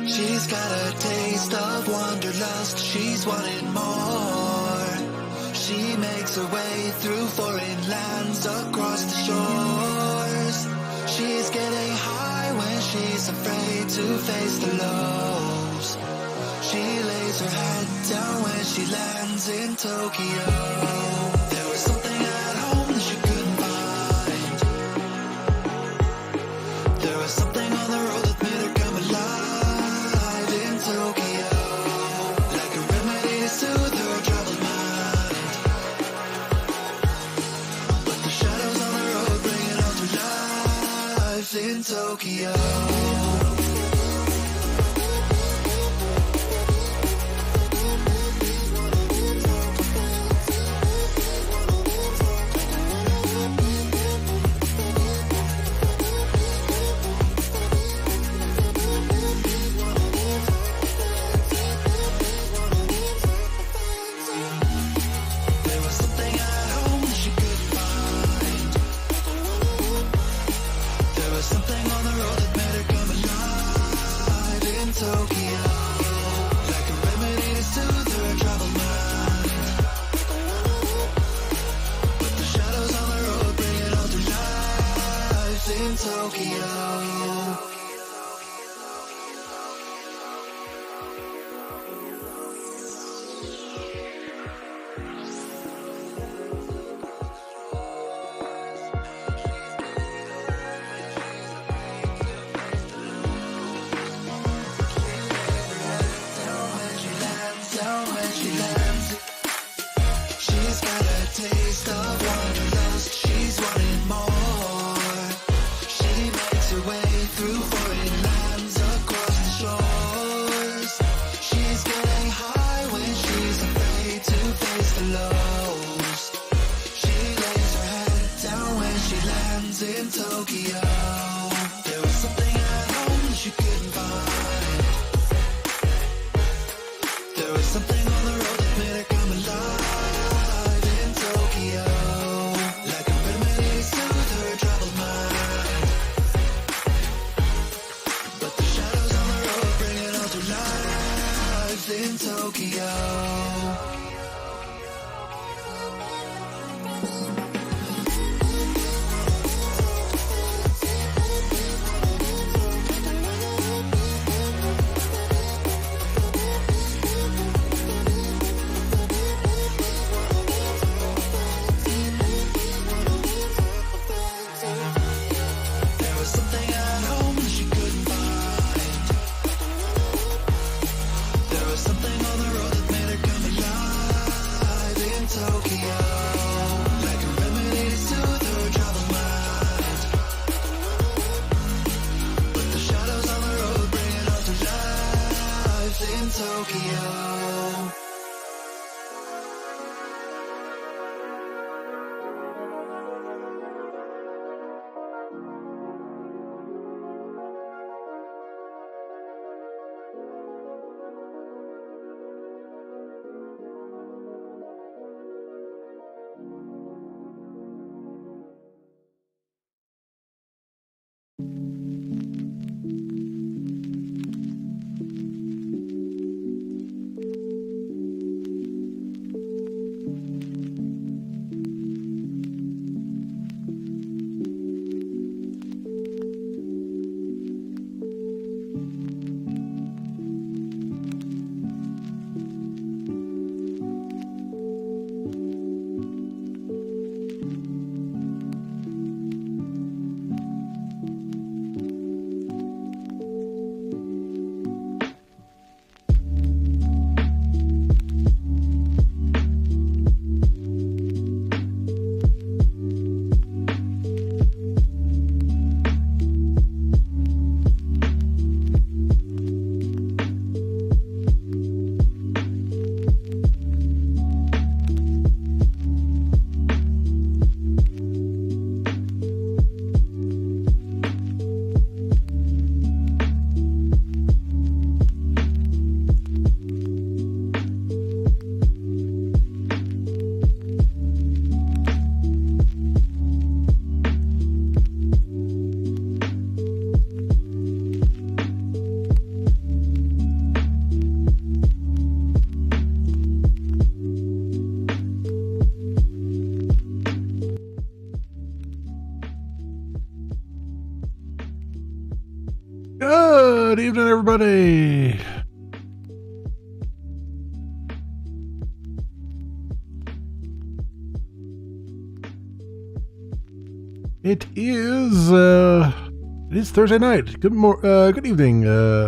She's got a taste of wanderlust, she's wanting more. She makes her way through foreign lands across the shores. She's getting high when she's afraid to face the lows. She lays her head down when she lands in Tokyo. There was something at home that she couldn't find. There was something on the road that made her come alive in Tokyo. Like a remedy to soothe her troubled mind. But the shadows on the road bring it all to life in Tokyo. Good evening, everybody. It is Thursday night. Good evening,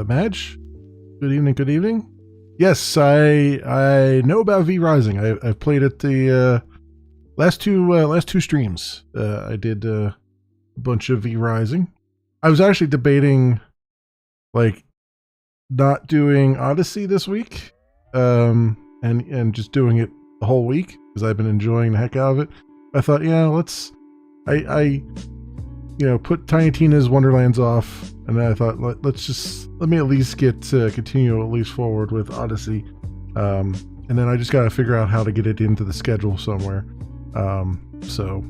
Madge. Good evening. Yes, I know about V Rising. I've played it the last two streams. I did a bunch of V Rising. I was actually debating like not doing Odyssey this week, and just doing it the whole week because I've been enjoying the heck out of it. I thought, I put Tiny Tina's Wonderlands off, and then I thought, let me at least continue at least forward with Odyssey, and then I just got to figure out how to get it into the schedule somewhere. So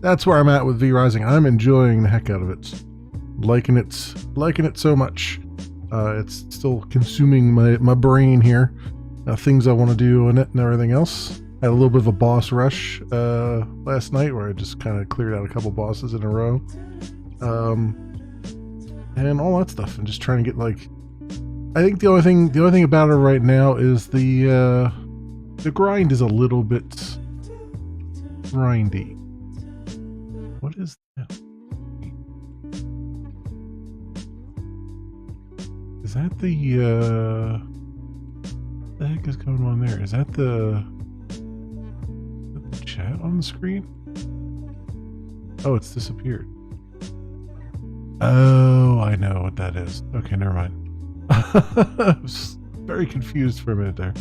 that's where I'm at with V Rising. I'm enjoying the heck out of it, liking it so much. It's still consuming my brain here, things I want to do in it and everything else. I had a little bit of a boss rush last night where I just kind of cleared out a couple bosses in a row, and all that stuff, and just trying to get I think the only thing about it right now is the grind is a little bit grindy. What is that? Is that the what the heck is going on there? Is that the chat on the screen? Oh, it's disappeared. Oh, I know what that is. Okay, never mind. I was very confused for a minute there.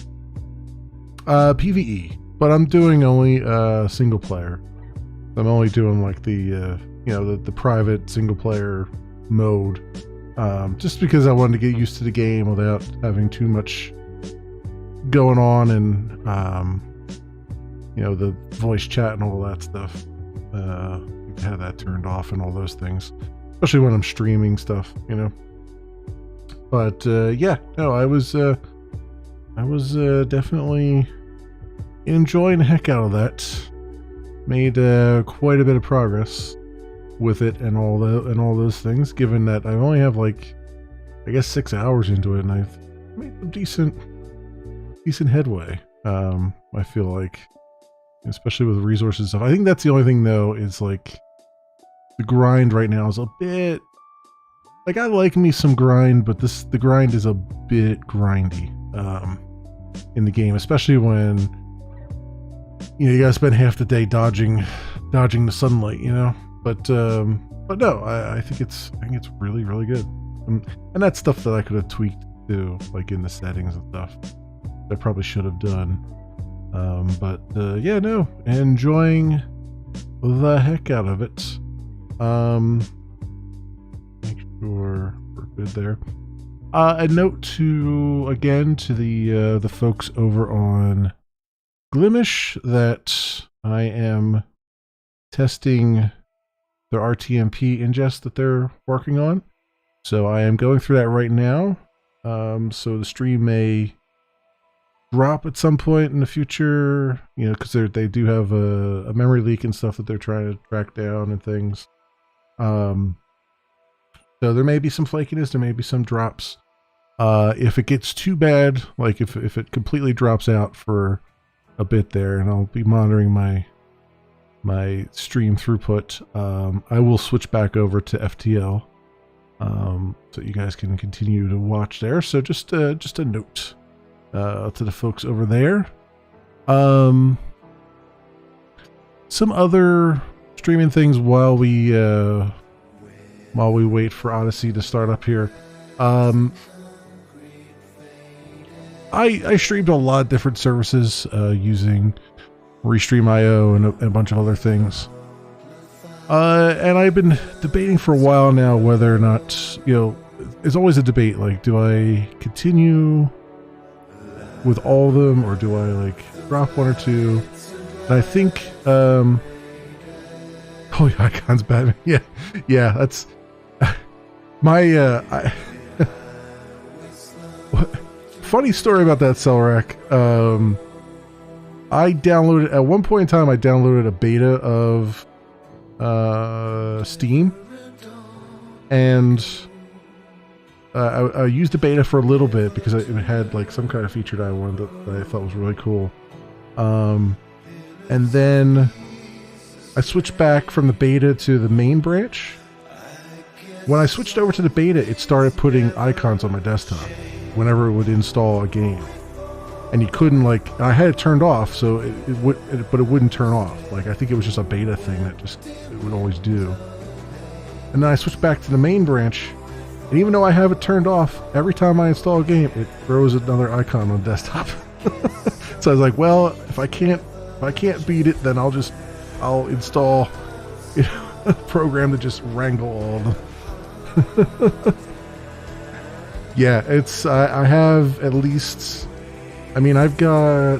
PvE, but I'm doing only single player. I'm only doing like the private single player mode, just because I wanted to get used to the game without having too much going on, and the voice chat and all that stuff. You can have that turned off and all those things, especially when I'm streaming stuff, But I was definitely enjoying the heck out of that. Made quite a bit of progress with it and all those things. Given that I only have 6 hours into it, and I've made some decent headway. I feel like, especially with resources stuff. I think that's the only thing though, is the grind right now is a bit I like me some grind, but the grind is a bit grindy in the game, especially when you gotta spend half the day dodging the sunlight, but no, I think it's really, really good, and that's stuff that I could have tweaked too, in the settings and stuff. I probably should have done. Enjoying the heck out of it. Make sure we're good there. A note to the folks over on Glimish that I am testing their RTMP ingest that they're working on. So I am going through that right now. So the stream may drop at some point in the future, because they do have a memory leak and stuff that they're trying to track down and things. So there may be some flakiness, there may be some drops. If it gets too bad, if it completely drops out for a bit there, and I'll be monitoring my stream throughput, I will switch back over to FTL, so you guys can continue to watch there. So just a note to the folks over there. Some other streaming things while we wait for Odyssey to start up here. I streamed a lot of different services using Restream.io and a bunch of other things. And I've been debating for a while now whether or not, there's always a debate, do I continue with all of them, or do I drop one or two? And I think Holy Icon's Batman. Yeah, that's my funny story about that cell rack. I downloaded at one point in time. I downloaded a beta of Steam, and I used the beta for a little bit because it had like some kind of feature that I wanted that I thought was really cool. And then I switched back from the beta to the main branch. When I switched over to the beta, it started putting icons on my desktop whenever it would install a game. And you couldn't like, I had it turned off, so but it wouldn't turn off. Like I think it was just a beta thing that it would always do. And then I switched back to the main branch, and even though I have it turned off, every time I install a game, it throws another icon on the desktop. So I was like, well, if I can't beat it, then I'll install a program to just wrangle all of them. Yeah, I have at least. I mean, I've got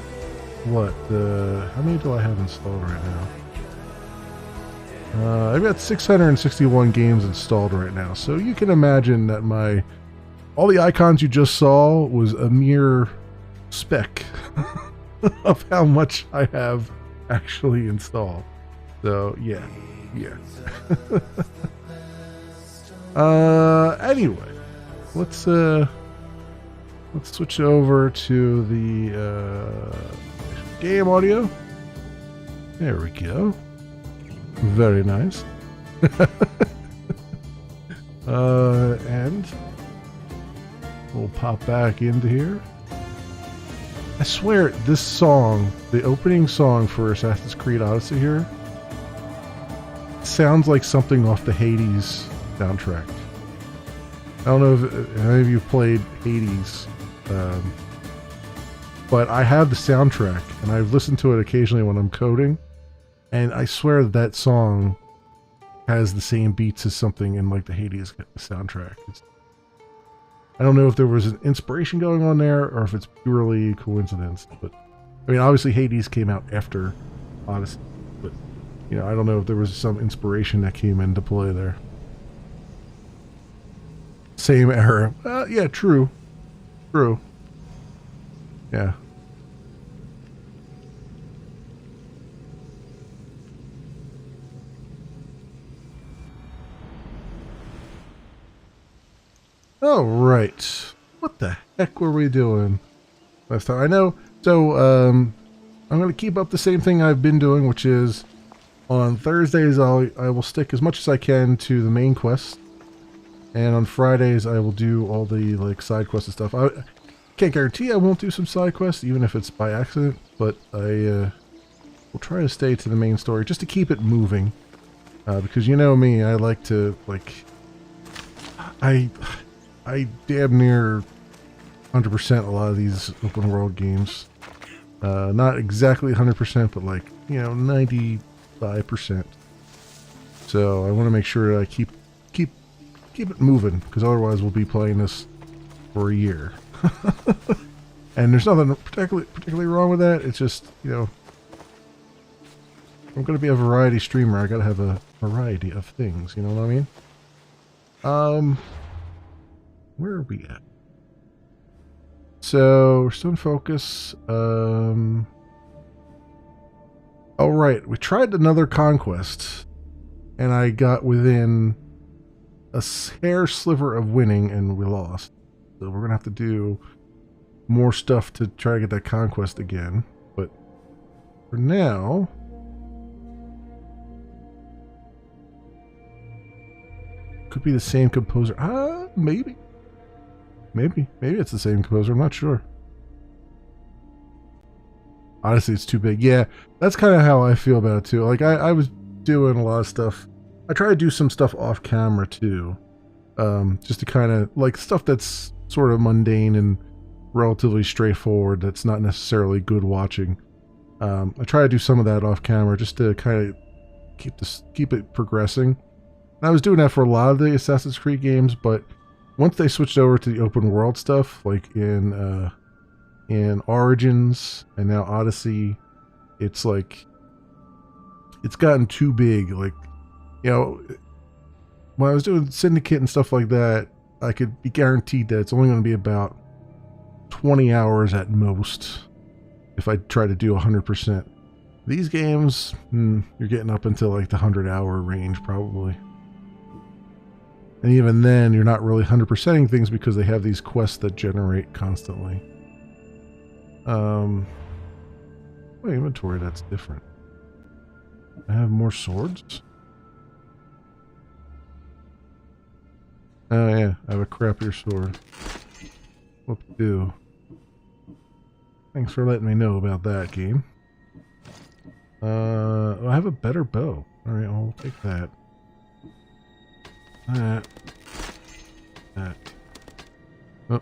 what? How many do I have installed right now? I've got 661 games installed right now, so you can imagine that all the icons you just saw was a mere speck of how much I have actually installed. So yeah. Anyway, let's switch over to the game audio. There we go. Very nice. And we'll pop back into here. I swear, this song, the opening song for Assassin's Creed Odyssey here, sounds like something off the Hades soundtrack. I don't know if any of you played Hades, but I have the soundtrack, and I've listened to it occasionally when I'm coding, and I swear that song has the same beats as something in like the Hades soundtrack. I don't know if there was an inspiration going on there or if it's purely coincidence, but I mean, obviously Hades came out after Odyssey, but I don't know if there was some inspiration that came into play there. Same era. Yeah, true. Yeah. All right. What the heck were we doing last time? I know. So, I'm going to keep up the same thing I've been doing, which is on Thursdays I will stick as much as I can to the main quest, and on Fridays I will do all the like side quests and stuff. I can't guarantee I won't do some side quests, even if it's by accident, but I will try to stay to the main story just to keep it moving. Because you know me, I like to like I damn near 100% a lot of these open world games. Not exactly 100%, but like 95%. So I want to make sure that I keep it moving, because otherwise we'll be playing this for a year. And there's nothing particularly wrong with that. It's just I'm going to be a variety streamer. I got to have a variety of things. You know what I mean? Where are we at? So we're still in focus. All right, we tried another conquest, and I got within a hair sliver of winning, and we lost. So we're gonna have to do more stuff to try to get that conquest again. But for now, could be the same composer. Maybe it's the same composer. I'm not sure. Honestly, it's too big. Yeah, that's kind of how I feel about it too. Like I was doing a lot of stuff. I try to do some stuff off camera too, just to kind of like stuff that's sort of mundane and relatively straightforward. That's not necessarily good watching. I try to do some of that off camera just to kind of keep it progressing. And I was doing that for a lot of the Assassin's Creed games, but once they switched over to the open world stuff, like in Origins and now Odyssey, it's like it's gotten too big. Like, when I was doing Syndicate and stuff like that, I could be guaranteed that it's only going to be about 20 hours at most if I try to do 100%. These games, you're getting up into like the 100-hour range probably. And even then, you're not really 100%ing things because they have these quests that generate constantly. My inventory, that's different. I have more swords? Oh yeah, I have a crappier sword. What to do? Thanks for letting me know about that, game. I have a better bow. Alright, I'll take that. That. Oh.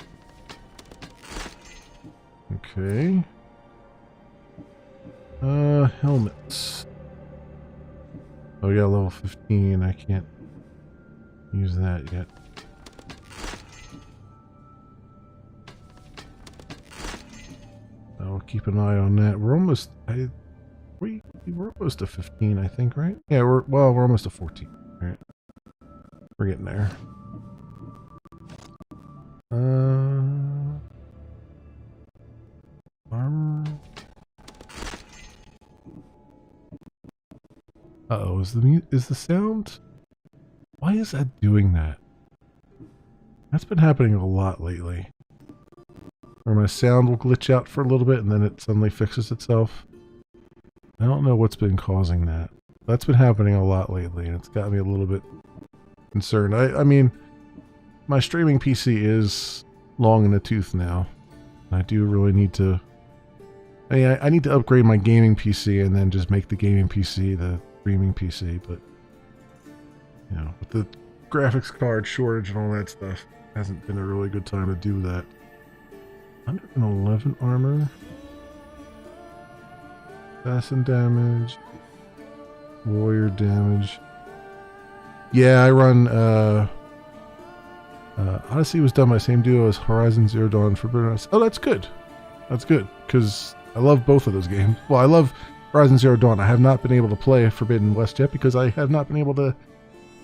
Okay. Helmets. Oh yeah, level 15. I can't use that yet. I'll keep an eye on that. We're almost... we're almost to 15, I think, right? Yeah, we're almost to 14. All right. We're getting there. Armor. Uh-oh, is the sound? Why is that doing that? That's been happening a lot lately. Where my sound will glitch out for a little bit and then it suddenly fixes itself. I don't know what's been causing that. That's been happening a lot lately and it's got me a little bit concerned. I mean, my streaming PC is long in the tooth now. I do really need to... I need to upgrade my gaming PC and then just make the gaming PC the streaming PC, but... You know, with the graphics card shortage and all that stuff, hasn't been a really good time to do that. 111 armor. Assassin damage. Warrior damage. Yeah, I run, Odyssey was done by the same duo as Horizon Zero Dawn Forbidden West. Oh, that's good. That's good, because I love both of those games. Well, I love Horizon Zero Dawn. I have not been able to play Forbidden West yet because I have not been able to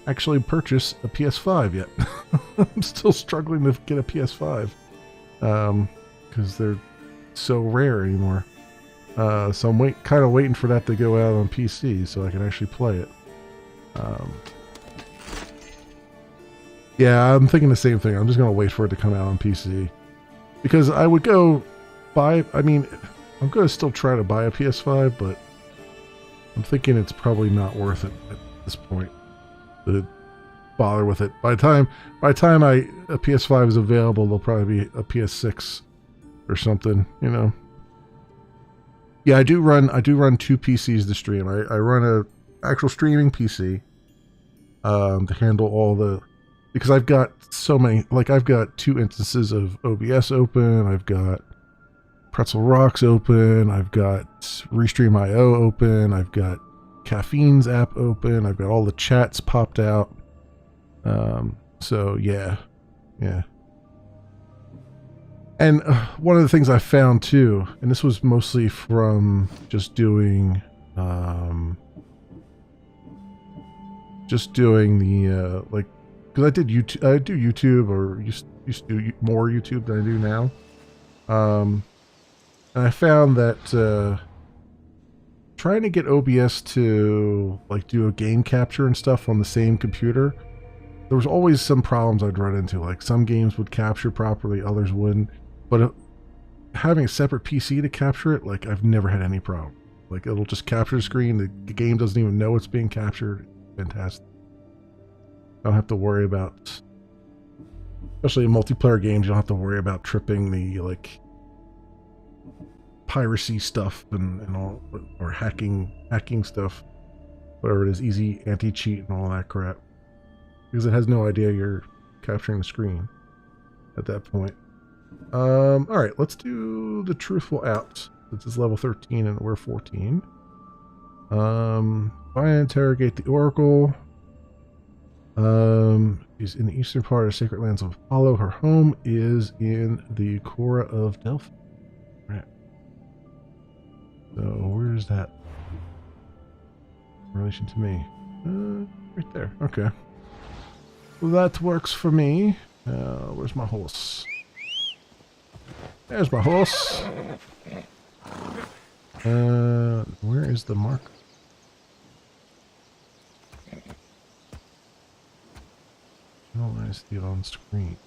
actually purchase a PS5 yet. I'm still struggling to get a PS5 because they're so rare anymore. So I'm kind of waiting for that to go out on PC so I can actually play it. Yeah, I'm thinking the same thing. I'm just going to wait for it to come out on PC. Because I would go buy... I mean, I'm going to still try to buy a PS5, but I'm thinking it's probably not worth it at this point to bother with it. By the time a PS5 is available, there'll probably be a PS6 or something, you know. Yeah, I do run two PCs to stream. I run a actual streaming PC to handle all the... Because I've got so many, like I've got 2 instances of OBS open, I've got Pretzel Rocks open, I've got Restream.io open, I've got Caffeine's app open, I've got all the chats popped out. So yeah. And one of the things I found too, and this was mostly from just doing the, like, because I do YouTube, or used to do more YouTube than I do now. And I found that trying to get OBS to like do a game capture and stuff on the same computer, there was always some problems I'd run into. Like some games would capture properly, others wouldn't. But having a separate PC to capture it, like I've never had any problem. Like it'll just capture the screen. The game doesn't even know it's being captured. Fantastic. I don't have to worry about, especially in multiplayer games, you don't have to worry about tripping the like piracy stuff and all, or hacking stuff, whatever it is, easy anti-cheat and all that crap, because it has no idea you're capturing the screen at that point. All right, let's do the truthful out. This is level 13 and we're 14. I interrogate the Oracle. She's in the eastern part of Sacred Lands of Apollo. Her home is in the Cora of Delphi. Right. So where's that in relation to me? Right there. Okay. Well, that works for me. Where's my horse? There's my horse. Where is the mark? Oh, I see it on screen.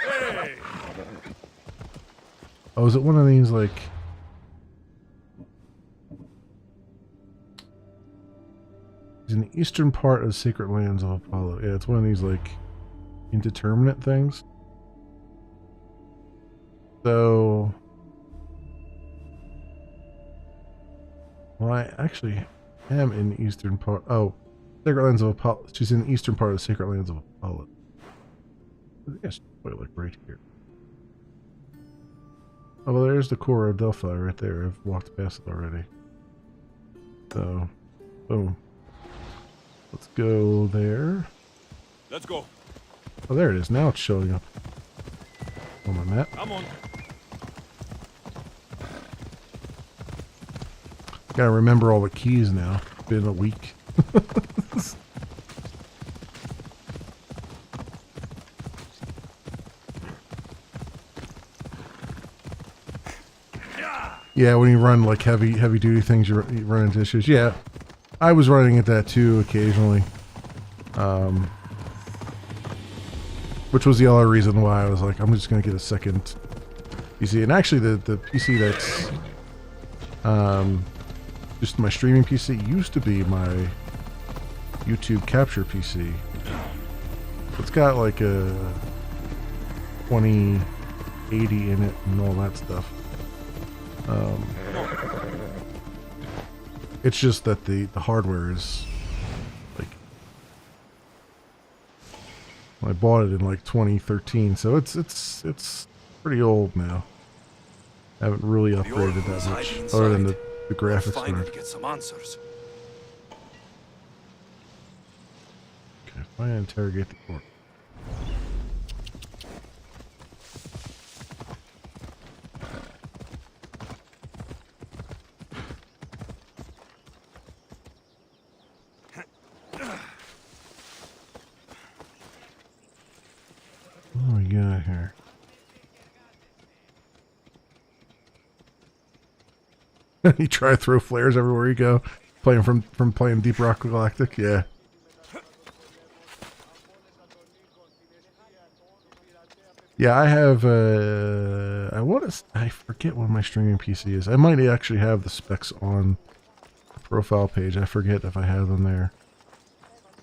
Hey! Oh, is it one of these, like... It's in the eastern part of the sacred lands of Apollo. Yeah, it's one of these, like, indeterminate things. So... Well, I actually am in the eastern part... Oh, sacred lands of Apollo. She's in the eastern part of the sacred lands of Apollo. I think it's probably, like, right here. Oh, well, there's the core of Delphi right there. I've walked past it already. So, boom. Let's go there. Let's go. Oh, there it is. Now it's showing up on my map. Come on. Gotta remember all the keys now. It's been a week. Yeah, when you run like heavy duty things, you run into issues. Yeah, I was running into that too occasionally, which was the other reason why I was like, I'm just gonna get a second PC. And actually, the PC that's just my streaming PC used to be my YouTube capture PC. It's got like a 2080 in it and all that stuff. It's just that the hardware is like, I bought it in like 2013, so it's pretty old now. I haven't really upgraded that much, other than the graphics Finally card. get some answers. Okay, find and interrogate the court. What do we got here? You try to throw flares everywhere you go. Playing from playing Deep Rock Galactic, yeah. Yeah, I have I forget what my streaming PC is. I might actually have the specs on the profile page. I forget if I have them there.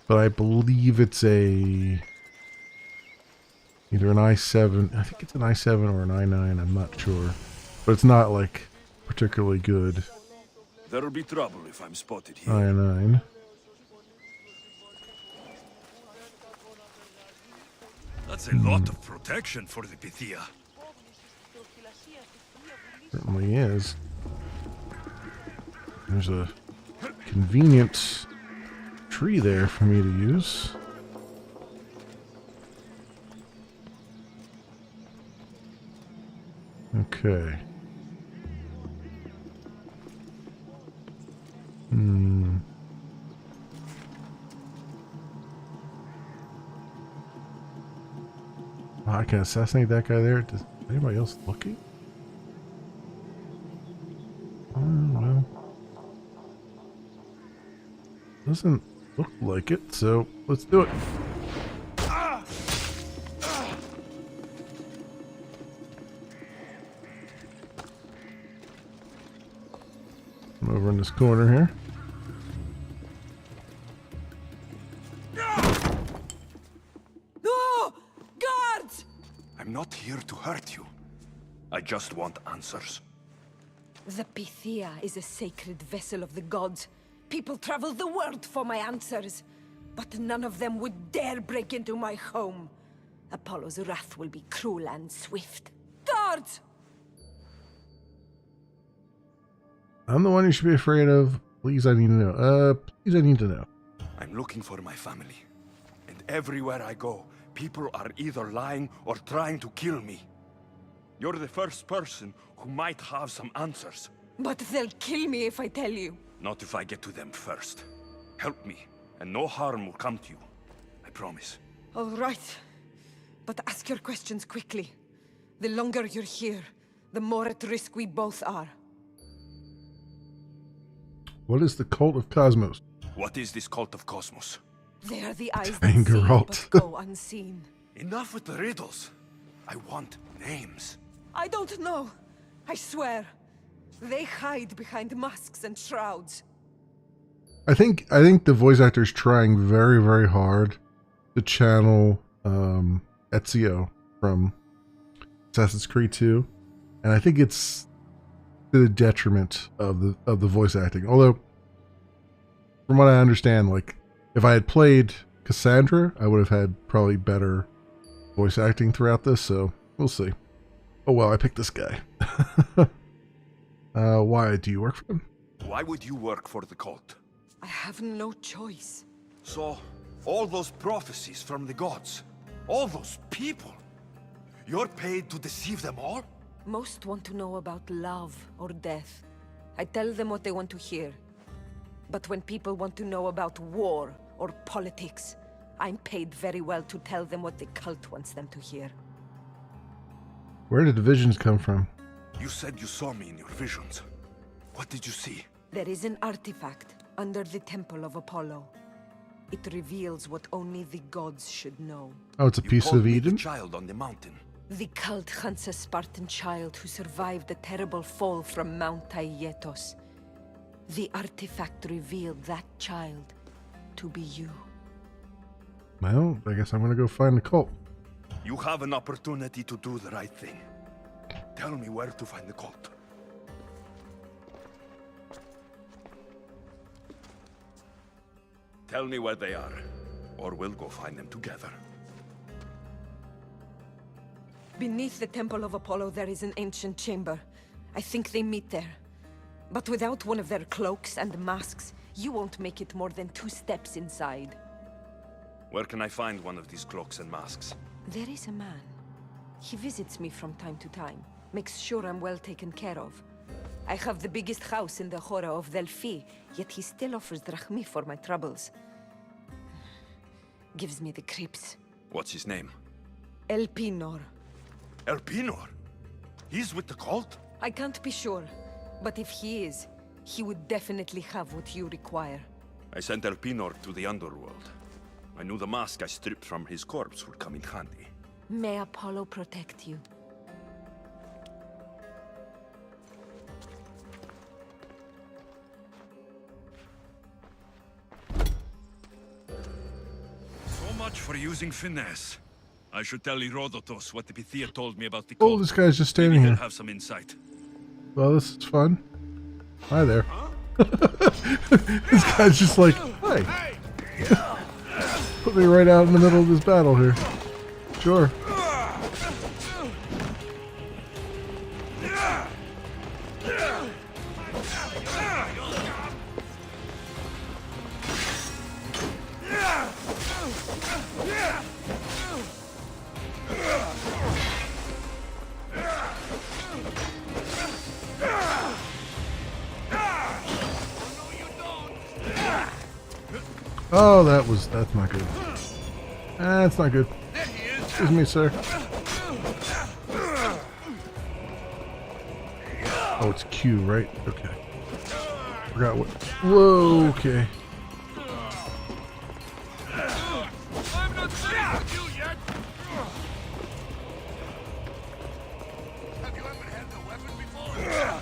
But I believe it's either an i7, I think it's an i7 or an i9, I'm not sure. But it's not like particularly good. There'll be trouble if I'm spotted here. i9. That's a lot of protection for the Pythia. Certainly is. There's a convenient tree there for me to use. Okay. Oh, I can assassinate that guy there. Does anybody else looking? Oh, well. Doesn't look like it, so let's do it. I'm over in this corner here. No! Guards! I'm not here to hurt you. I just want answers. The Pythia is a sacred vessel of the gods. People travel the world for my answers. But none of them would dare break into my home. Apollo's wrath will be cruel and swift. Guards! I'm the one you should be afraid of. Please, I need to know. Please, I need to know. I'm looking for my family. And everywhere I go, people are either lying or trying to kill me. You're the first person who might have some answers. But they'll kill me if I tell you. Not if I get to them first. Help me, and no harm will come to you. I promise. All right. But ask your questions quickly. The longer you're here, the more at risk we both are. What is the cult of Cosmos? What is this cult of Cosmos? They are the eyes Dang, that see Geralt. but go unseen. Enough with the riddles. I want names. I don't know. I swear. They hide behind masks and shrouds. I think the voice actor's trying very, very hard to channel Ezio from Assassin's Creed 2, and I think it's to the detriment of the voice acting. Although, from what I understand, like if I had played Cassandra, I would have had probably better voice acting throughout this. So we'll see. Oh well, I picked this guy. Why do you work for him? Why would you work for the cult? I have no choice. So, all those prophecies from the gods, all those people, you're paid to deceive them all? Most want to know about love or death. I tell them what they want to hear. But when people want to know about war or politics, I'm paid very well to tell them what the cult wants them to hear. Where did the visions come from? You said you saw me in your visions. What did you see? There is an artifact under the Temple of Apollo. It reveals what only the gods should know. Oh, it's a You piece called of me Eden? the child on the mountain. The cult hunts a Spartan child who survived a terrible fall from Mount Aietos. The artifact revealed that child to be you. Well, I guess I'm gonna go find the cult. You have an opportunity to do the right thing. Tell me where to find the cult. Tell me where they are, or we'll go find them together. Beneath the Temple of Apollo there is an ancient chamber. I think they meet there. But without one of their cloaks and masks, you won't make it more than 2 steps inside. Where can I find one of these cloaks and masks? There is a man. He visits me from time to time, makes sure I'm well taken care of. I have the biggest house in the Hora of Delphi, yet he still offers drachmi for my troubles. Gives me the creeps. What's his name? Elpinor. Elpinor? He's with the cult? I can't be sure, but if he is, he would definitely have what you require. I sent Elpinor to the underworld. I knew the mask I stripped from his corpse would come in handy. May Apollo protect you. So much for using finesse. I should tell Herodotus what the Pythia told me about the Oh, cult. this guy's just Maybe standing he'll here. have some insight. Well, this is fun. Hi there. This guy's just like, hi. Put me right out in the middle of this battle here. Sure. Oh, that's not good. That's not good. Excuse me, sir. Oh, it's Q, right? Okay. Forgot what. Whoa, okay. I'm not finished with you yet! Have you ever had a weapon before?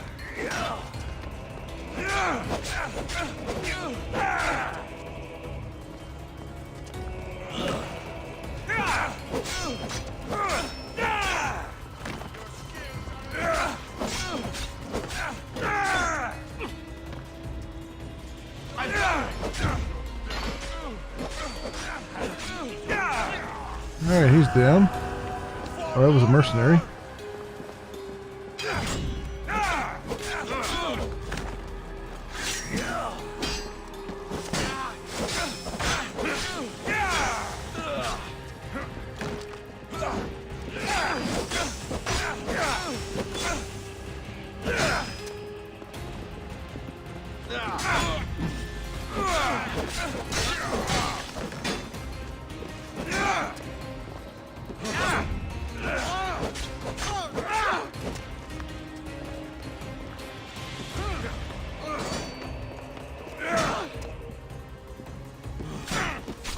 Alright, he's down. Oh, that was a mercenary.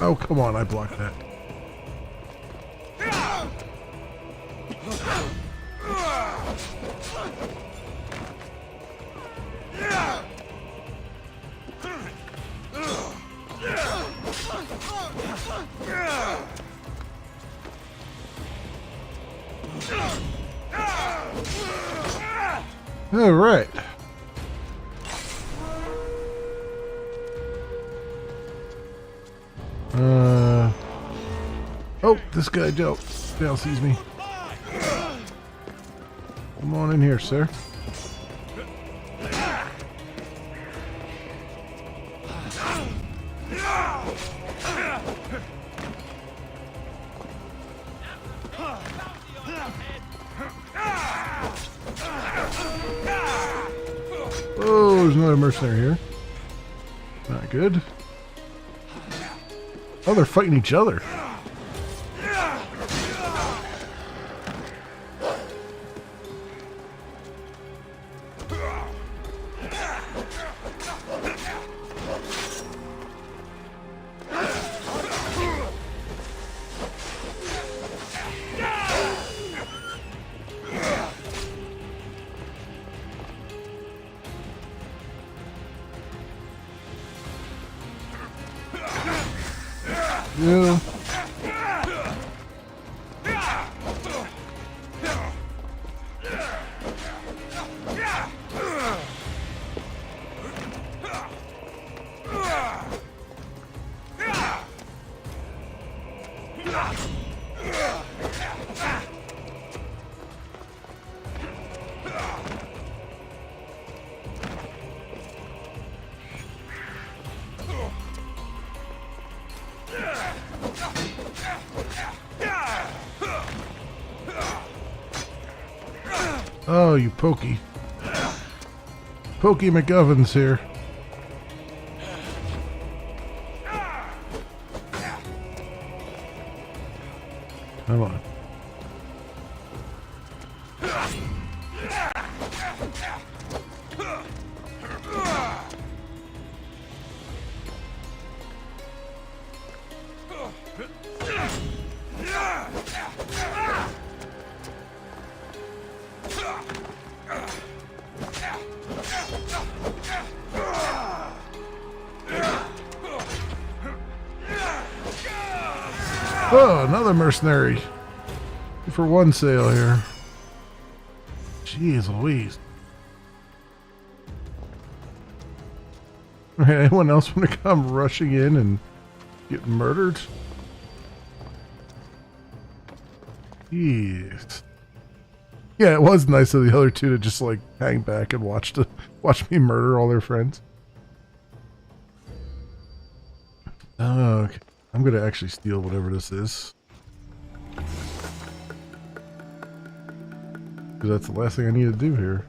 Oh, come on, I blocked that. All right. Oh, this guy Joe sees me. Come on in here, sir. Oh, there's another mercenary here. Not good. Oh, they're fighting each other. Yeah. Oh, you pokey. Pokey McGovern's here. Come on. Oh, another mercenary. 2-for-1 sale here. Jeez Louise. Alright, anyone else want to come rushing in and get murdered? Jeez. Yeah, it was nice of the other two to just like hang back and watch me murder all their friends. Okay. I'm gonna actually steal whatever this is. Because that's the last thing I need to do here.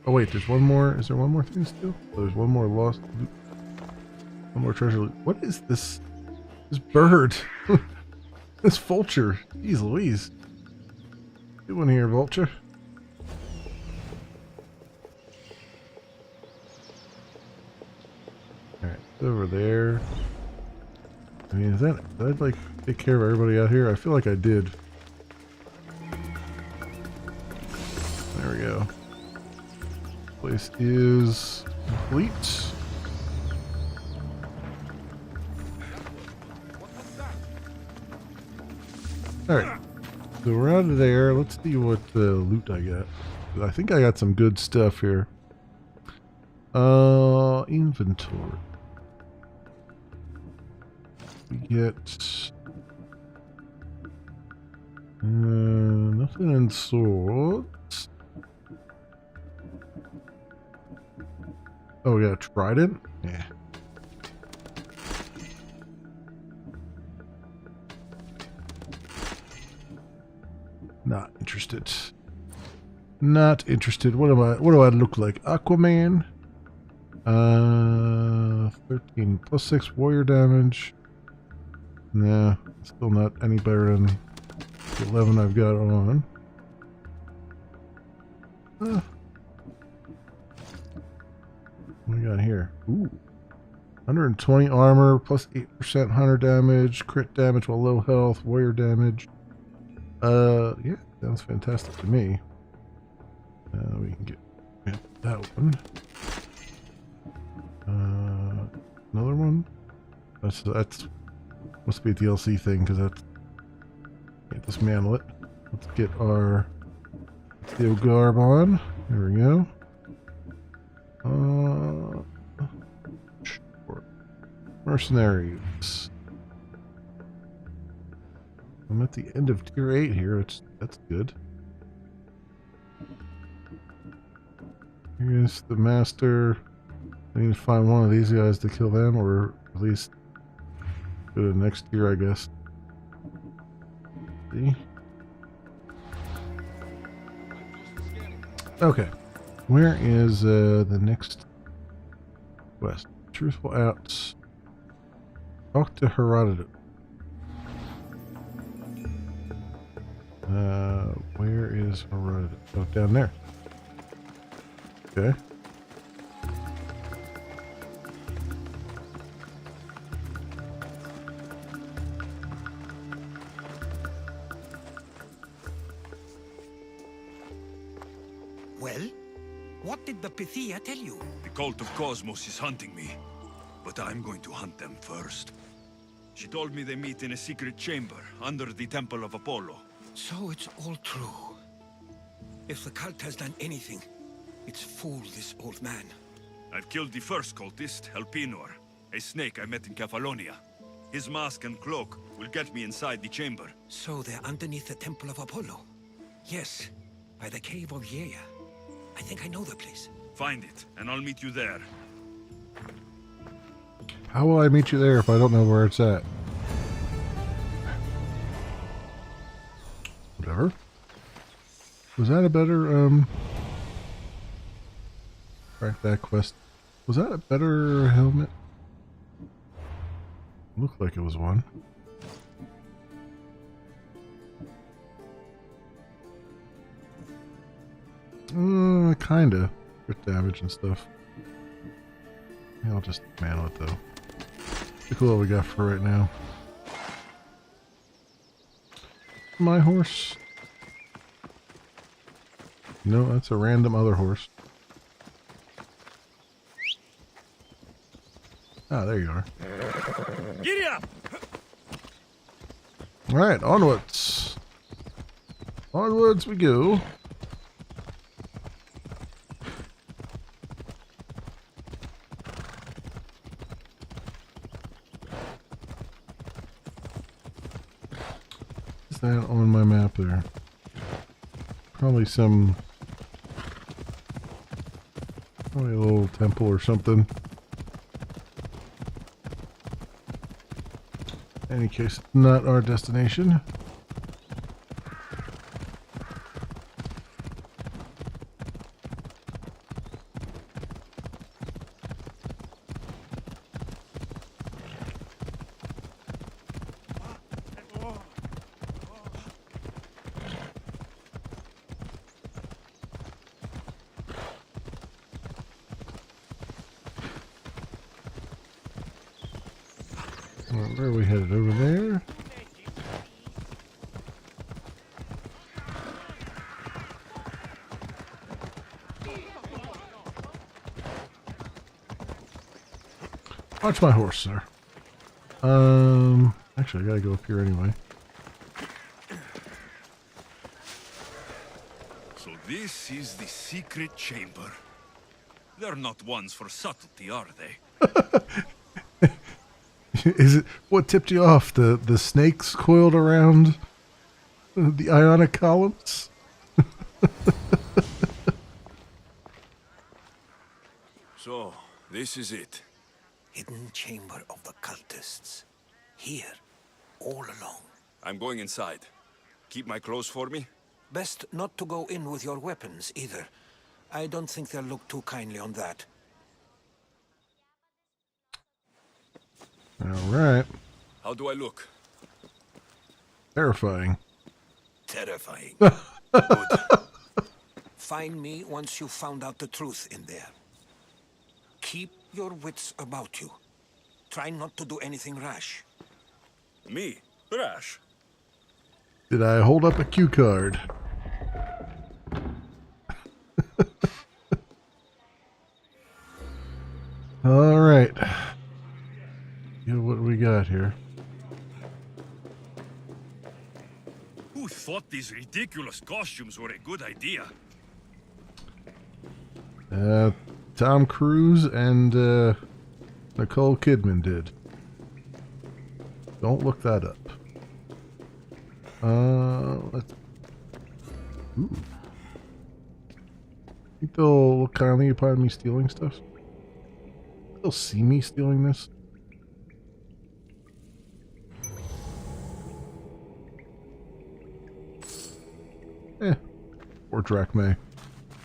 Oh wait, there's one more. Is there one more thing to steal? Oh, there's one more lost loot. One more treasure loot. What is this? This bird. This vulture. Jeez Louise. Get one here, vulture. Alright, over there. I mean, did I like take care of everybody out here? I feel like I did. There we go. Place is complete. Alright. So we're out of there. Let's see what loot I got. I think I got some good stuff here. Inventory. We get nothing in swords. Oh, we got a trident? Yeah. Not interested. Not interested. What do I look like? Aquaman? 13 plus 6 warrior damage. Nah, still not any better than the 11 I've got on. What do we got here? Ooh. 120 armor, plus 8% hunter damage, crit damage while low health, warrior damage. Yeah, sounds fantastic to me. We can get that one. Another one? That's must be a DLC thing, because that's... Can't dismantle it. Let's get our steel garb on. There we go. Sure. Mercenaries. I'm at the end of tier 8 here. That's good. Here's the master. I need to find one of these guys to kill them, or at least go to the next tier, I guess. See? Okay. Where is the next quest? Truthful outs. Talk to Herodotus. Where is Herodotus? Oh, down there. Okay. Well, what did the Pythia tell you? The cult of Cosmos is hunting me, but I'm going to hunt them first. She told me they meet in a secret chamber under the Temple of Apollo. So it's all true. If the cult has done anything, it's fooled this old man. I've killed the first cultist, Elpinor, a snake I met in Cephalonia. His mask and cloak will get me inside the chamber. So they're underneath the Temple of Apollo? Yes, by the Cave of Yea. I think I know the place. Find it, and I'll meet you there. How will I meet you there if I don't know where it's at? Whatever. Was that a better, crack that quest. Was that a better helmet? Looked like it was one. Kinda. Crit damage and stuff. Yeah, I'll just mantle it though. Look what we got for right now. My horse. No, that's a random other horse. Ah, there you are. Giddy up! Alright, onwards. Onwards we go. Is that on my map there? Probably a little temple or something. In any case, not our destination. Where are we headed? Over there? Watch my horse, sir. Actually, I gotta go up here anyway. So this is the secret chamber. They're not ones for subtlety, are they? Is it what tipped you off? The snakes coiled around the ionic columns? So, this is it. Hidden chamber of the cultists. Here, all along. I'm going inside. Keep my clothes for me? Best not to go in with your weapons, either. I don't think they'll look too kindly on that. Alright. How do I look? Terrifying. Terrifying. Good. Find me once you've found out the truth in there. Keep your wits about you. try not to do anything rash. Me? Rash? Did I hold up a cue card? All right. Yeah, what do we got here? Who thought these ridiculous costumes were a good idea? Tom Cruise and Nicole Kidman did. Don't look that up. Let's. Ooh. Think they'll look kindly upon me stealing stuff? They'll see me stealing this? Or drachmae.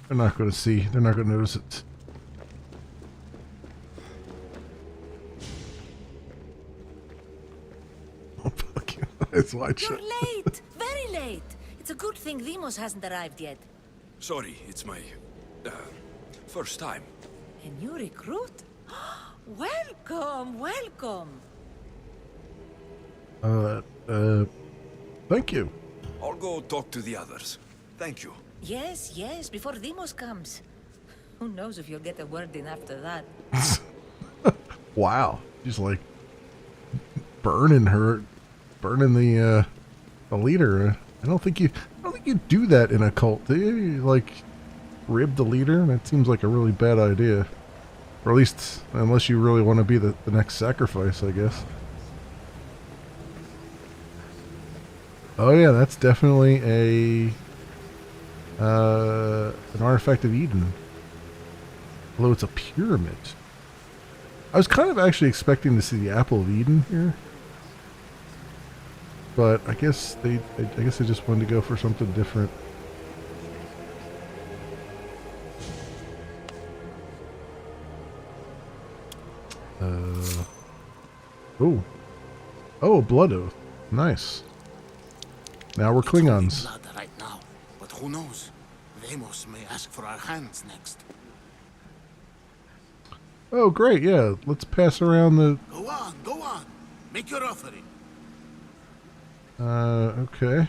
They're not going to see. They're not going to notice it. Oh, fuck you. It's wide shut. You're late! Very late! It's a good thing Demos hasn't arrived yet. Sorry, it's my... first time. A new recruit? Welcome, welcome! Thank you. I'll go talk to the others. Thank you. Yes, yes, before Demos comes. Who knows if you'll get a word in after that. Wow. She's like burning the leader. I don't think you do that in a cult. Do you? You like rib the leader? That seems like a really bad idea. Or at least unless you really want to be the next sacrifice, I guess. Oh yeah, that's definitely an artifact of Eden. Although it's a pyramid. I was kind of actually expecting to see the Apple of Eden here. But I guess they just wanted to go for something different. Oh, blood oath. Nice. Now we're Klingons. Blood right now, but who knows? Demos may ask for our hands next. Oh, great. Yeah, let's pass around the... Go on. Make your offering. Okay.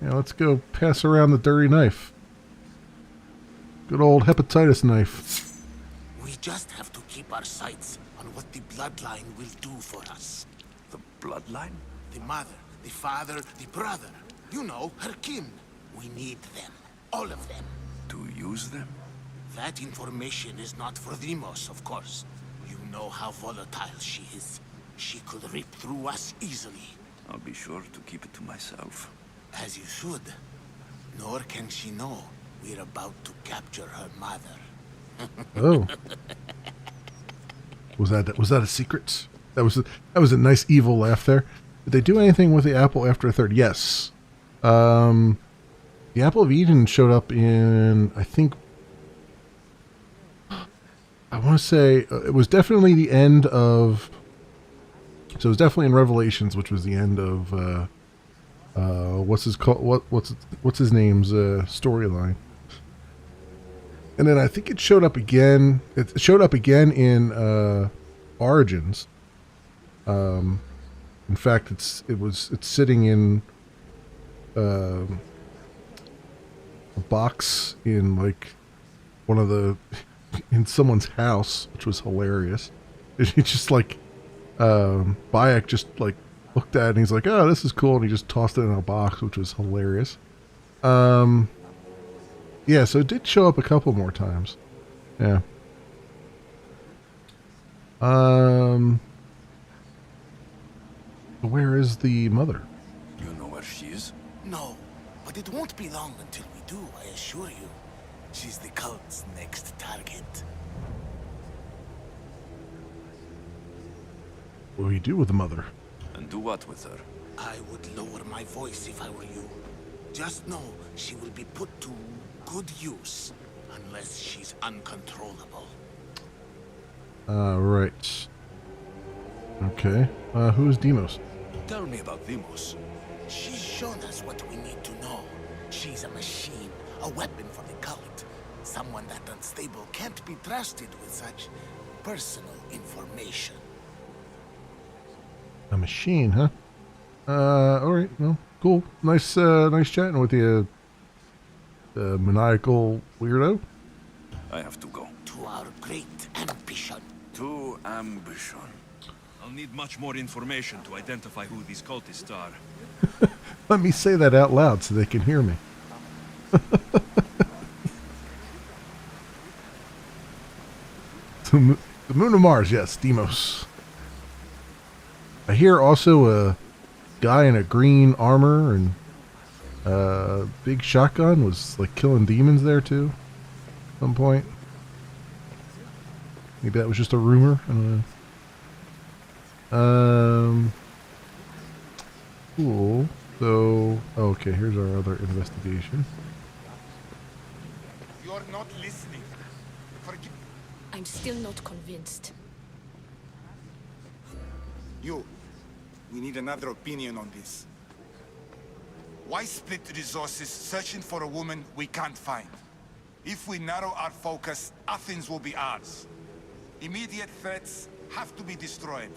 Yeah, let's go pass around the dirty knife. Good old hepatitis knife. We just have to keep our sights on what the bloodline will do for us. The bloodline? The mother, the father, the brother. You know, her kin. We need them. All of them. To use them? That information is not for Demos, of course. You know how volatile she is. She could rip through us easily. I'll be sure to keep it to myself. As you should. Nor can she know we're about to capture her mother. Oh. Was that a secret? That was a nice evil laugh there. Did they do anything with the apple after a third? Yes. The Apple of Eden showed up in, I think, I want to say it was definitely the end of. So it was definitely in Revelations, which was the end of what's his name's storyline. And then I think it showed up again. It showed up again in Origins. In fact, it's sitting in a box in like one of the in someone's house, which was hilarious. He just like Bayek just like looked at it and he's like, "Oh, this is cool," and he just tossed it in a box, which was hilarious. Yeah, so it did show up a couple more times. Yeah. Where is the mother? You know where she is? No, but it won't be long until we do, I assure you. She's the cult's next target. What do we do with the mother? And do what with her? I would lower my voice if I were you. Just know she will be put to good use, unless she's uncontrollable. Right. Okay. Who's Demos? Tell me about Demos. She's shown us what we need to know. She's a machine, a weapon for the cult. Someone that unstable can't be trusted with such personal information. A machine, huh? Alright, well, cool. Nice chatting with you, maniacal weirdo. I have to go. To our great ambition. To ambition. I'll need much more information to identify who these cultists are. Let me say that out loud so they can hear me. The moon of Mars, yes, Deimos. I hear also a guy in a green armor and big shotgun was like killing demons there too at some point. Maybe that was just a rumor. I don't know. Cool. So, okay, here's our other investigation. You're not listening. Forget I'm still not convinced. you. We need another opinion on this. Why split the resources searching for a woman we can't find? If we narrow our focus, Athens will be ours. Immediate threats have to be destroyed.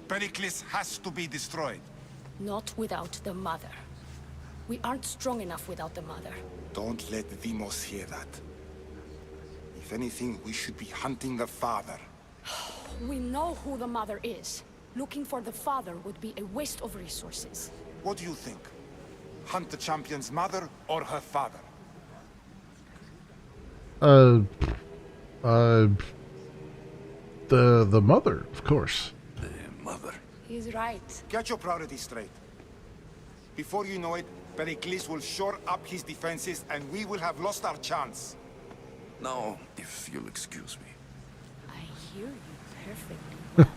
Pericles has to be destroyed. Not without the mother. We aren't strong enough without the mother. Don't let Deimos hear that. If anything, we should be hunting the father. We know who the mother is. Looking for the father would be a waste of resources. What do you think? Hunt the champion's mother or her father? The mother, of course. The mother. He's right. Get your priorities straight. Before you know it, Pericles will shore up his defenses and we will have lost our chance. Now, if you'll excuse me. I hear you perfectly well.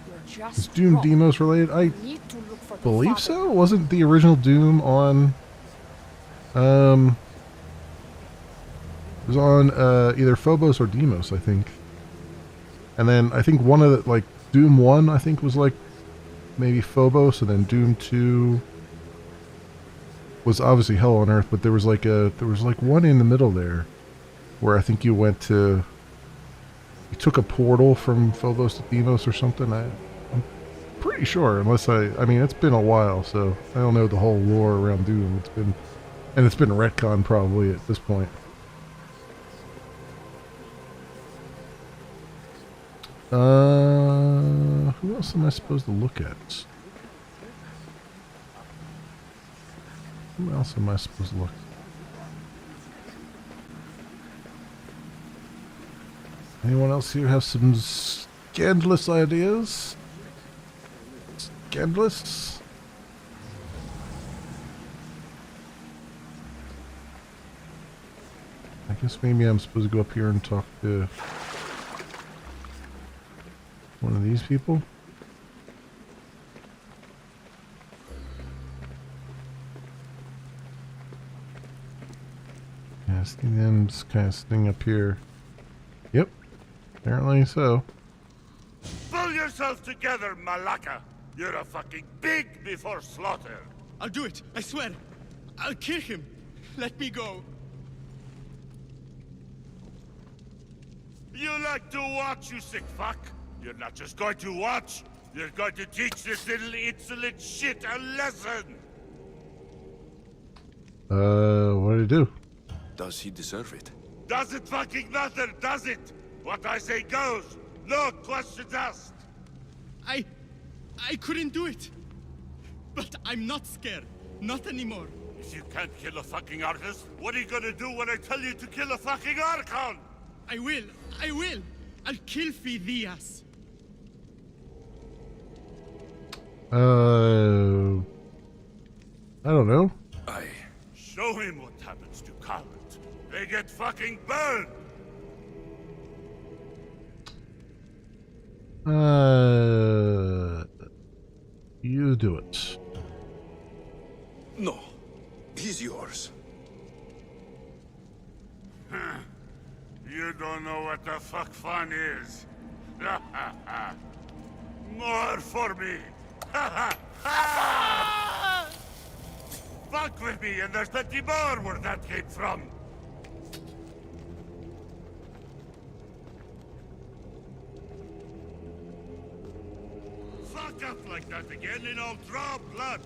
You're just Is Doom wrong. Deimos related? I Need to look for the believe father. so. Wasn't the original Doom on it was on either Phobos or Deimos, I think. And then I think one of the, like, Doom 1 I think was like maybe Phobos, and then Doom 2 was obviously Hell on Earth, but there was like one in the middle there where I think you took a portal from Phobos to Deimos or something. I'm pretty sure, unless I mean, it's been a while, so I don't know the whole lore around Doom. It's been retcon probably at this point. Who else am I supposed to look at? Who else am I supposed to look at? Anyone else here have some scandalous ideas? Scandalous? I guess maybe I'm supposed to go up here and talk to one of these people. Yeah, I see them just kind of sitting up here. Yep, apparently so. Pull yourself together, Malaka! You're a fucking pig before slaughter! I'll do it, I swear. I'll kill him. Let me go. You like to watch, you sick fuck? You're not just going to watch, you're going to teach this little insolent shit a lesson! What did he do? Does he deserve it? Does it fucking matter, does it? What I say goes, no questions asked! I couldn't do it. But I'm not scared. Not anymore. If you can't kill a fucking artist, what are you gonna do when I tell you to kill a fucking Archon? I will. I'll kill Phidias. I don't know. Show him what happens to cowards. They get fucking burned! You do it. No. He's yours. You don't know what the fuck fun is. More for me. Fuck with me and there's plenty more where that came from. fuck up like that again and I'll draw blood.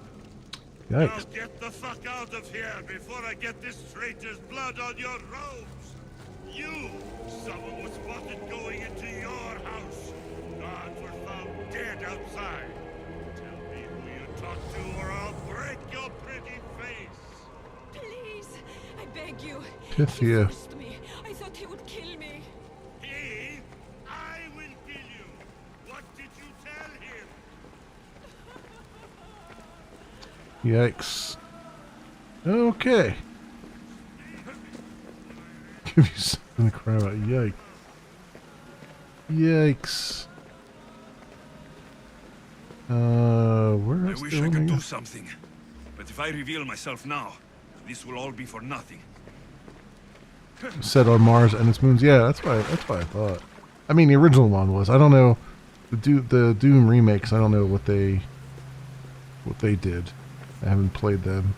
Now Yikes. get the fuck out of here before I get this traitor's blood on your robes. You! Someone was spotted going into your house. Guards were found dead outside. Tell me who you talked to or I'll break your pretty face. Please, I beg you. Pythia. He forced me. I thought he would kill me. He? I will kill you. What did you tell him? Yikes. Okay. Give you something to cry about. Yikes. Yikes. Where I else wish do I could go? do something. But if I reveal myself now, this will all be for nothing. Set on Mars and its moons. Yeah, that's why I thought. I mean, the original one was. I don't know the Doom remakes. I don't know what they did. I haven't played them.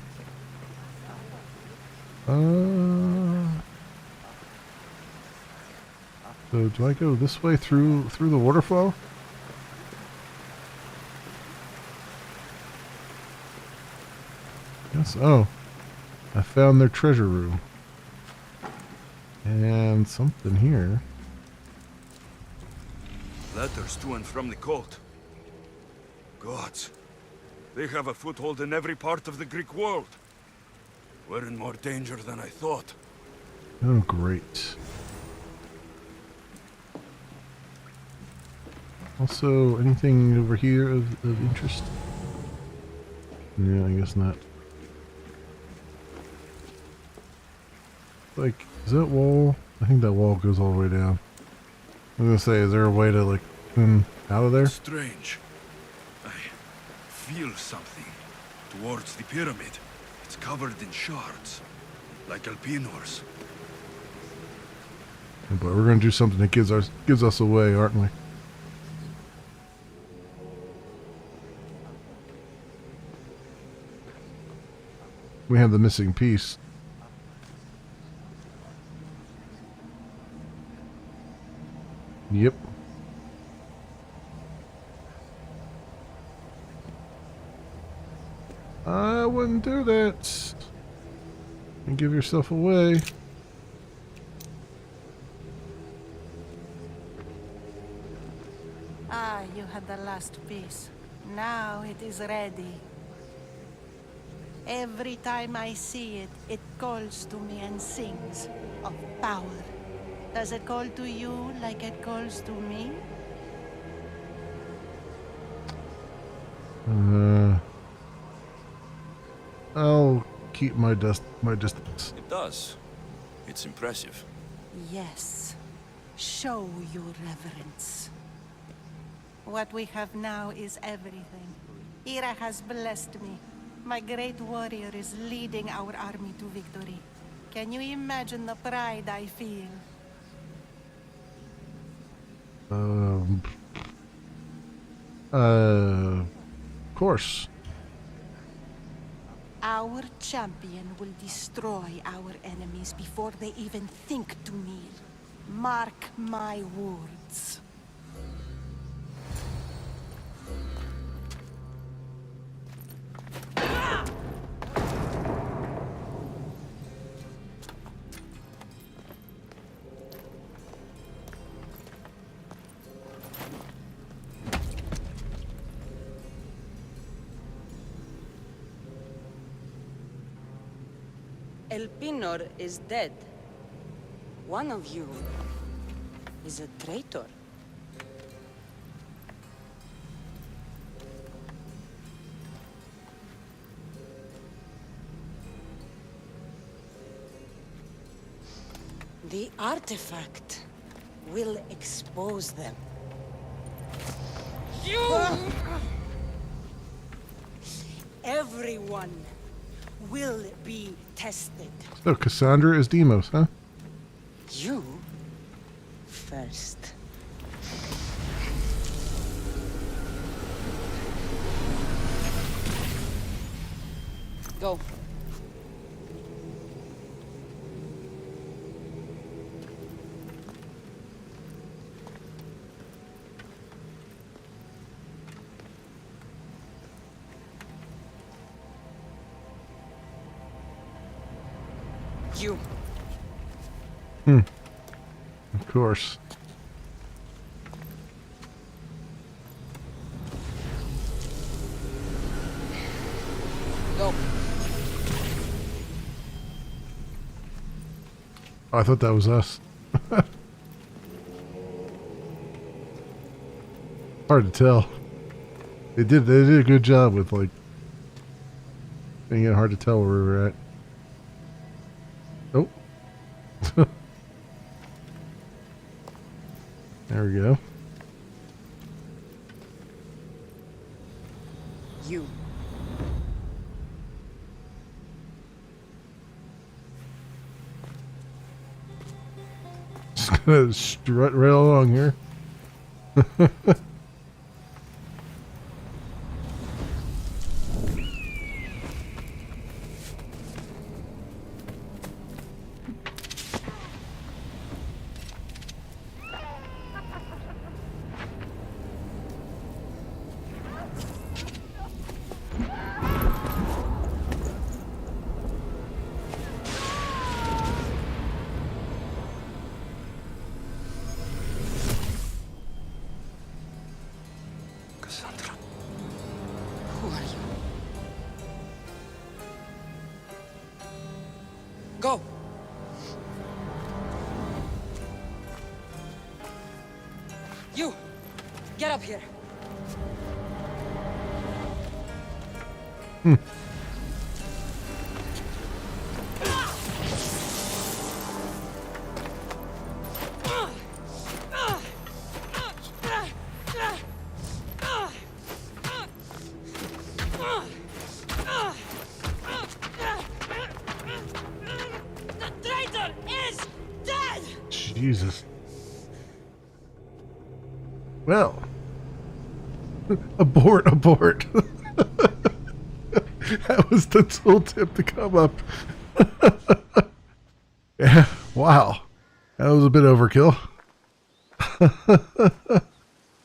So do I go this way through the waterfall? Yes. Oh, I found their treasure room. And something here. Letters to and from the cult. Gods. They have a foothold in every part of the Greek world. We're in more danger than I thought. Oh, great. Also, anything over here of interest? No, I guess not. Like, is that wall? I think that wall goes all the way down. I was gonna say, is there a way to, like, swim out of there? Strange. I feel something towards the pyramid. It's covered in shards, like Alpinors. But we're gonna do something that gives us away, aren't we? We have the missing piece. Yep. I wouldn't do that. And give yourself away. Ah, you had the last piece. Now it is ready. Every time I see it, it calls to me and sings of power. Does it call to you like it calls to me? I'll keep my distance. It does. It's impressive. Yes. Show your reverence. What we have now is everything. Ira has blessed me. My great warrior is leading our army to victory. Can you imagine the pride I feel? Of course. Our champion will destroy our enemies before they even think to kneel. Mark my words. Elpinor is dead. One of you is a traitor. The artifact will expose them. Everyone will be tested. So Cassandra is Demos, huh? You first. Go. you. Of course. Go. Oh, I thought that was us. Hard to tell. They did a good job with like making it hard to tell where we were at. Oh. There we go. You. Just gonna strut right along here. Go! You! Get up here! Jesus. Well. Abort. That was the tooltip to come up. Yeah, wow. That was a bit overkill.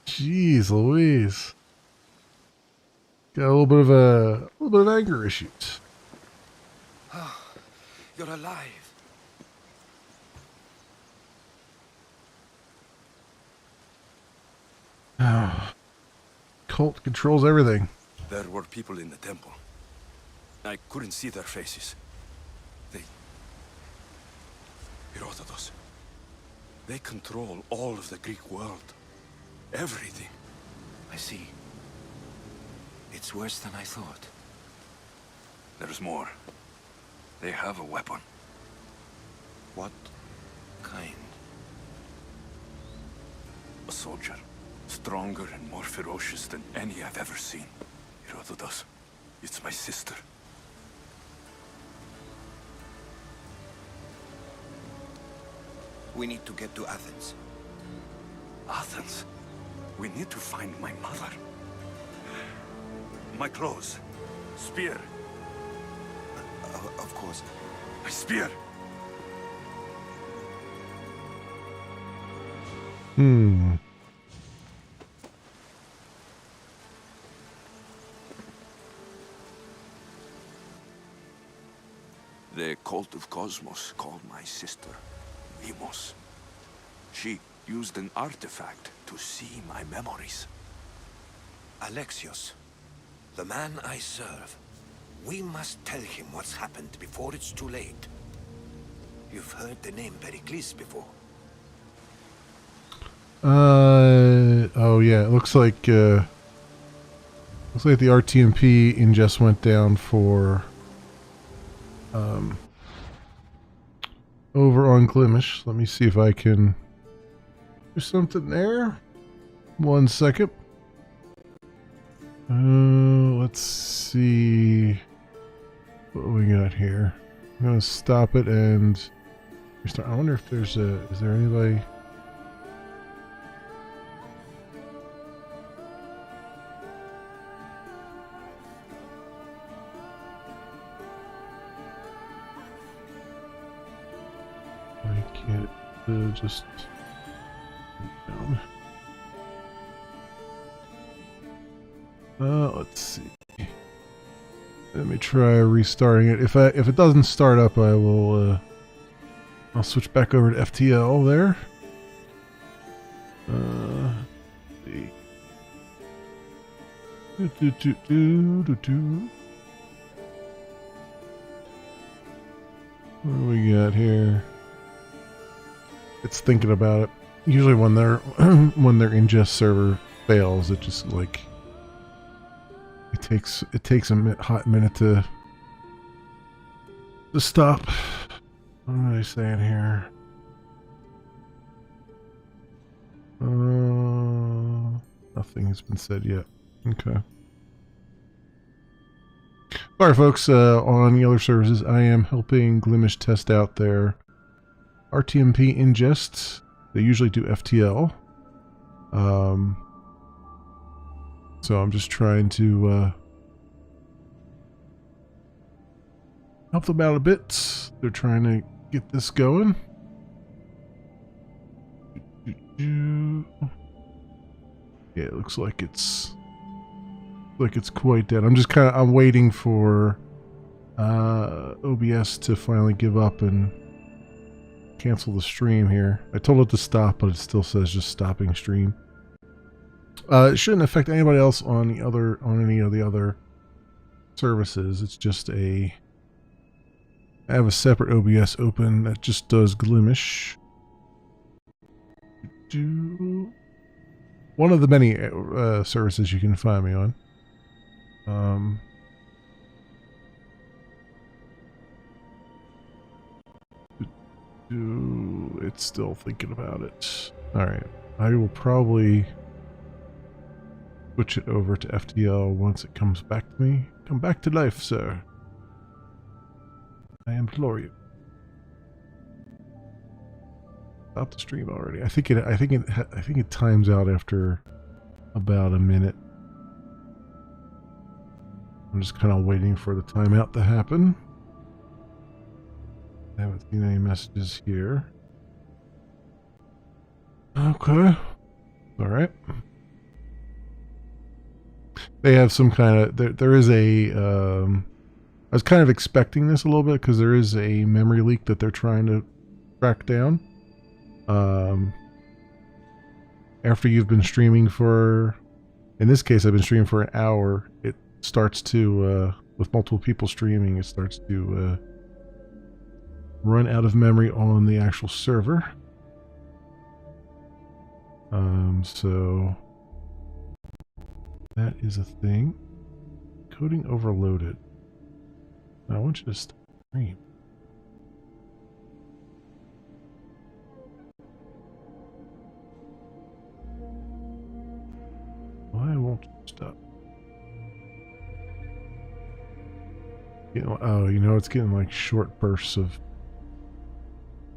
Jeez Louise. Got a little bit of anger issues. You're alive. Oh, cult controls everything. There were people in the temple. I couldn't see their faces. Herodotus. They control all of the Greek world. Everything. I see. It's worse than I thought. There's more. They have a weapon. What kind? A soldier. Stronger and more ferocious than any I've ever seen. Herodotus. It's my sister. We need to get to Athens. Athens? We need to find my mother. My clothes. Spear. Of course. My spear. The cult of Cosmos called my sister Deimos. She used an artifact to see my memories. Alexios, the man I serve. We must tell him what's happened before it's too late. You've heard the name Pericles before. Oh yeah, it looks like the RTMP ingest went down for over on Glimish. Let me see if I can do something there. 1 second. Let's see what we got here. I'm gonna stop it and restart. I wonder if there's is there anybody? I can't just down. Let's see. Let me try restarting it. If it doesn't start up, I will I'll switch back over to FTL there. See. What do we got here? It's thinking about it. Usually when their when their ingest server fails, it just like it takes a hot minute to stop. What am I saying here? Nothing has been said yet. Okay. Alright folks, on the other services, I am helping Glimish test out their RTMP ingests. They usually do FTL. So I'm just trying to help them out a bit. They're trying to get this going. Yeah, it looks like it's quite dead. I'm waiting for OBS to finally give up and cancel the stream here. I told it to stop, but it still says just stopping stream. It shouldn't affect anybody else on any of the other services. It's just I have a separate OBS open that just does Glimish. One of the many services you can find me on. It's still thinking about it. Alright, I will probably switch it over to FTL once it comes back to me. Come back to life, sir. I implore you. Stop the stream already. I think it times out after about a minute. I'm just kind of waiting for the timeout to happen. I haven't seen any messages here. Okay. Alright. They have some kind of... There is a... I was kind of expecting this a little bit because there is a memory leak that they're trying to track down. After you've been streaming for... In this case, I've been streaming for an hour. It starts to... with multiple people streaming, it starts to... run out of memory on the actual server. So that is a thing. Coding overloaded. I want you to stop stream. Why won't you stop? Oh, you know, it's getting like short bursts of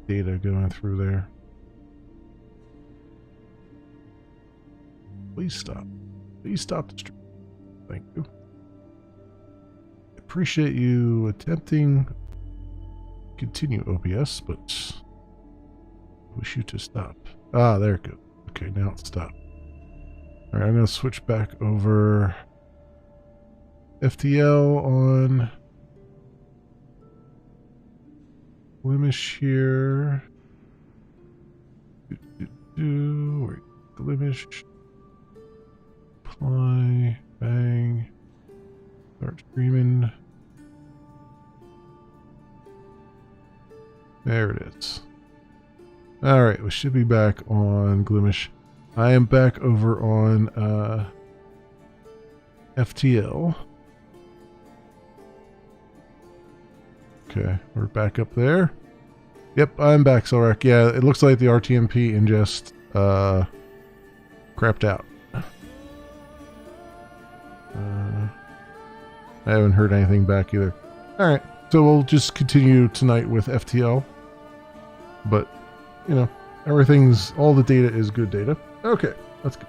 data going through there. Please stop. Please stop the stream. Thank you. Appreciate you attempting to continue OBS, but wish you to stop. Ah, there it goes. Okay, now it's stopped. Alright, I'm going to switch back over FTL on Glimish here. Glimish. Apply. Bang. Start streaming. There it is. Alright, we should be back on Glimish. I am back over on FTL. Okay, we're back up there. Yep, I'm back, Solrak. Yeah, it looks like the RTMP ingest crapped out. I haven't heard anything back either. Alright, so we'll just continue tonight with FTL. But, you know, all the data is good data. Okay, let's go.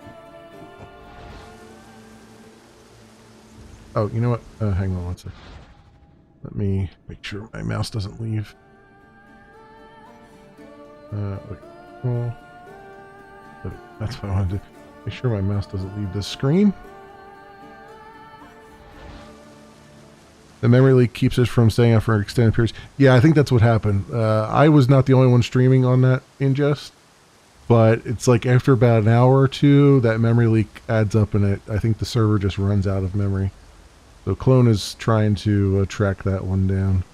Oh, you know what? Hang on one second. Let me make sure my mouse doesn't leave. Wait. Oh. That's what I wanted to make sure my mouse doesn't leave this screen. The memory leak keeps us from staying out for extended periods. Yeah, I think that's what happened. I was not the only one streaming on that ingest, but it's like after about an hour or two, that memory leak adds up, and I think the server just runs out of memory. So Clone is trying to track that one down.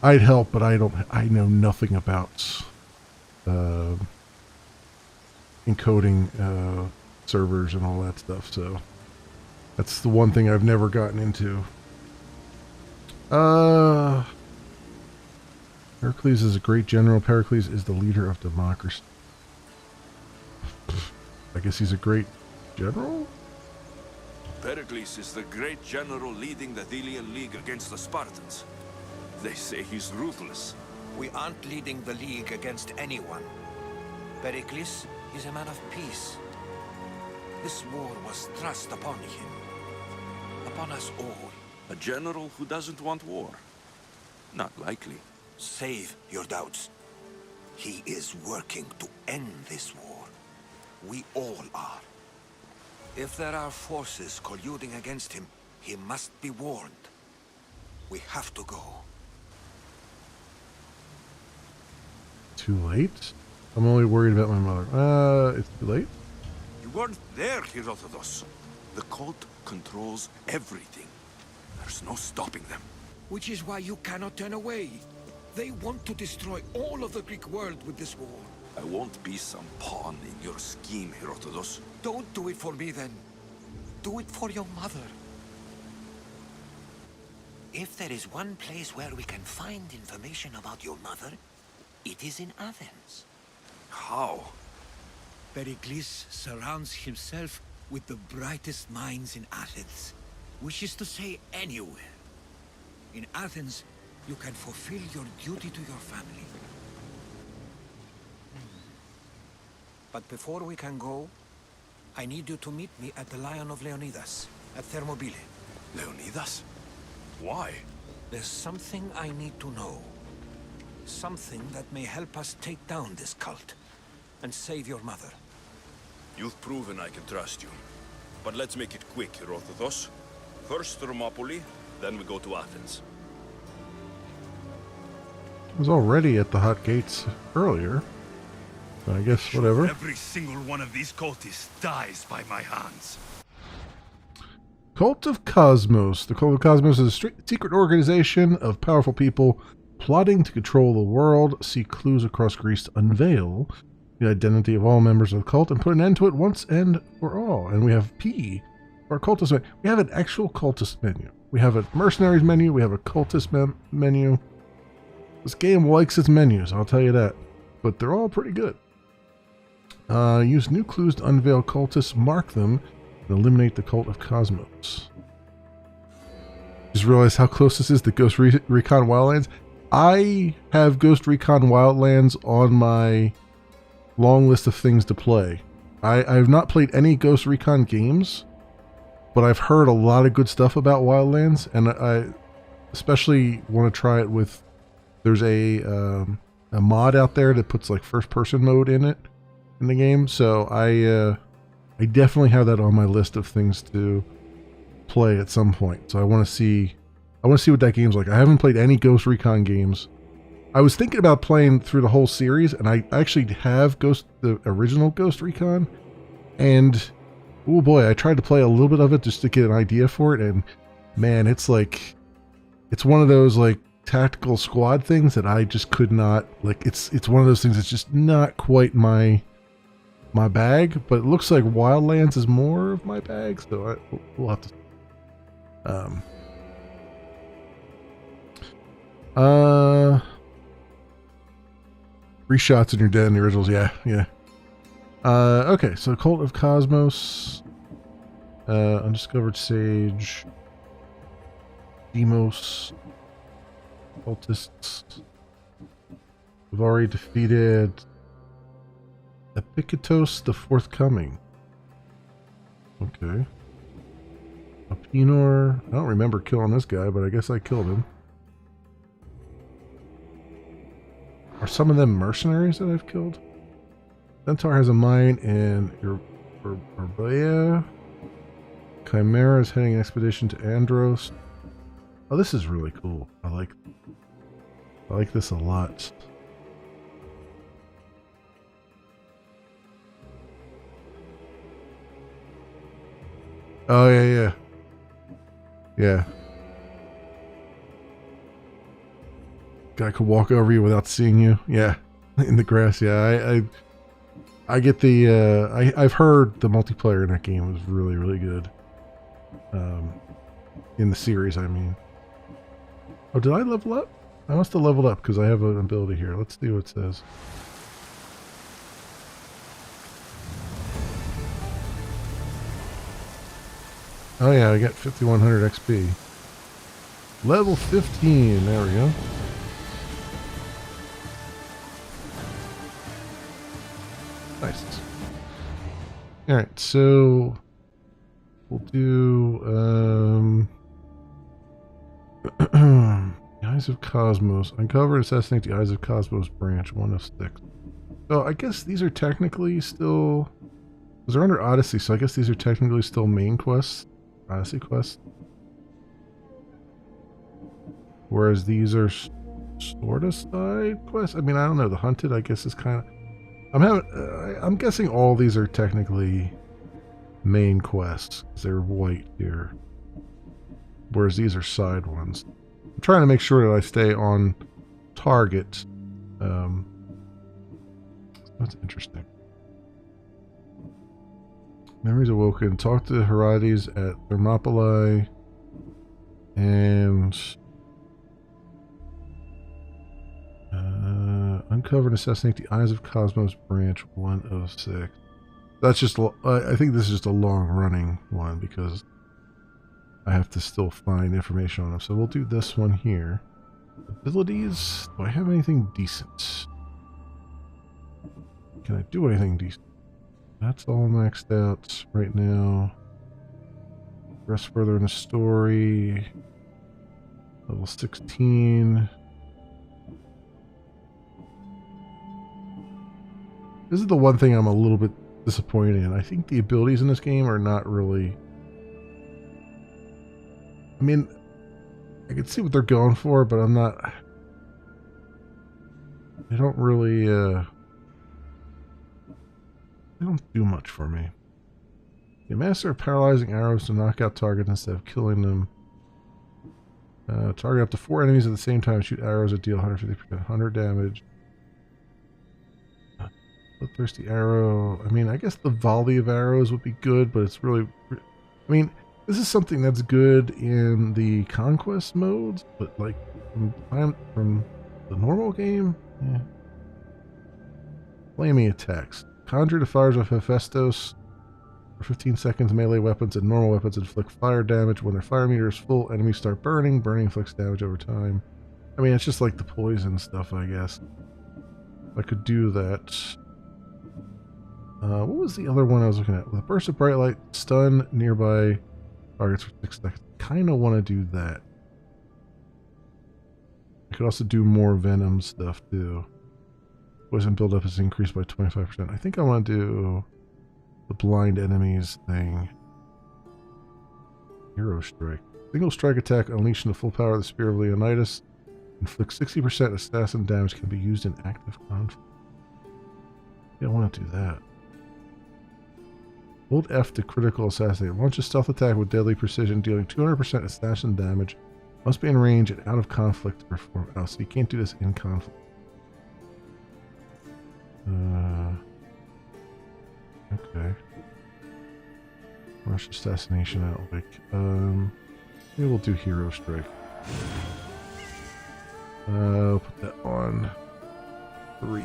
I'd help, but I know nothing about encoding servers and all that stuff, so that's the one thing I've never gotten into. Pericles is a great general. Pericles is the leader of democracy. I guess he's a great general? Pericles is the great general leading the Delian League against the Spartans. They say he's ruthless. We aren't leading the League against anyone. Pericles is a man of peace. This war was thrust upon him. Upon us all. A general who doesn't want war? Not likely. Save your doubts. He is working to end this war. We all are. If there are forces colluding against him, he must be warned. We have to go. Too late? I'm only worried about my mother. It's too late? You weren't there, Herodotus. The cult controls everything. There's no stopping them. Which is why you cannot turn away. They want to destroy all of the Greek world with this war. I won't be some pawn in your scheme, Herodotus. Don't do it for me, then. Do it for your mother. If there is one place where we can find information about your mother, it is in Athens. How? Pericles surrounds himself with the brightest minds in Athens. Which is to say, anywhere. In Athens, you can fulfill your duty to your family. But before we can go, I need you to meet me at the Lion of Leonidas, at Thermopylae. Leonidas? Why? There's something I need to know. Something that may help us take down this cult, and save your mother. You've proven I can trust you. But let's make it quick, Herodotus. First Thermopylae, then we go to Athens. I was already at the hot gates earlier. I guess whatever. Every single one of these cultists dies by my hands. Cult of Cosmos. The Cult of Cosmos is a secret organization of powerful people plotting to control the world. See clues across Greece to unveil the identity of all members of the cult and put an end to it once and for all. And we have P, our cultist menu. We have an actual cultist menu. We have a mercenaries menu. We have a cultist menu. This game likes its menus, I'll tell you that. But they're all pretty good. Use new clues to unveil cultists, mark them, and eliminate the Cult of Cosmos. Just realized how close this is to Ghost Recon Wildlands. I have Ghost Recon Wildlands on my long list of things to play. I have not played any Ghost Recon games, but I've heard a lot of good stuff about Wildlands, and I especially want to try it with... There's a mod out there that puts like first-person mode in it, in the game, so I definitely have that on my list of things to play at some point. So I want to see what that game's like. I haven't played any Ghost Recon games. I was thinking about playing through the whole series, and I actually have the original Ghost Recon, and oh boy, I tried to play a little bit of it just to get an idea for it, and man, it's one of those like tactical squad things that I just could not, like, it's one of those things that's just not quite my bag, but it looks like Wildlands is more of my bag, so we'll have to 3 shots and you're dead in the originals. Yeah. Okay, so Cult of Cosmos, Undiscovered Sage, Demos, cultists. We've already defeated Epictetus the Forthcoming. Okay. Apinor. I don't remember killing this guy, but I guess I killed him. Are some of them mercenaries that I've killed? Centaur has a mine in Urbea. Chimera is heading an expedition to Andros. Oh, this is really cool. I like this a lot. Oh, yeah. Yeah. Guy could walk over you without seeing you. Yeah. In the grass. Yeah. I get the, I've heard the multiplayer in that game was really, really good. In the series, I mean. Oh, did I level up? I must have leveled up because I have an ability here. Let's see what it says. Oh yeah, I got 5100 XP. Level 15, there we go. Nice. Alright, so we'll do the Eyes of Cosmos. Uncover and assassinate the Eyes of Cosmos branch, 1 of 6. So I guess these are technically still, because they're under Odyssey, so I guess these are technically still main quests. Odyssey quests. Whereas these are sort of side quests. I mean, I don't know. The Hunted, I guess, is kind of. I'm guessing all these are technically main quests. They're white here. Whereas these are side ones. I'm trying to make sure that I stay on target. That's interesting. Memories awoken. Talk to Herades at Thermopylae. And uncover and assassinate the Eyes of Cosmos branch 106. That's just, I think this is just a long running one because I have to still find information on them. So we'll do this one here. Abilities. Do I have anything decent? Can I do anything decent? That's all maxed out right now. Rest further in the story. Level 16. This is the one thing I'm a little bit disappointed in. I think the abilities in this game are not really... I mean, I can see what they're going for, but I'm not... They don't really, they don't do much for me. The master of paralyzing arrows to knock out targets instead of killing them. Target up to 4 enemies at the same time. Shoot arrows that deal 150% 100 damage. Bloodthirsty arrow. I mean, I guess the volley of arrows would be good, but it's really... I mean, this is something that's good in the conquest modes, but like from the normal game, yeah. Flaming attacks. Conjure the fires of Hephaestus. For 15 seconds, melee weapons and normal weapons inflict fire damage. When their fire meter is full, enemies start burning. Burning inflicts damage over time. I mean, it's just like the poison stuff, I guess. I could do that. What was the other one I was looking at? With a burst of bright light, stun nearby targets for 6 seconds. Kind of want to do that. I could also do more venom stuff, too. Poison buildup is increased by 25%. I think I want to do the blind enemies thing. Hero strike. Single strike attack unleashing the full power of the spear of Leonidas. Inflicts 60% assassin damage, can be used in active conflict. Yeah, I want to do that. Hold F to critical assassinate. Launch a stealth attack with deadly precision, dealing 200% assassin damage. Must be in range and out of conflict to perform. Oh, so you can't do this in conflict. Okay. Rush assassination out. Like, maybe we'll do hero strike. Put that on 3.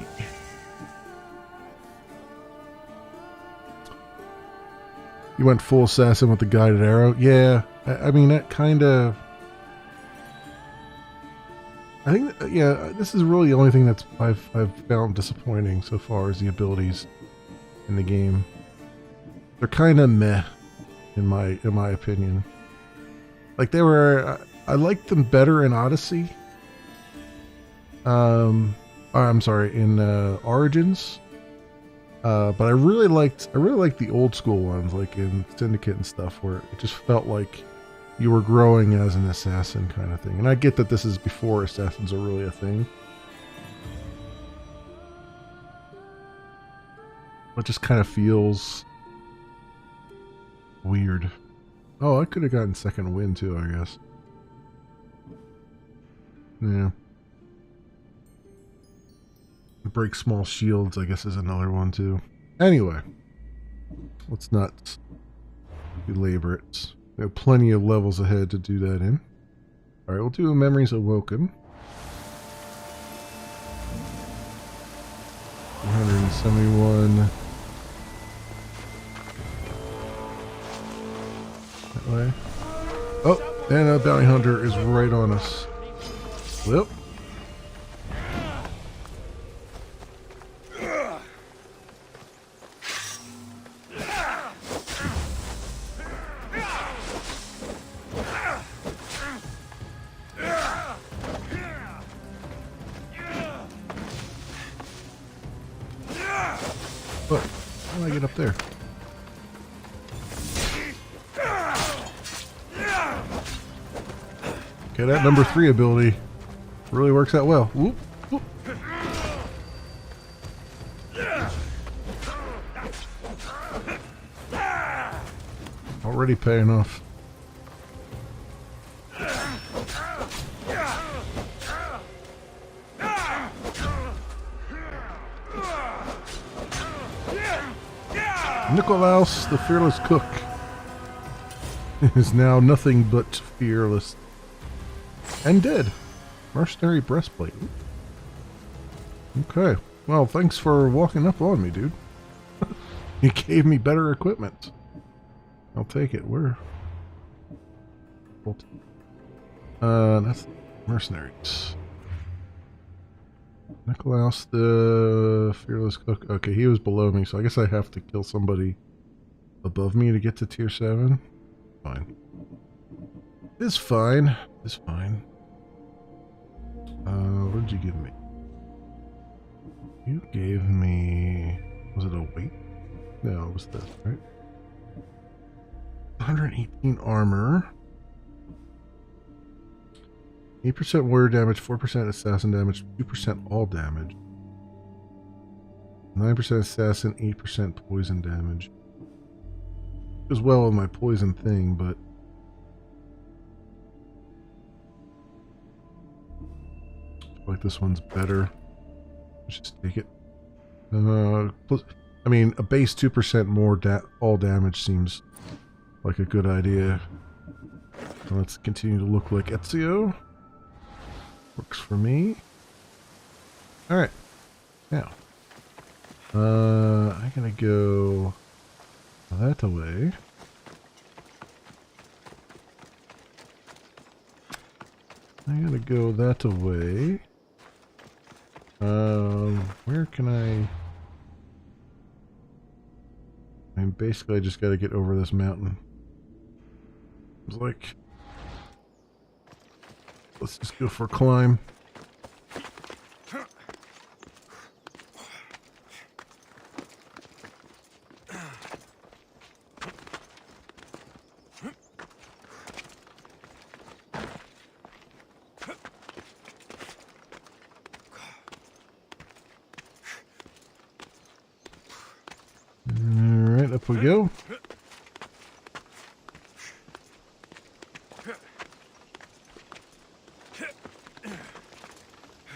You went full assassin with the guided arrow? Yeah, I mean, that kind of... I think, yeah, this is really the only thing that's I've found disappointing so far is the abilities in the game. They're kind of meh, in my opinion. Like they were, I liked them better in Odyssey. I'm sorry, in Origins. But I really liked the old school ones, like in Syndicate and stuff, where it just felt like you were growing as an assassin kind of thing. And I get that this is before assassins are really a thing. It just kind of feels weird. Oh, I could have gotten second wind too, I guess. Yeah. Break small shields, I guess, is another one too. Anyway, let's not belabor it. We have plenty of levels ahead to do that in. Alright, we'll do Memories Awoken. 171. That way. Oh, and a bounty hunter is right on us. Well. How do I get up there? Okay, that number 3 ability really works out well. Whoop, whoop. Already paying off. Nikolaus, the fearless cook, is now nothing but fearless and dead. Mercenary breastplate. Okay. Well, thanks for walking up on me, dude. You gave me better equipment. I'll take it. Where? That's mercenaries. Nikolaus, the fearless cook. Okay, he was below me, so I guess I have to kill somebody above me to get to tier 7. Fine. It's fine. It's fine. What did you give me? You gave me... Was it a weight? No, it was this, right? 118 armor. 8% warrior damage, 4% assassin damage, 2% all damage. 9% assassin, 8% poison damage. As well with my poison thing, but... I feel like this one's better. Let's just take it. Plus, I mean, a base 2% more all damage seems like a good idea. So let's continue to look like Ezio. Works for me. Alright. Now. I'm gonna go that away. I'm gonna go that away. Where can I mean, basically I just gotta get over this mountain. It's like... Let's just go for a climb. Alright, up we go.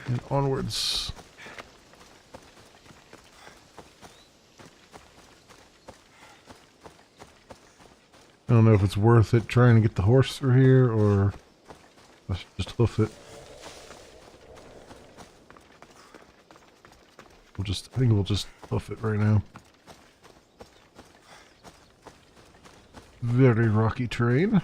And onwards. I don't know if it's worth it trying to get the horse through here, or let's just hoof it. I think we'll just hoof it right now. Very rocky terrain.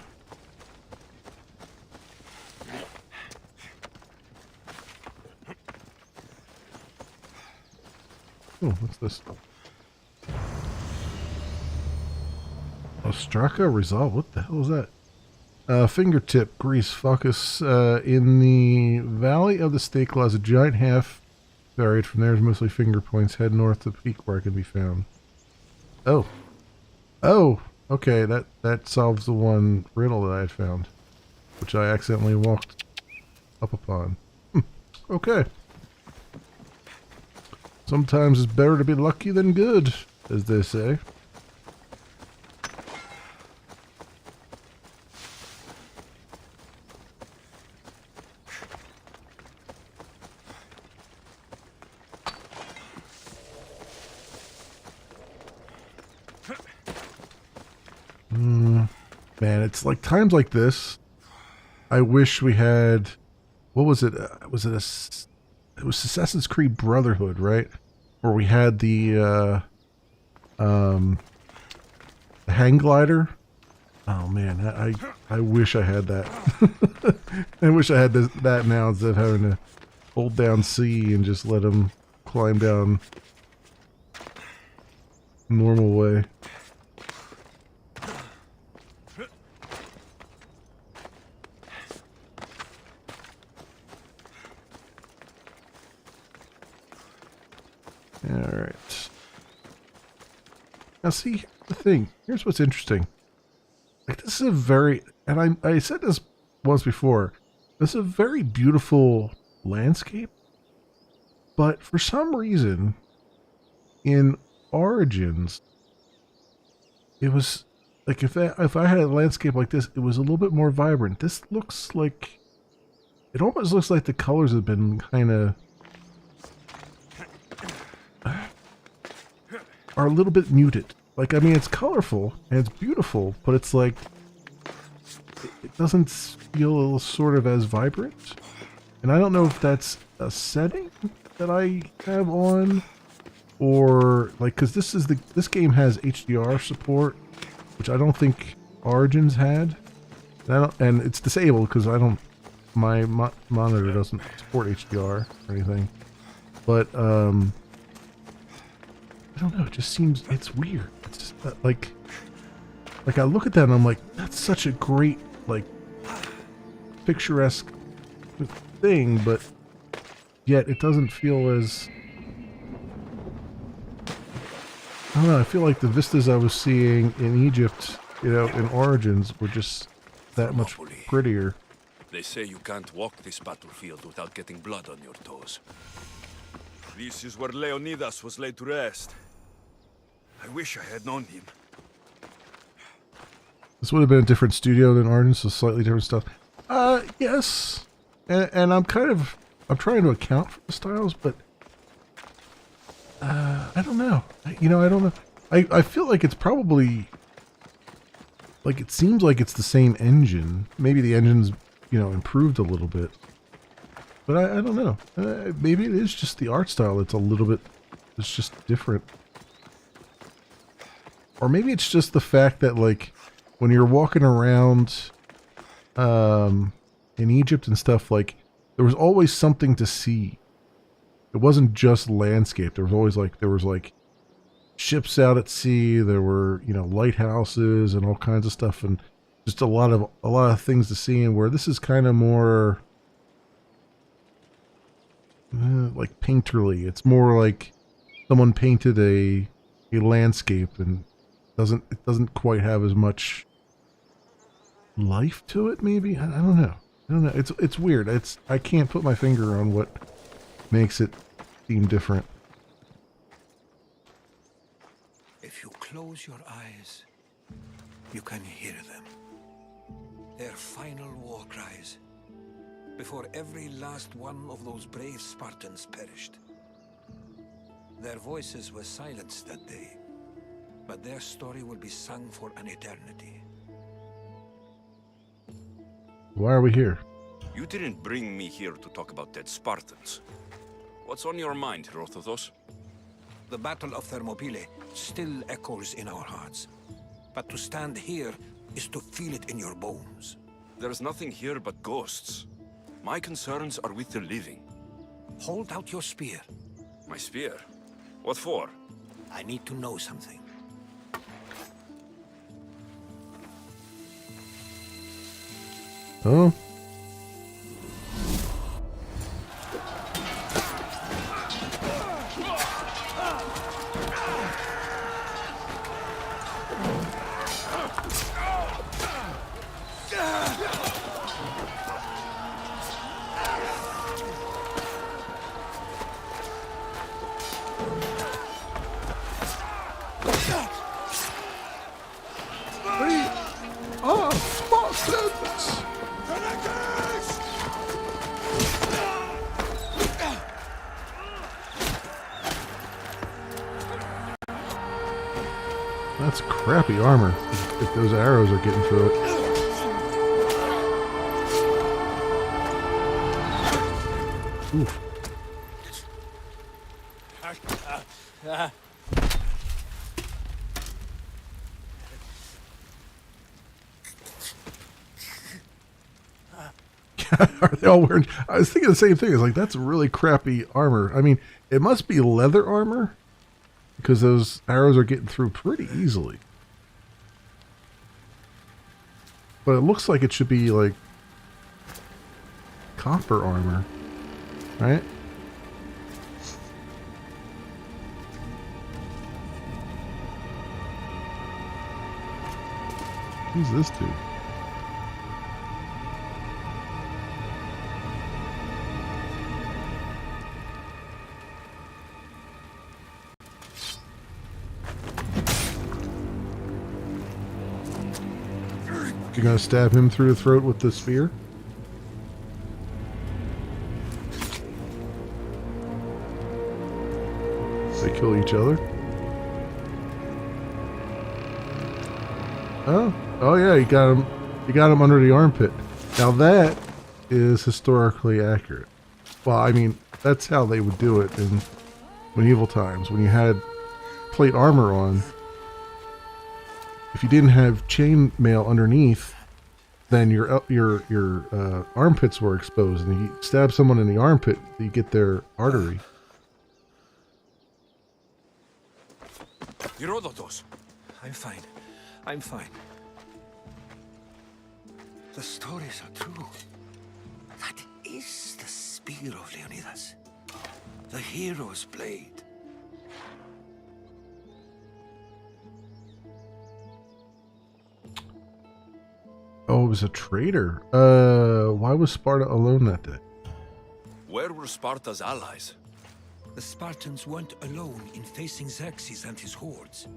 Oh, what's this? Ostraka Resolve? What the hell is that? Fingertip Grease. Focus in the Valley of the Stake lies a giant half Buried from there is mostly finger points. Head north to the peak where it can be found. Oh. Oh! Okay, that solves the one riddle that I had found. Which I accidentally walked up upon. Okay. Sometimes it's better to be lucky than good, as they say. Man, it's like times like this. I wish we had. What was it? It was Assassin's Creed Brotherhood, right? Where we had the hang glider. Oh man, I wish I had that. I wish I had that now instead of having to hold down C and just let him climb down normal way. Alright. Now see, the thing, here's what's interesting. Like, this is a very, and I said this once before, this is a very beautiful landscape, but for some reason, in Origins, it was, like, if I had a landscape like this, it was a little bit more vibrant. This looks like, it almost looks like the colors have been kind of, are a little bit muted. Like, I mean, it's colorful and it's beautiful, but it's like, it doesn't feel sort of as vibrant. And I don't know if that's a setting that I have on, or like, because this game has HDR support, which I don't think Origins had, and it's disabled because my monitor doesn't support HDR or anything. But I don't know, it just seems, it's weird. It's just like I look at that and I'm like, that's such a great, like, picturesque thing, but yet it doesn't feel as, I don't know, I feel like the vistas I was seeing in Egypt, you know, in Origins were just that much prettier. They say you can't walk this battlefield without getting blood on your toes. This is where Leonidas was laid to rest. I wish I had known him. This would have been a different studio than Origins, so slightly different stuff. Yes. And I'm trying to account for the styles, but I don't know. I don't know. I feel like it's probably, like, it seems like it's the same engine. Maybe the engine's, improved a little bit. But I don't know. Maybe it is just the art style that's a little bit, it's just different. Or maybe it's just the fact that, like, when you're walking around in Egypt and stuff, like, there was always something to see. It wasn't just landscape. There was like ships out at sea. There were, lighthouses and all kinds of stuff, and just a lot of things to see. And where this is kind of more like painterly. It's more like someone painted a landscape, and it doesn't quite have as much life to it. Maybe I don't know. It's weird. I can't put my finger on what makes it seem different. If you close your eyes, you can hear them. Their final war cries, before every last one of those brave Spartans perished. Their voices were silenced that day, but their story will be sung for an eternity. Why are we here? You didn't bring me here to talk about dead Spartans. What's on your mind, Herodotus? The Battle of Thermopylae still echoes in our hearts. But to stand here is to feel it in your bones. There's nothing here but ghosts. My concerns are with the living. Hold out your spear. My spear? What for? I need to know something. Athens! That's crappy armor, if those arrows are getting through it. Oof. Are they all wearing... I was thinking the same thing. It's like, that's really crappy armor. I mean, it must be leather armor, because those arrows are getting through pretty easily. But it looks like it should be, like, copper armor, right? Who's this dude? You're gonna stab him through the throat with the spear? They kill each other? Oh yeah, you got him. You got him under the armpit. Now that is historically accurate. Well, I mean, that's how they would do it in medieval times. When you had plate armor on, if you didn't have chainmail underneath, then your armpits were exposed, and you stab someone in the armpit, you get their artery. Herodotus, I'm fine. I'm fine. The stories are true. That is the spear of Leonidas. The hero's blade. Oh, it was a traitor. Why was Sparta alone that day? Where were Sparta's allies? The Spartans weren't alone in facing Xerxes and his hordes.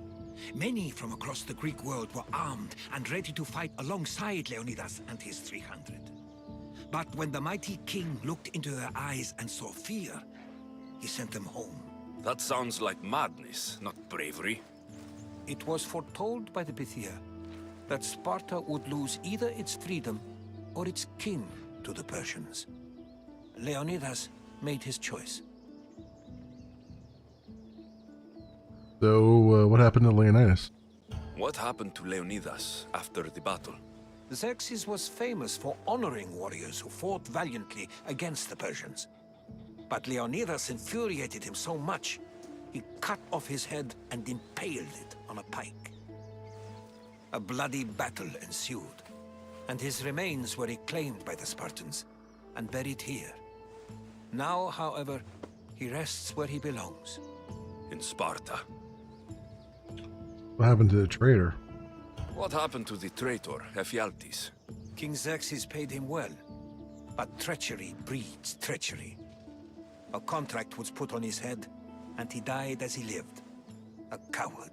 Many from across the Greek world were armed and ready to fight alongside Leonidas and his 300. But when the mighty king looked into their eyes and saw fear, he sent them home. That sounds like madness, not bravery. It was foretold by the Pythia that Sparta would lose either its freedom or its king to the Persians. Leonidas made his choice. So, what happened to Leonidas? What happened to Leonidas after the battle? Xerxes was famous for honoring warriors who fought valiantly against the Persians. But Leonidas infuriated him so much, he cut off his head and impaled it on a pike. A bloody battle ensued, and his remains were reclaimed by the Spartans and buried here. Now, however, he rests where he belongs. In Sparta. What happened to the traitor? What happened to the traitor, Ephialtes? King Xerxes paid him well, but treachery breeds treachery. A contract was put on his head, and he died as he lived. A coward.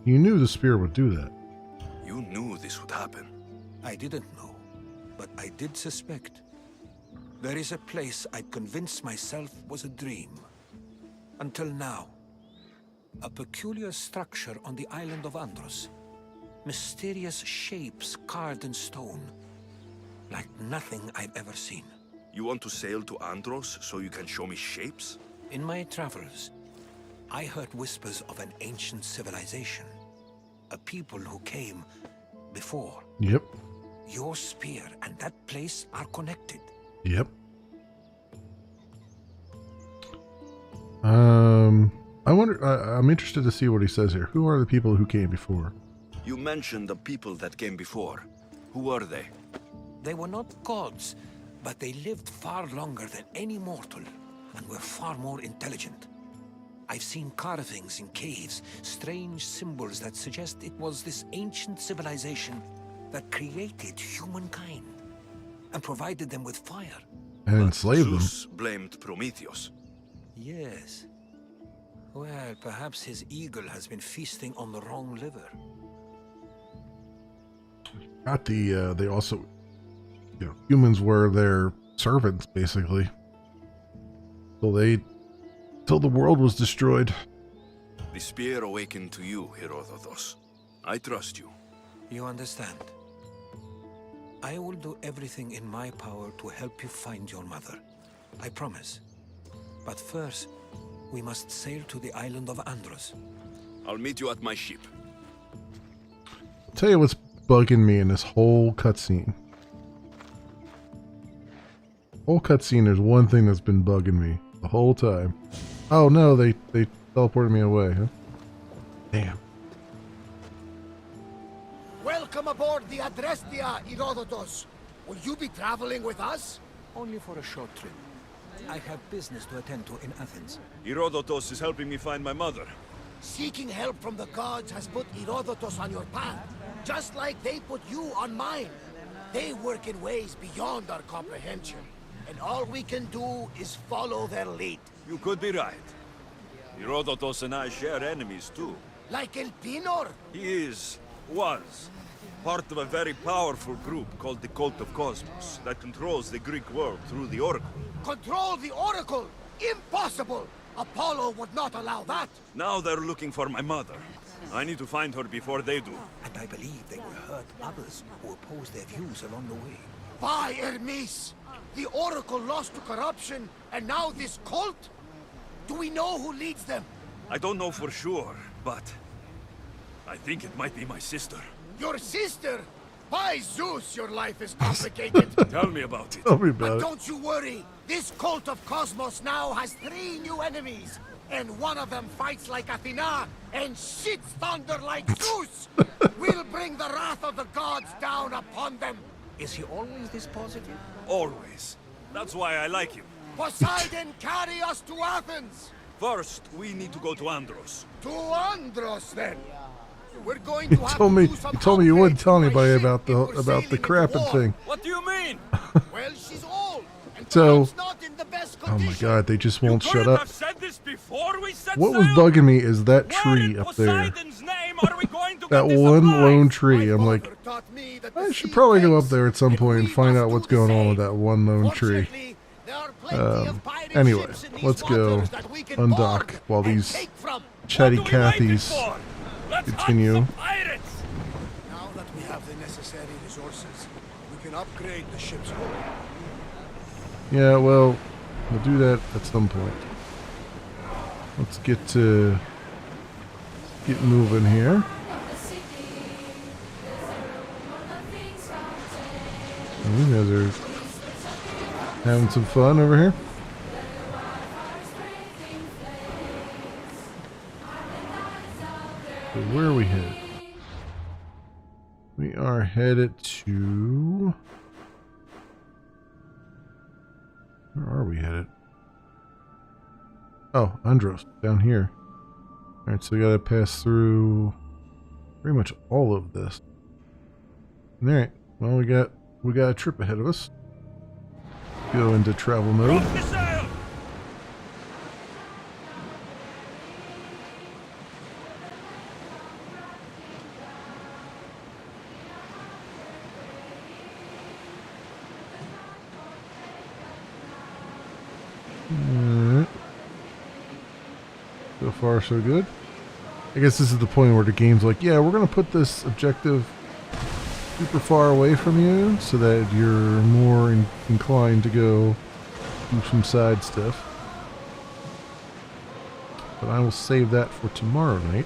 You knew the spear would do that. You knew this would happen. I didn't know, but I did suspect. There is a place I'd convinced myself was a dream. Until now. A peculiar structure on the island of Andros. Mysterious shapes carved in stone. Like nothing I've ever seen. You want to sail to Andros so you can show me shapes? In my travels, I heard whispers of an ancient civilization. A people who came before. Yep. Your spear and that place are connected. Yep. I wonder, I'm interested to see what he says here. Who are the people who came before? You mentioned the people that came before. Who were they? They were not gods, but they lived far longer than any mortal, and were far more intelligent. I've seen carvings in caves, strange symbols that suggest it was this ancient civilization that created humankind, and provided them with fire. And enslaved them. Zeus blamed Prometheus. Yes. Well, perhaps his eagle has been feasting on the wrong liver. Got the, they also, humans were their servants, basically. Till the world was destroyed. The spear awakened to you, Herodotus. I trust you. You understand? I will do everything in my power to help you find your mother. I promise. But first, we must sail to the island of Andros. I'll meet you at my ship. Tell you what's bugging me in this whole cutscene. Whole cutscene, there's one thing that's been bugging me the whole time. Oh no, they teleported me away, huh? Damn. Welcome aboard the Adrestia, Herodotus. Will you be traveling with us? Only for a short trip. I have business to attend to in Athens. Herodotus is helping me find my mother. Seeking help from the gods has put Herodotus on your path, just like they put you on mine. They work in ways beyond our comprehension, and all we can do is follow their lead. You could be right. Herodotus and I share enemies too. Like El Pinor? He was, part of a very powerful group called the Cult of Cosmos that controls the Greek world through the Oracle. Control the Oracle? Impossible! Apollo would not allow that. Now they're looking for my mother. I need to find her before they do. And I believe they will hurt others who oppose their views along the way. By Hermes! The Oracle lost to corruption, and now this cult? Do we know who leads them? I don't know for sure, but I think it might be my sister. Your sister? By Zeus, your life is complicated. Tell me about it. Tell me about But it. don't you worry. This cult of Cosmos now has 3 new enemies. And one of them fights like Athena and shits thunder like Zeus. We'll bring the wrath of the gods down upon them. Is he always this positive? Always. That's why I like him. Poseidon, carry us to Athens. First, we need to go to Andros. To Andros, then. We're going to have told me to do some you told me you wouldn't upgrades tell to my anybody ship about if we're the sailing into crapping war. thing. What do you mean? Well, she's old. And So, perhaps not in the best oh my condition. god, they just won't shut up. Said this before we set What was sail? bugging me is that tree up there. Poseidon's name are we going to That get one supplies? lone tree. I'm like, I should probably go up there at some point and find out what's going on with that one lone tree. Anyway, let's go undock while these chatty Cathys continue. Now that we have the necessary resources, we can upgrade the ship's hull. Yeah, well, we'll do that at some point. Let's get moving here. Oh, you guys are having some fun over here. So where are we headed? We are headed to... Where are we headed? Oh, Andros, down here. Alright, so we gotta pass through pretty much all of this. Alright, well we got a trip ahead of us. Go into travel mode. Alright. So far, so good. I guess this is the point where the game's like, yeah, we're going to put this objective super far away from you so that you're more inclined to go do some side stuff. But I will save that for tomorrow night.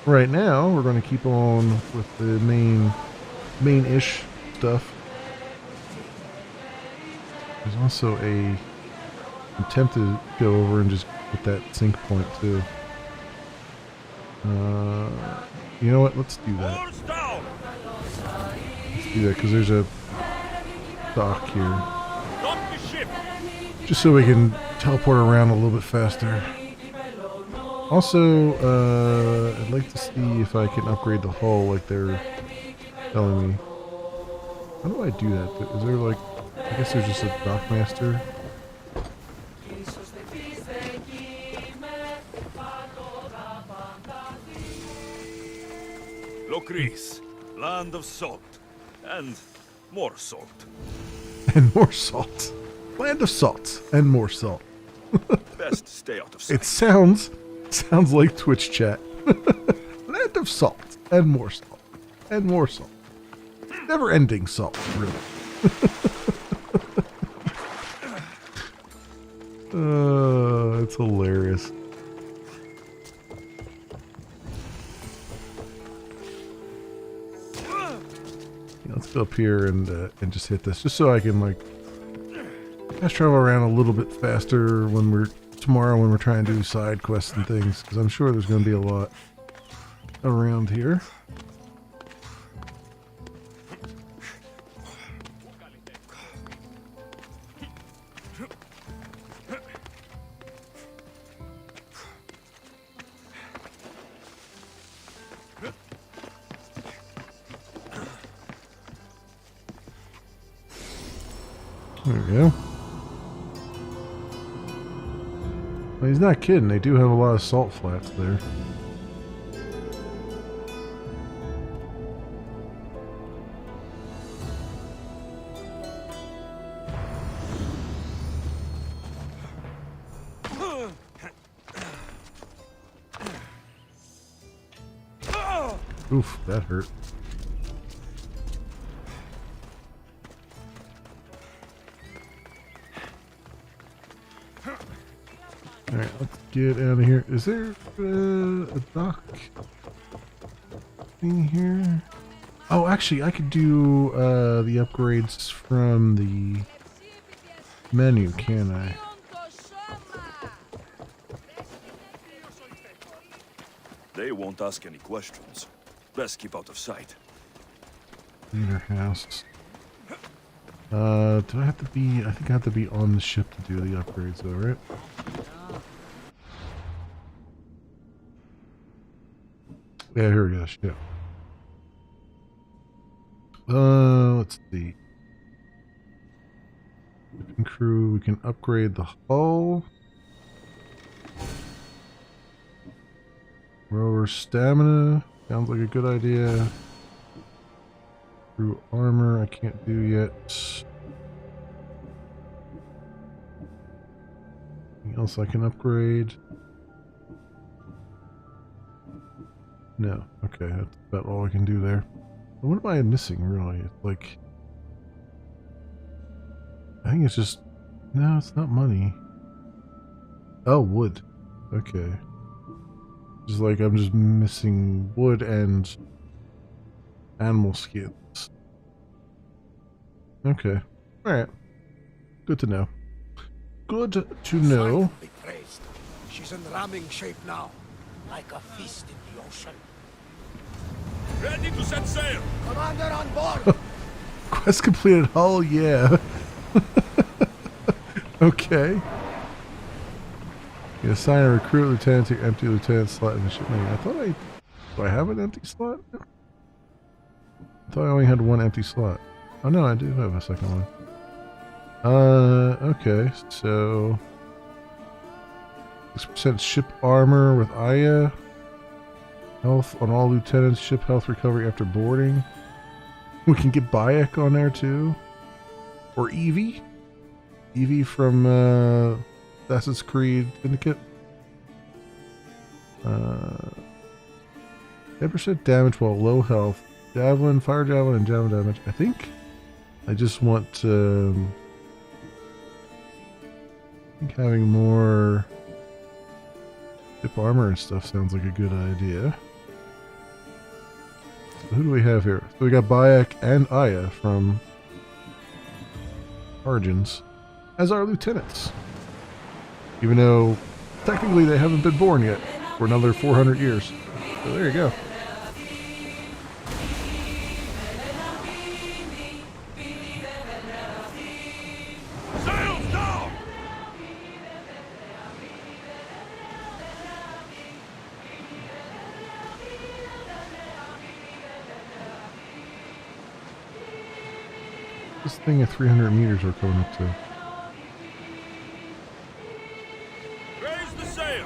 Right now, we're going to keep on with the main-ish stuff. There's also I'm tempted to go over and just get that sync point too. You know what? Let's do that. Let's do that because there's a dock here. Just so we can teleport around a little bit faster. Also, I'd like to see if I can upgrade the hull like they're telling me. How do I do that? Is there like, I guess there's just a dockmaster. Greece, land of salt. And more salt. And more salt. Land of salt and more salt. Best stay out of sight. It sounds like Twitch chat. Land of salt and more salt and more salt. Never ending salt, really. It's hilarious. Let's go up here and just hit this, just so I can like fast travel around a little bit faster when we're trying to do side quests and things, because I'm sure there's going to be a lot around here. There we go. Well, he's not kidding. They do have a lot of salt flats there. Oof, that hurt. Alright, let's get out of here. Is there a dock thing here? Oh, actually, I could do the upgrades from the menu, can I? They won't ask any questions. Best keep out of sight. Leader house. Do I have to be... I think I have to be on the ship to do the upgrades though, right? Yeah, here we go, ship. Let's see. Shipping crew, we can upgrade the hull. Rower stamina, sounds like a good idea. Crew armor, I can't do yet. Anything else I can upgrade? No. Okay, that's about all I can do there. What am I missing, really? It's like... I think it's just... No, it's not money. Oh, wood. Okay. Just like I'm just missing wood and animal skins. Okay. Alright. Good to know. Good to know. She's in ramming shape now, like a feast in the ocean. Ready to set sail! Commander on board! Quest completed hull, yeah. Okay. You assign a recruit lieutenant to your empty lieutenant slot in the ship menu. I thought do I have an empty slot? I thought I only had one empty slot. Oh no, I do have a second one. Okay, so 6% ship armor with Aya. Health on all lieutenants, ship health recovery after boarding. We can get Bayek on there too. Or Evie. Evie from Assassin's Creed Syndicate. 10% damage while low health. Javelin, fire javelin, and javelin damage. I think I just want to... I think having more ship armor and stuff sounds like a good idea. So who do we have here? So we got Bayek and Aya from Origins as our lieutenants. Even though technically they haven't been born yet for another 400 years. So there you go. Sails down! This thing at 300 meters we're coming up to. Raise the sail!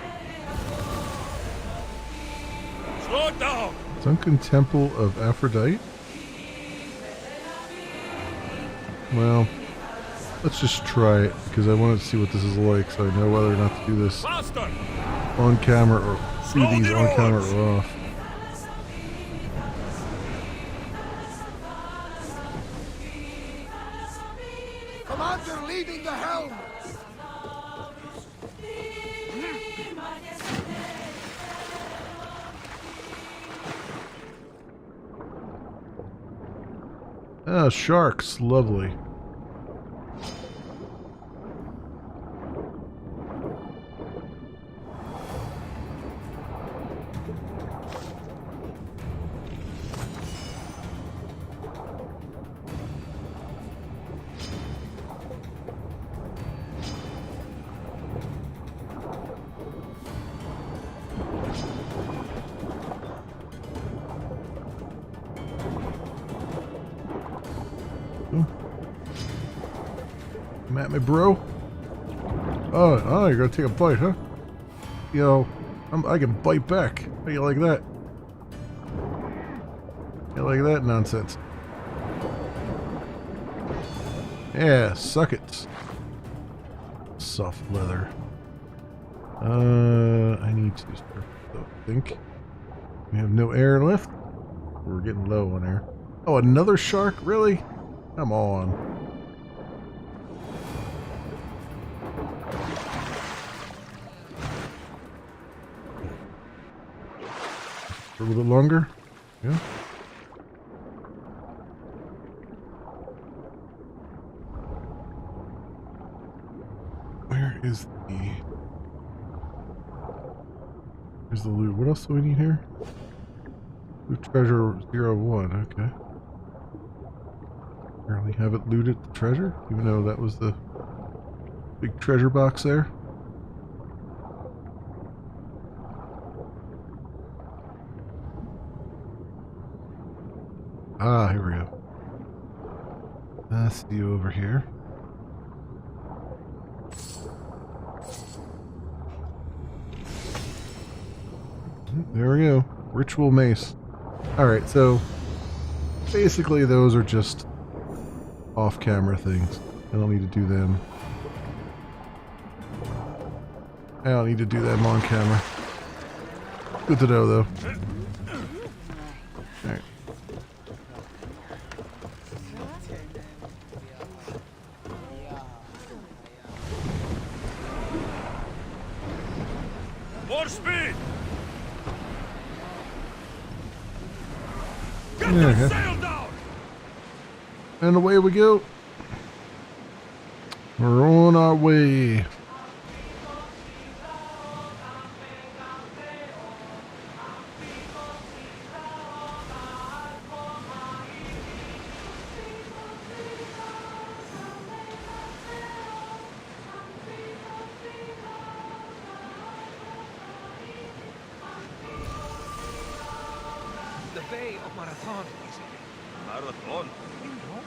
Slow it down! Sunken Temple of Aphrodite. Well, let's just try it, because I wanted to see what this is like, so I know whether or not to do this on camera or see these on camera or off. Commander leading the helm! Ah, sharks. Lovely. Come at me, bro. Oh, you're gonna take a bite, huh? Yo, I can bite back. How you like that? You like that nonsense? Yeah, suck it. Soft leather. I need to start, I think. We have no air left. We're getting low on air. Oh, another shark? Really? Come on. For a little bit longer? Yeah. Where is the... Here's the loot. What else do we need here? Loot treasure 01, okay. Apparently haven't looted the treasure, even though that was the big treasure box there. Ah, here we go. I see you over here. There we go. Ritual mace. Alright, so basically those are just off-camera things. I don't need to do them. I don't need to do them on camera. Good to know, though. Alright. More speed! Get Yeah, that sail down! And away we go. We're on our way. The Bay of Marathon, is it? Marathon? You know,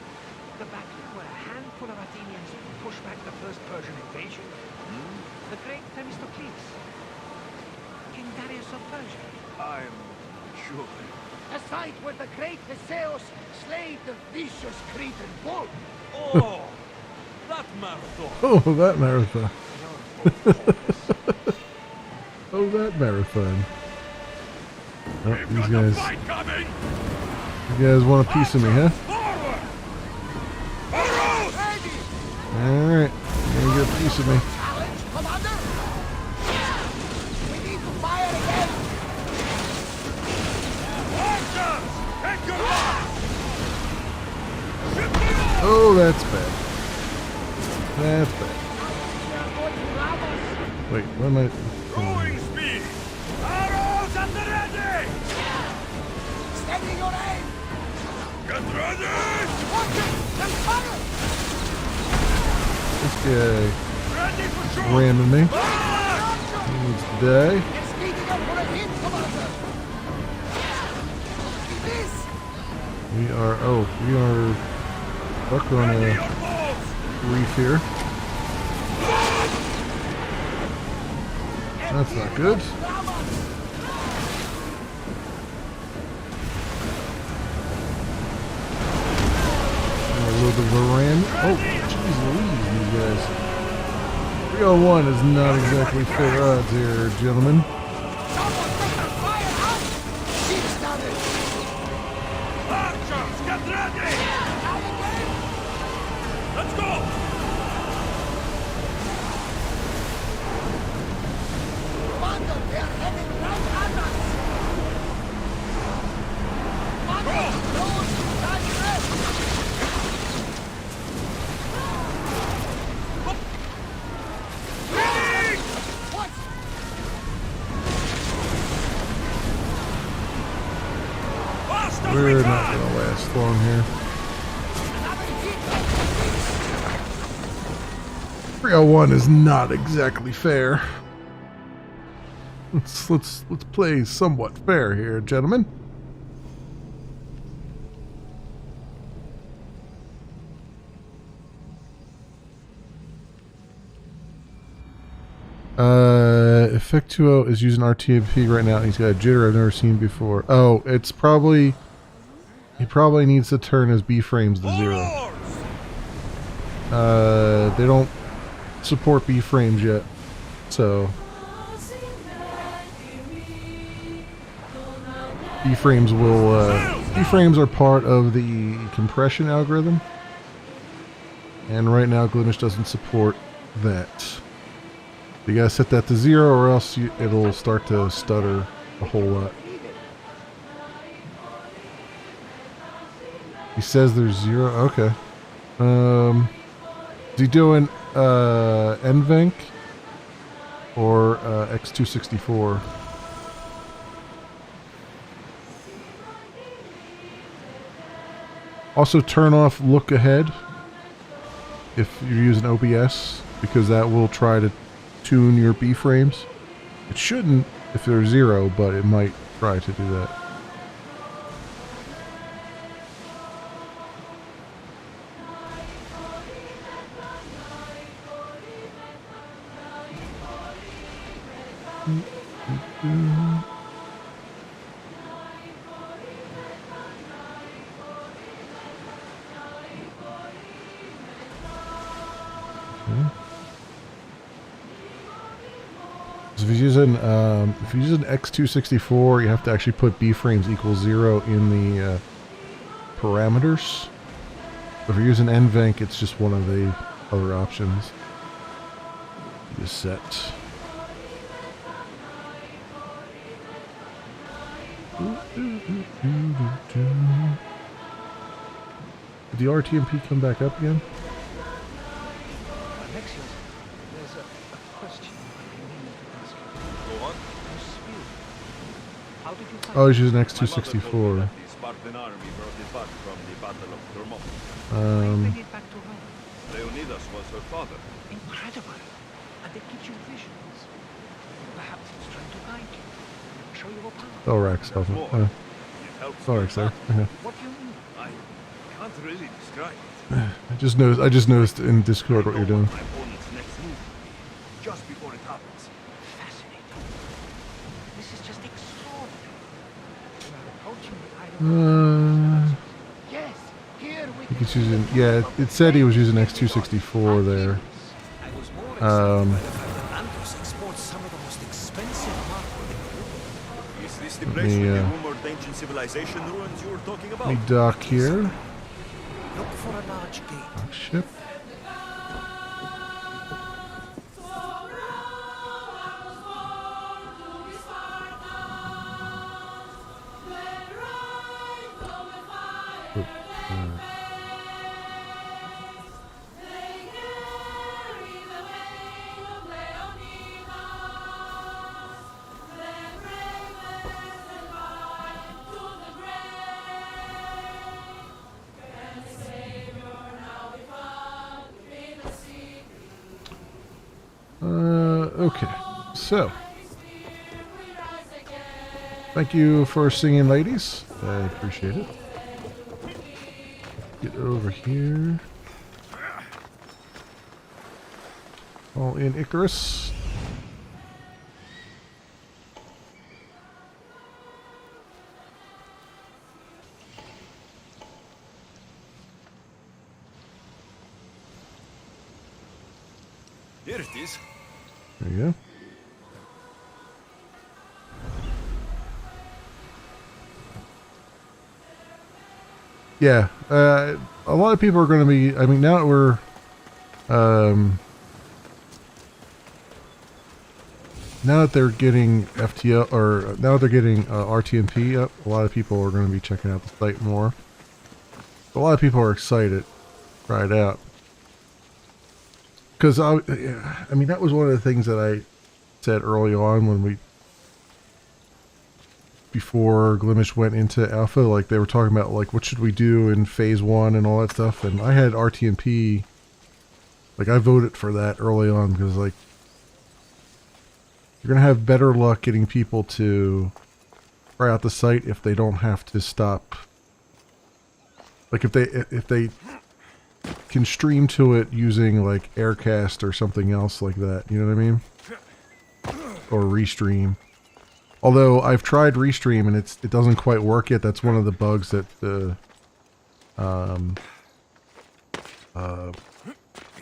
the battle where a handful of Athenians pushed back the first Persian invasion. The great Themistocles. King Darius of Persia. I'm sure. A sight where the great Theseus slayed the vicious Cretan bull. Oh, that marathon. Oh, that marathon. Oh, that marathon. Oh, these guys want a piece of me, huh? Alright, you're gonna get a piece of me. Challenge, Commander! We need to fire again! Archers! Take your line! Oh, that's bad. That's bad. Wait, what am I... Going speed! Arrows at the ready! Steady your aim! Get ready! Watch it! There's fire! This guy Ready for sure! ramming me. He needs to die. It's speeding up for a hit, Commander! See this? We are stuck on a reef here. That's not good. A little the veranda. Oh, jeez Louise, you guys. 301 is not exactly fair odds here, gentlemen. Archers, get ready! Let's go! Commander, they are heading right at us! Commander, close! Guys, left! We're not gonna last long here. 301 is not exactly fair. Let's play somewhat fair here, gentlemen. Effectuo is using RTMP right now. He's got a jitter I've never seen before. Oh, it's probably... He probably needs to turn his B-frames to 0. They don't support B-frames yet, so... B-frames will, B-frames are part of the compression algorithm. And right now, Glimish doesn't support that. You gotta set that to 0 or else it'll start to stutter a whole lot. He says there's 0. Okay. Is he doing NVENC or X264? Also turn off look ahead if you're using OBS, because that will try to tune your B-frames. It shouldn't if they're 0, but it might try to do that. So if you're using X264, you have to actually put B-frames equals 0 in the parameters. If you're using NVENC, it's just one of the other options. Just set. Did the RTMP come back up again? Alexios, there's a question I need to ask you. Go on. How did you find Oh, he's using X264. The Spartan army brought it back from the Battle of Thermopylae. bring it back to Rome? Leonidas was her father. Incredible. And it gives you visions. Perhaps it's trying to guide you. Show you a path. Oh, Rex. Sorry, sir. What do you mean? I can't really describe it. I just noticed in Discord what you're doing. My opponent's next move will be just before it happens. Fascinating. This is just extraordinary. You are approaching the Yes, here we I think it's using. Yeah, it said he was using X264 there. Is this the place with the rumored ancient civilization ruins you were talking about? Let me dock here. look for a large gate. Dock ship. Okay, so thank you for singing, ladies. I appreciate it. Get over here. All in Icarus. Here it is. There you go. Yeah, a lot of people are going to be, I mean, now that we're, now that they're getting FTL, or now that they're getting RTMP up, a lot of people are going to be checking out the site more. A lot of people are excited to try it out. Because, I mean, that was one of the things that I said early on when we, before Glimish went into alpha, like they were talking about like what should we do in phase 1 and all that stuff, and I had RTMP, like I voted for that early on because like you're gonna have better luck getting people to try out the site if they don't have to stop, like if they can stream to it using like Aircast or something else like that, you know what I mean, or Restream. Although I've tried Restream and it doesn't quite work yet. That's one of the bugs that the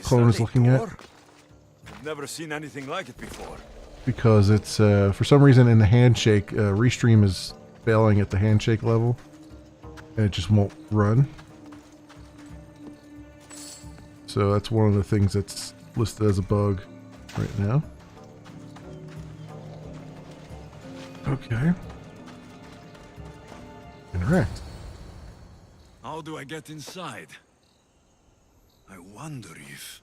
clone is looking at. I've never seen anything like it before. Because it's for some reason in the handshake, Restream is failing at the handshake level, and it just won't run. So that's one of the things that's listed as a bug right now. Okay. Interact. How do I get inside? I wonder if...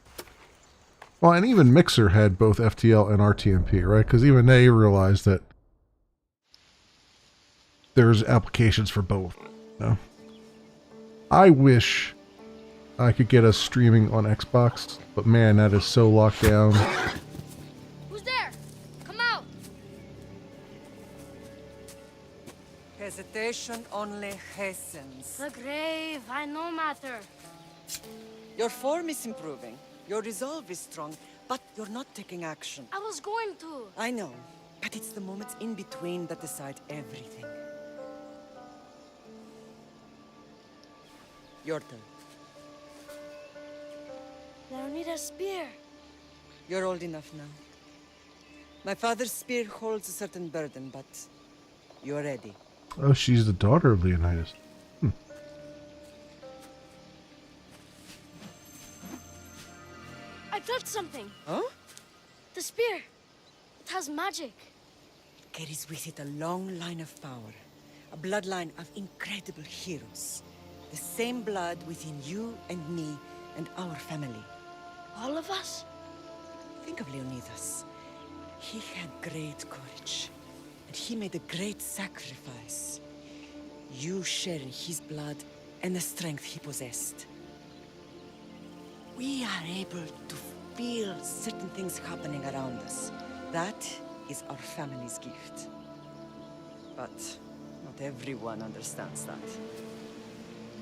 Well, and even Mixer had both FTL and RTMP, right? Because even they realized that there's applications for both. You know? I wish I could get us streaming on Xbox, but man, that is so locked down. Who's there? Come out! Hesitation only hastens. The grave, I no matter. Your form is improving. Your resolve is strong, but you're not taking action. I was going to. I know, but it's the moments in between that decide everything. Your turn. Leonidas' spear. You're old enough now. My father's spear holds a certain burden, but you're ready. Oh, she's the daughter of Leonidas. I touched something. Huh? The spear. It has magic. It carries with it a long line of power. A bloodline of incredible heroes. The same blood within you and me and our family. All of us? Think of Leonidas. He had great courage. And he made a great sacrifice. You share in his blood and the strength he possessed. We are able to feel certain things happening around us. That is our family's gift. But not everyone understands that.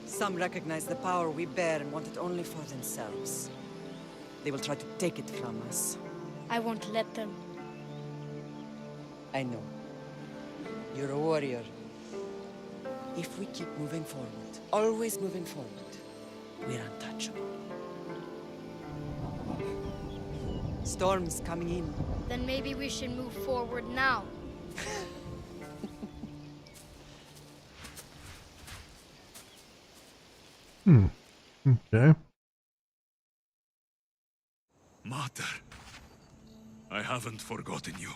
Some recognize the power we bear and want it only for themselves. They will try to take it from us. I won't let them. I know. You're a warrior. If we keep moving forward, always moving forward, we're untouchable. Storm's coming in. Then maybe we should move forward now. Okay. Mater, I haven't forgotten you.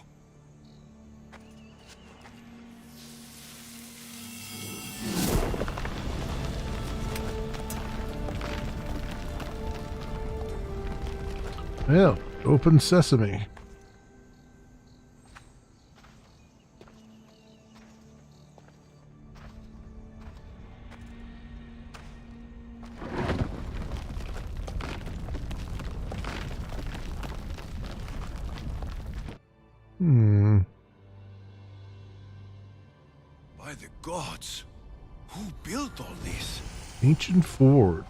Well, open sesame. By the gods, who built all this? Ancient Forge.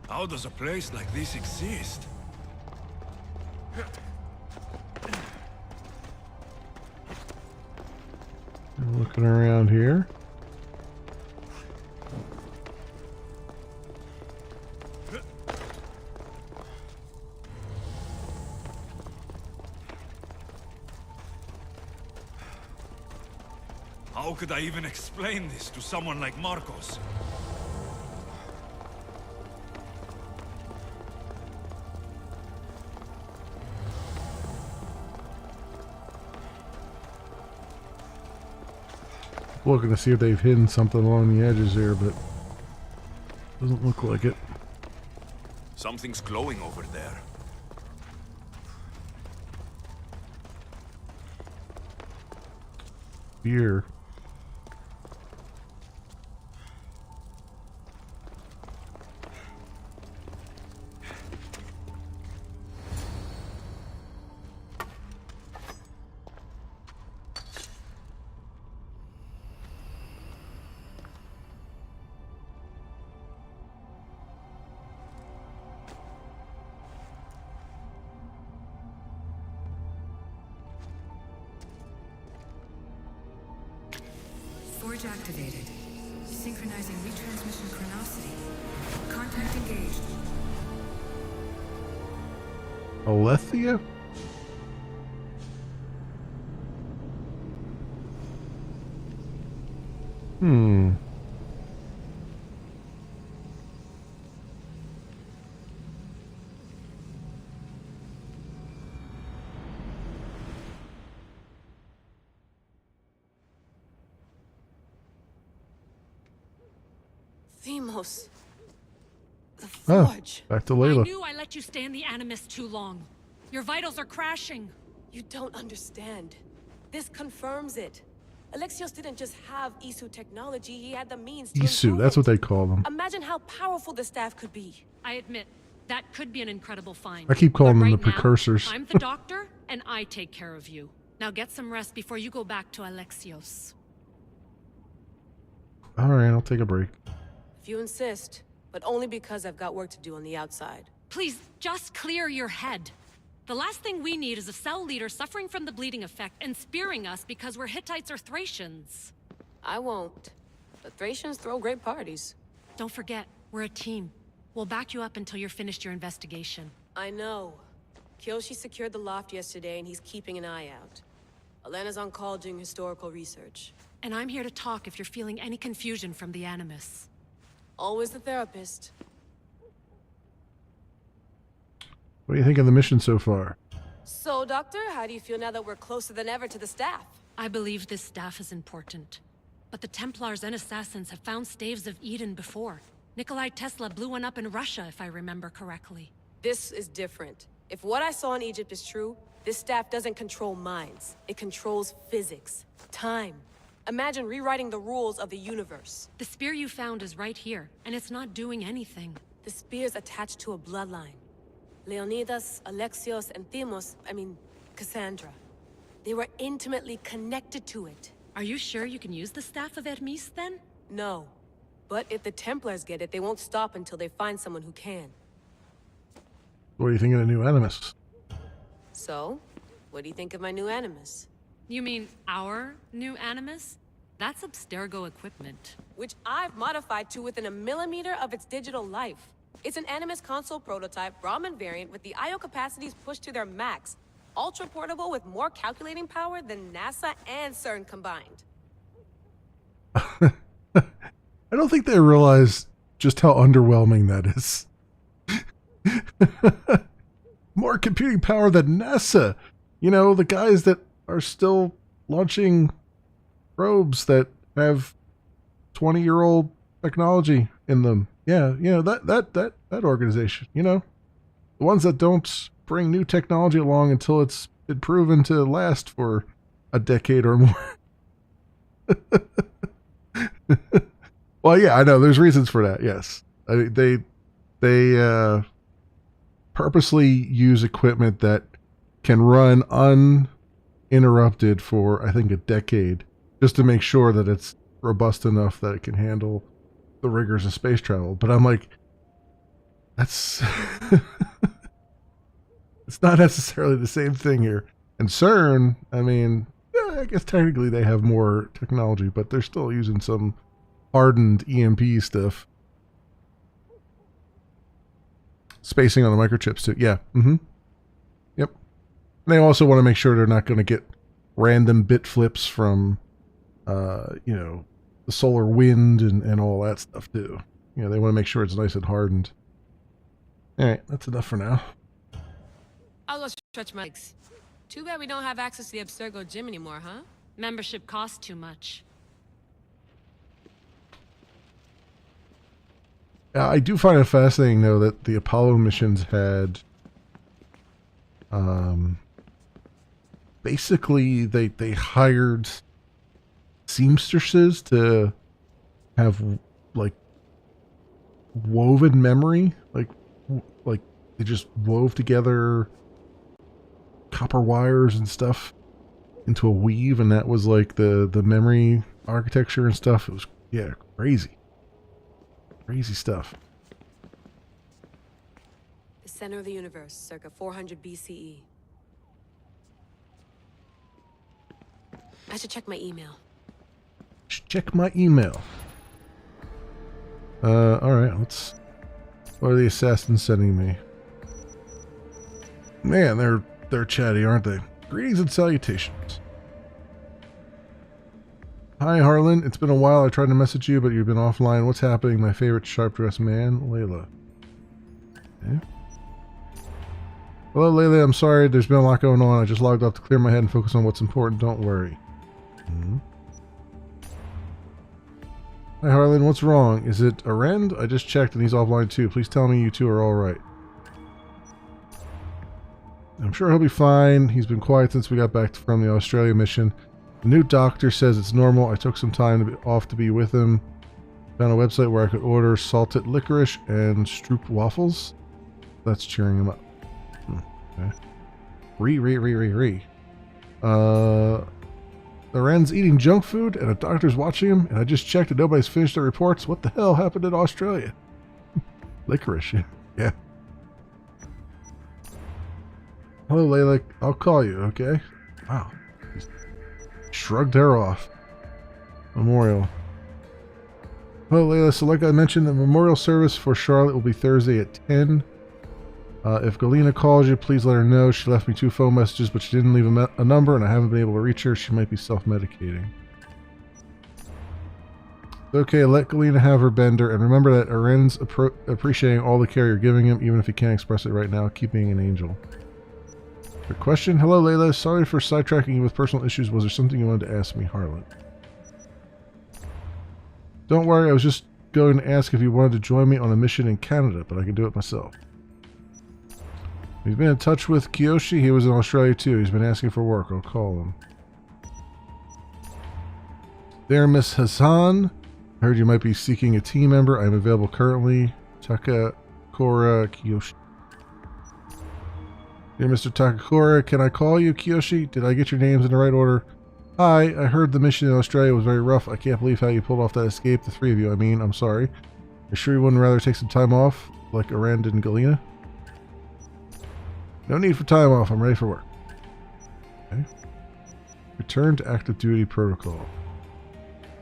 How does a place like this exist? Looking around here. How could I even explain this to someone like Marcos? Looking to see if they've hidden something along the edges there, but doesn't look like it. Something's glowing over there. Here. Forge activated. Synchronizing retransmission chronicity. Contact engaged. Alethea? Hmm. Themos. The Oh, Forge. back to Layla. I knew I let you stay in the Animus too long. Your vitals are crashing. You don't understand. This confirms it. Alexios didn't just have Isu technology, he had the means to Isu, improve that's it. what they call them. Imagine how powerful the staff could be. I admit, that could be an incredible find. I keep calling But them the right now, precursors. I'm the doctor, and I take care of you. Now get some rest before you go back to Alexios. Alright, I'll take a break. If you insist, but only because I've got work to do on the outside. Please, just clear your head. The last thing we need is a cell leader suffering from the bleeding effect and spearing us because we're Hittites or Thracians. I won't. The Thracians throw great parties. Don't forget, we're a team. We'll back you up until you're finished your investigation. I know. Kyoshi secured the loft yesterday and he's keeping an eye out. Elena's on call doing historical research. And I'm here to talk if you're feeling any confusion from the Animus. Always the therapist. What do you think of the mission so far? So, Doctor, how do you feel now that we're closer than ever to the staff? I believe this staff is important. But the Templars and Assassins have found staves of Eden before. Nikolai Tesla blew one up in Russia, if I remember correctly. This is different. If what I saw in Egypt is true, this staff doesn't control minds. It controls physics, time. Imagine rewriting the rules of the universe. The spear you found is right here, and it's not doing anything. The spear's attached to a bloodline. Leonidas, Alexios, and Cassandra. They were intimately connected to it. Are you sure you can use the Staff of Hermes, then? No. But if the Templars get it, they won't stop until they find someone who can. What do you think of the new Animus? So, what do you think of my new Animus? You mean our new Animus? That's Abstergo equipment. Which I've modified to within a millimeter of its digital life. It's an Animus console prototype, Brahmin variant, with the I/O capacities pushed to their max. Ultra-portable with more calculating power than NASA and CERN combined. I don't think they realize just how underwhelming that is. More computing power than NASA. You know, the guys that are still launching probes that have 20-year-old technology in them. Yeah, you know, that organization, you know. The ones that don't bring new technology along until it's been proven to last for a decade or more. Well, yeah, I know there's reasons for that. Yes, I mean, they purposely use equipment that can run uninterrupted for, I think, a decade, just to make sure that it's robust enough that it can handle the rigors of space travel. But I'm like, that's it's not necessarily the same thing here. And CERN, I mean, I guess technically they have more technology, but they're still using some hardened EMP stuff. Spacing on the microchips too. Yeah. Yep. And they also want to make sure they're not going to get random bit flips from, you know, the solar wind and all that stuff too. You know, they want to make sure it's nice and hardened. All right, that's enough for now. I'll go stretch my legs. Too bad we don't have access to the Abstergo gym anymore, huh? Membership costs too much. I do find it fascinating, though, that the Apollo missions had, basically they hired seamstresses to have like woven memory, like they just wove together copper wires and stuff into a weave, and that was like the memory architecture and stuff. It was, yeah, crazy stuff. The center of the universe, circa 400 BCE. I should check my email. Check my email. Alright, what are the assassins sending me? Man, they're chatty, aren't they? Greetings and salutations. Hi, Harlan. It's been a while. I tried to message you, but you've been offline. What's happening? My favorite sharp-dressed man, Layla. Okay. Hello, Layla. I'm sorry. There's been a lot going on. I just logged off to clear my head and focus on what's important. Don't worry. Hi, Harlan. What's wrong? Is it Arend? I just checked and he's offline too. Please tell me you two are alright. I'm sure he'll be fine. He's been quiet since we got back from the Australia mission. The new doctor says it's normal. I took some time off to be with him. Found a website where I could order salted licorice and stroop waffles. That's cheering him up. Okay. Arend's eating junk food and a doctor's watching him, and I just checked and nobody's finished their reports. What the hell happened in Australia? Licorice, yeah. Hello, Layla. I'll call you, okay? Wow. Just shrugged her off. Memorial. Hello, Layla. So like I mentioned, the memorial service for Charlotte will be Thursday at 10. If Galena calls you, please let her know. She left me 2 phone messages, but she didn't leave a number, and I haven't been able to reach her. She might be self-medicating. Okay, let Galena have her bender, and remember that Arend's appreciating all the care you're giving him, even if he can't express it right now. Keep being an angel. Good question. Hello, Layla. Sorry for sidetracking you with personal issues. Was there something you wanted to ask me, Harlan? Don't worry, I was just going to ask if you wanted to join me on a mission in Canada, but I can do it myself. He's been in touch with Kiyoshi. He was in Australia too. He's been asking for work. I'll call him. There, Miss Hassan. I heard you might be seeking a team member. I'm available currently. Takakura Kiyoshi. Dear Mr. Takakura, can I call you Kiyoshi? Did I get your names in the right order? Hi, I heard the mission in Australia was very rough. I can't believe how you pulled off that escape. The 3 of you, I mean. I'm sorry. You sure you wouldn't rather take some time off, like Arend and Galena? No need for time off. I'm ready for work. Okay. Return to active duty protocol.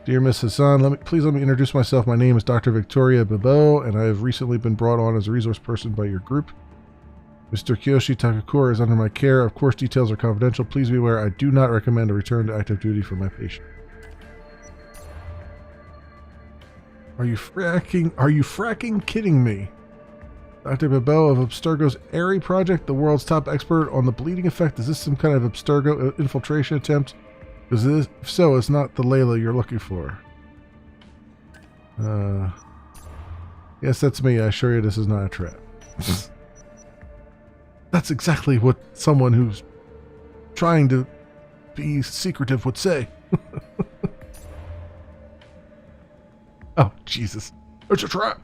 Dear Miss Hassan, please let me introduce myself. My name is Dr. Victoria Bibo, and I have recently been brought on as a resource person by your group. Mr. Kiyoshi Takakura is under my care. Of course, details are confidential. Please be aware I do not recommend a return to active duty for my patient. Are you fracking kidding me? Dr. Bibo of Abstergo's Airy Project, the world's top expert on the bleeding effect. Is this some kind of Abstergo infiltration attempt? Because if so, it's not the Layla you're looking for. Yes, that's me. I assure you this is not a trap. That's exactly what someone who's trying to be secretive would say. Oh, Jesus. It's a trap.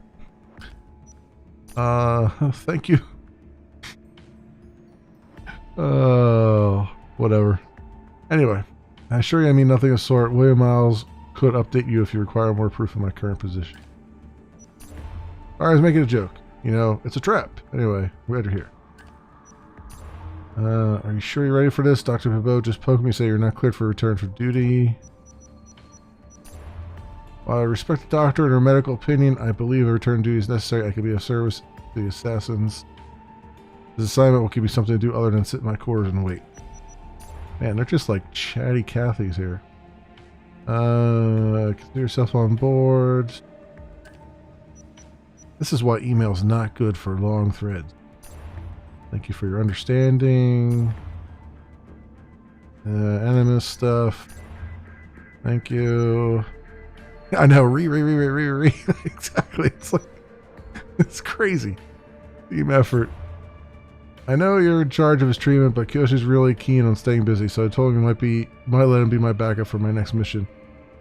Thank you. Whatever. Anyway, I assure you I mean nothing of the sort. William Miles could update you if you require more proof of my current position. Alright, I was making a joke. You know, it's a trap. Anyway, we're here. Are you sure you're ready for this? Dr. Pivot just poked me, say you're not cleared for return for duty. While I respect the doctor and her medical opinion, I believe a return duty is necessary. I could be of service to the assassins. This assignment will give me something to do other than sit in my quarters and wait. Man, they're just like chatty Cathys here. Consider yourself on board. This is why email's not good for long threads. Thank you for your understanding. Animus stuff. Thank you. I know, re. Exactly. It's like, it's crazy. Team effort. I know you're in charge of his treatment, but Kyoshi's really keen on staying busy, so I told him might let him be my backup for my next mission.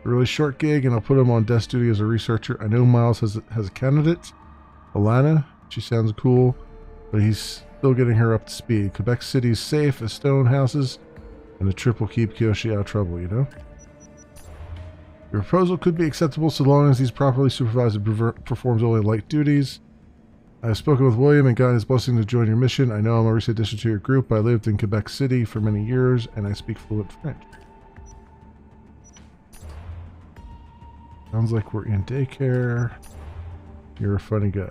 A really short gig, and I'll put him on desk duty as a researcher. I know Miles has a candidate, Alana. She sounds cool, but he's still getting her up to speed. Quebec City's safe as stone houses, and the trip will keep Kyoshi out of trouble, you know? Your proposal could be acceptable so long as he's properly supervised and performs only light duties. I've spoken with William and gotten his blessing to join your mission. I know I'm a recent addition to your group, but I lived in Quebec City for many years, and I speak fluent French. Sounds like we're in daycare. You're a funny guy.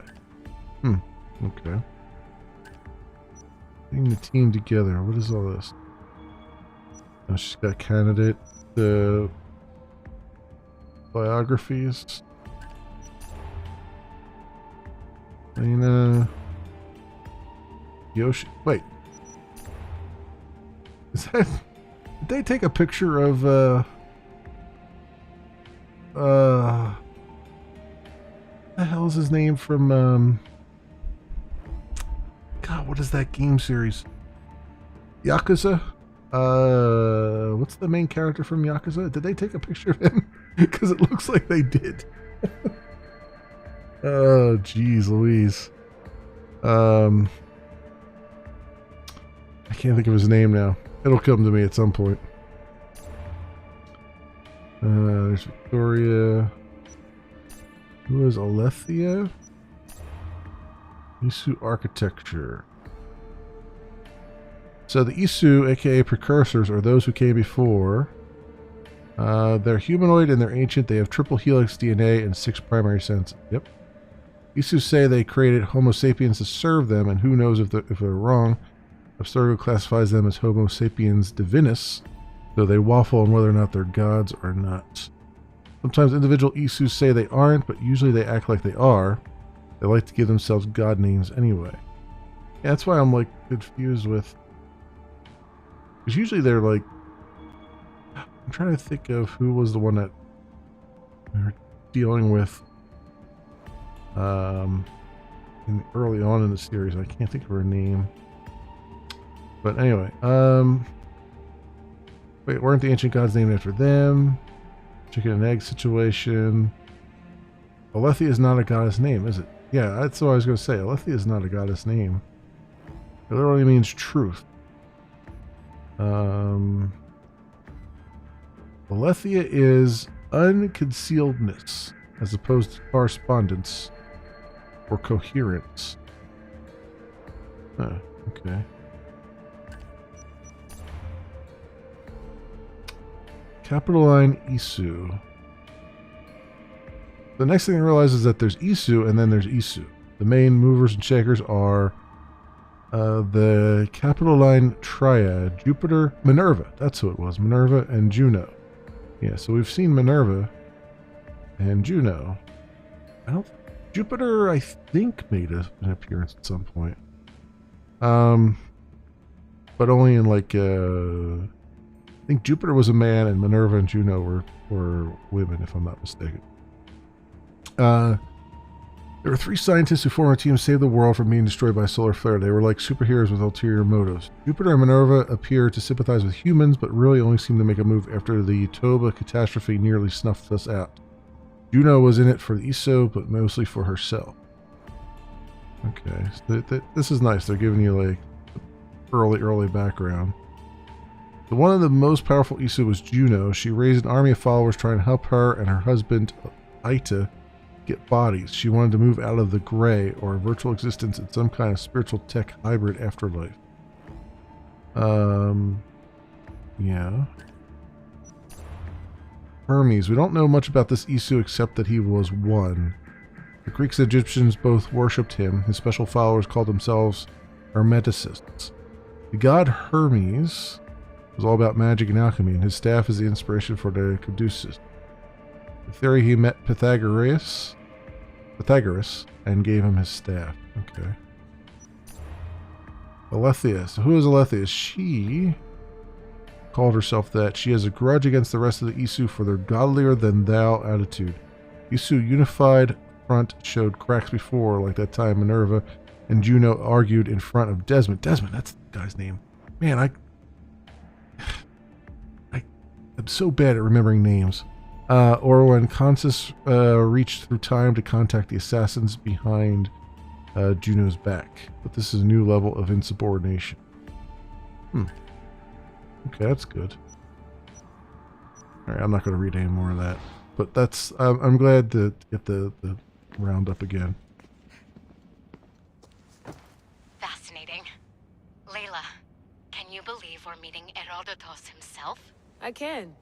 Okay. Getting the team together. What is all this? Oh, she's got candidate biographies. Lena. Yoshi. Wait. Is that... Did they take a picture of, what the hell is his name from, God, what is that game series? Yakuza? What's the main character from Yakuza? Did they take a picture of him? Because it looks like they did. Oh, jeez Louise. I can't think of his name now. It'll come to me at some point. There's Victoria. Who is Alethea? Isu Architecture. So the Isu, aka precursors, are those who came before. They're humanoid and they're ancient. They have triple helix DNA and 6 primary senses. Yep. Isu say they created Homo sapiens to serve them, and who knows if they're wrong. Abstergo classifies them as Homo sapiens divinus, though they waffle on whether or not they're gods or not. Sometimes individual Isu say they aren't, but usually they act like they are. They like to give themselves god names anyway. Yeah, that's why I'm like confused with... Because usually they're like... I'm trying to think of who was the one that we were dealing with early on in the series. I can't think of her name. But anyway, wait, weren't the ancient gods named after them? Chicken and egg situation. Alethea is not a goddess name, is it? Yeah, that's what I was going to say. Alethea is not a goddess name. It literally means truth. Alethea is unconcealedness, as opposed to correspondence or coherence. Huh, okay. Capitoline Isu. The next thing I realize is that there's Isu and then there's Isu. The main movers and shakers are the Capitoline Triad, Jupiter, Minerva. That's who it was, Minerva and Juno. Yeah, so we've seen Minerva and Juno. Jupiter, I think, made an appearance at some point. But only in like, I think Jupiter was a man and Minerva and Juno were women, if I'm not mistaken. There were 3 scientists who formed a team to save the world from being destroyed by a solar flare. They were like superheroes with ulterior motives. Jupiter and Minerva appear to sympathize with humans, but really only seem to make a move after the Toba catastrophe nearly snuffed us out. Juno was in it for the Iso, but mostly for herself. Okay, so this is nice. They're giving you like early background. So one of the most powerful Isu was Juno. She raised an army of followers trying to help her and her husband, Aita, get bodies. She wanted to move out of the gray or virtual existence in some kind of spiritual tech hybrid afterlife. Yeah. Hermes. We don't know much about this Isu except that he was one. The Greeks and Egyptians both worshipped him. His special followers called themselves Hermeticists. The god Hermes was all about magic and alchemy, and his staff is the inspiration for the Caduceus. The theory he met Pythagoras and gave him his staff. Okay. Alethea. So who is Alethea? She called herself that. She has a grudge against the rest of the Isu for their godlier-than-thou attitude. Isu unified front showed cracks before, like that time Minerva and Juno argued in front of Desmond. Desmond, that's the guy's name. Man, I'm so bad at remembering names. Or when Consus reached through time to contact the assassins behind Juno's back. But this is a new level of insubordination. Okay, that's good. Alright, I'm not going to read any more of that. But that's... I'm glad to get the roundup again. Fascinating. Layla, can you believe we're meeting Herodotus himself? I can.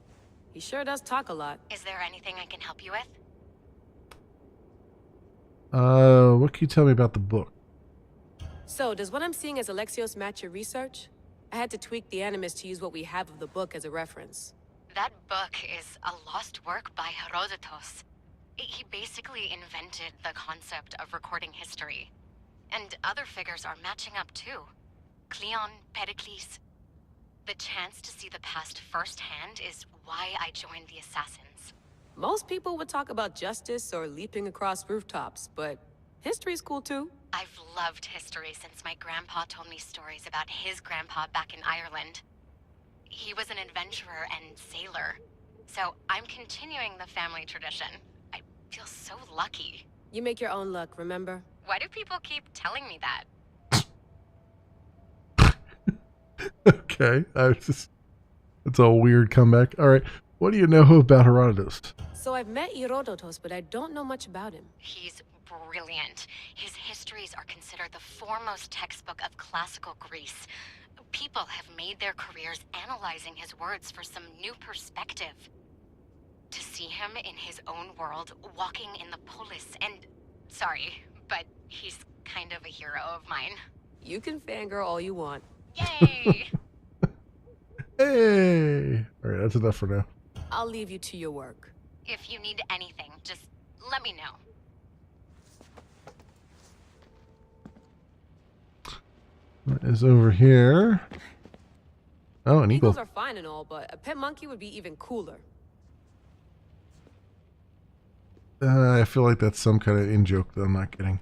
He sure does talk a lot. Is there anything I can help you with? What can you tell me about the book? So, does what I'm seeing as Alexios match your research? I had to tweak the Animus to use what we have of the book as a reference. That book is a lost work by Herodotus. He basically invented the concept of recording history. And other figures are matching up too. Cleon, Pericles. The chance to see the past firsthand is why I joined the Assassins. Most people would talk about justice or leaping across rooftops, but history's cool too. I've loved history since my grandpa told me stories about his grandpa back in Ireland. He was an adventurer and sailor, so I'm continuing the family tradition. I feel so lucky. You make your own luck, remember? Why do people keep telling me that? Okay, it's a weird comeback. Alright, what do you know about Herodotus? So I've met Herodotus, but I don't know much about him. He's brilliant. His histories are considered the foremost textbook of classical Greece. People have made their careers analyzing his words for some new perspective. To see him in his own world, walking in the polis, and... Sorry, but he's kind of a hero of mine. You can fangirl all you want. Yay! Hey! Alright, that's enough for now. I'll leave you to your work. If you need anything, just let me know. What is over here? Oh, an eagle. Eagles are fine and all, but a pet monkey would be even cooler. I feel like that's some kind of in-joke that I'm not getting.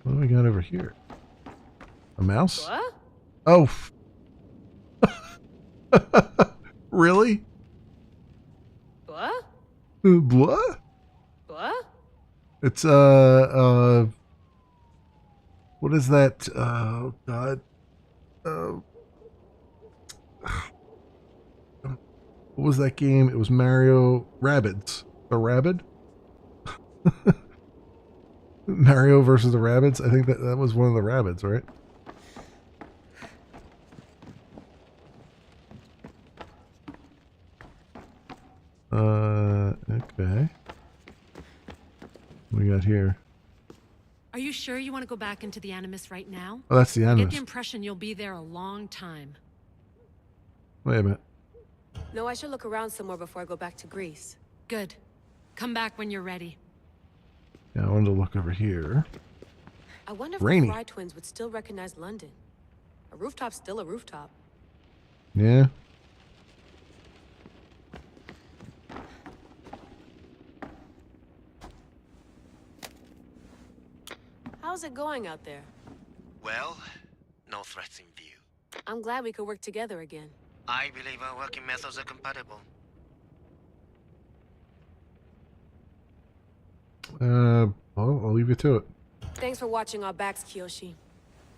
What do we got over here? A mouse? What? Oh. Really? What? What? What? It's, what is that? Oh, God. What was that game? It was Mario Rabbids. A Rabbid? Mario versus the Rabbids? I think that was one of the Rabbids, right? Okay. What do we got here? Are you sure you want to go back into the Animus right now? Oh, that's the I get Animus. the impression you'll be there a long time. Wait a minute. No, I should look around somewhere before I go back to Greece. Good. Come back when you're ready. Yeah, I wanted to look over here. I wonder if Rainy. the Fry twins would still recognize London. A rooftop's still a rooftop. Yeah. How's it going out there? Well, no threats in view. I'm glad we could work together again. I believe our working methods are compatible. Well, I'll leave you to it. Thanks for watching our backs, Kiyoshi.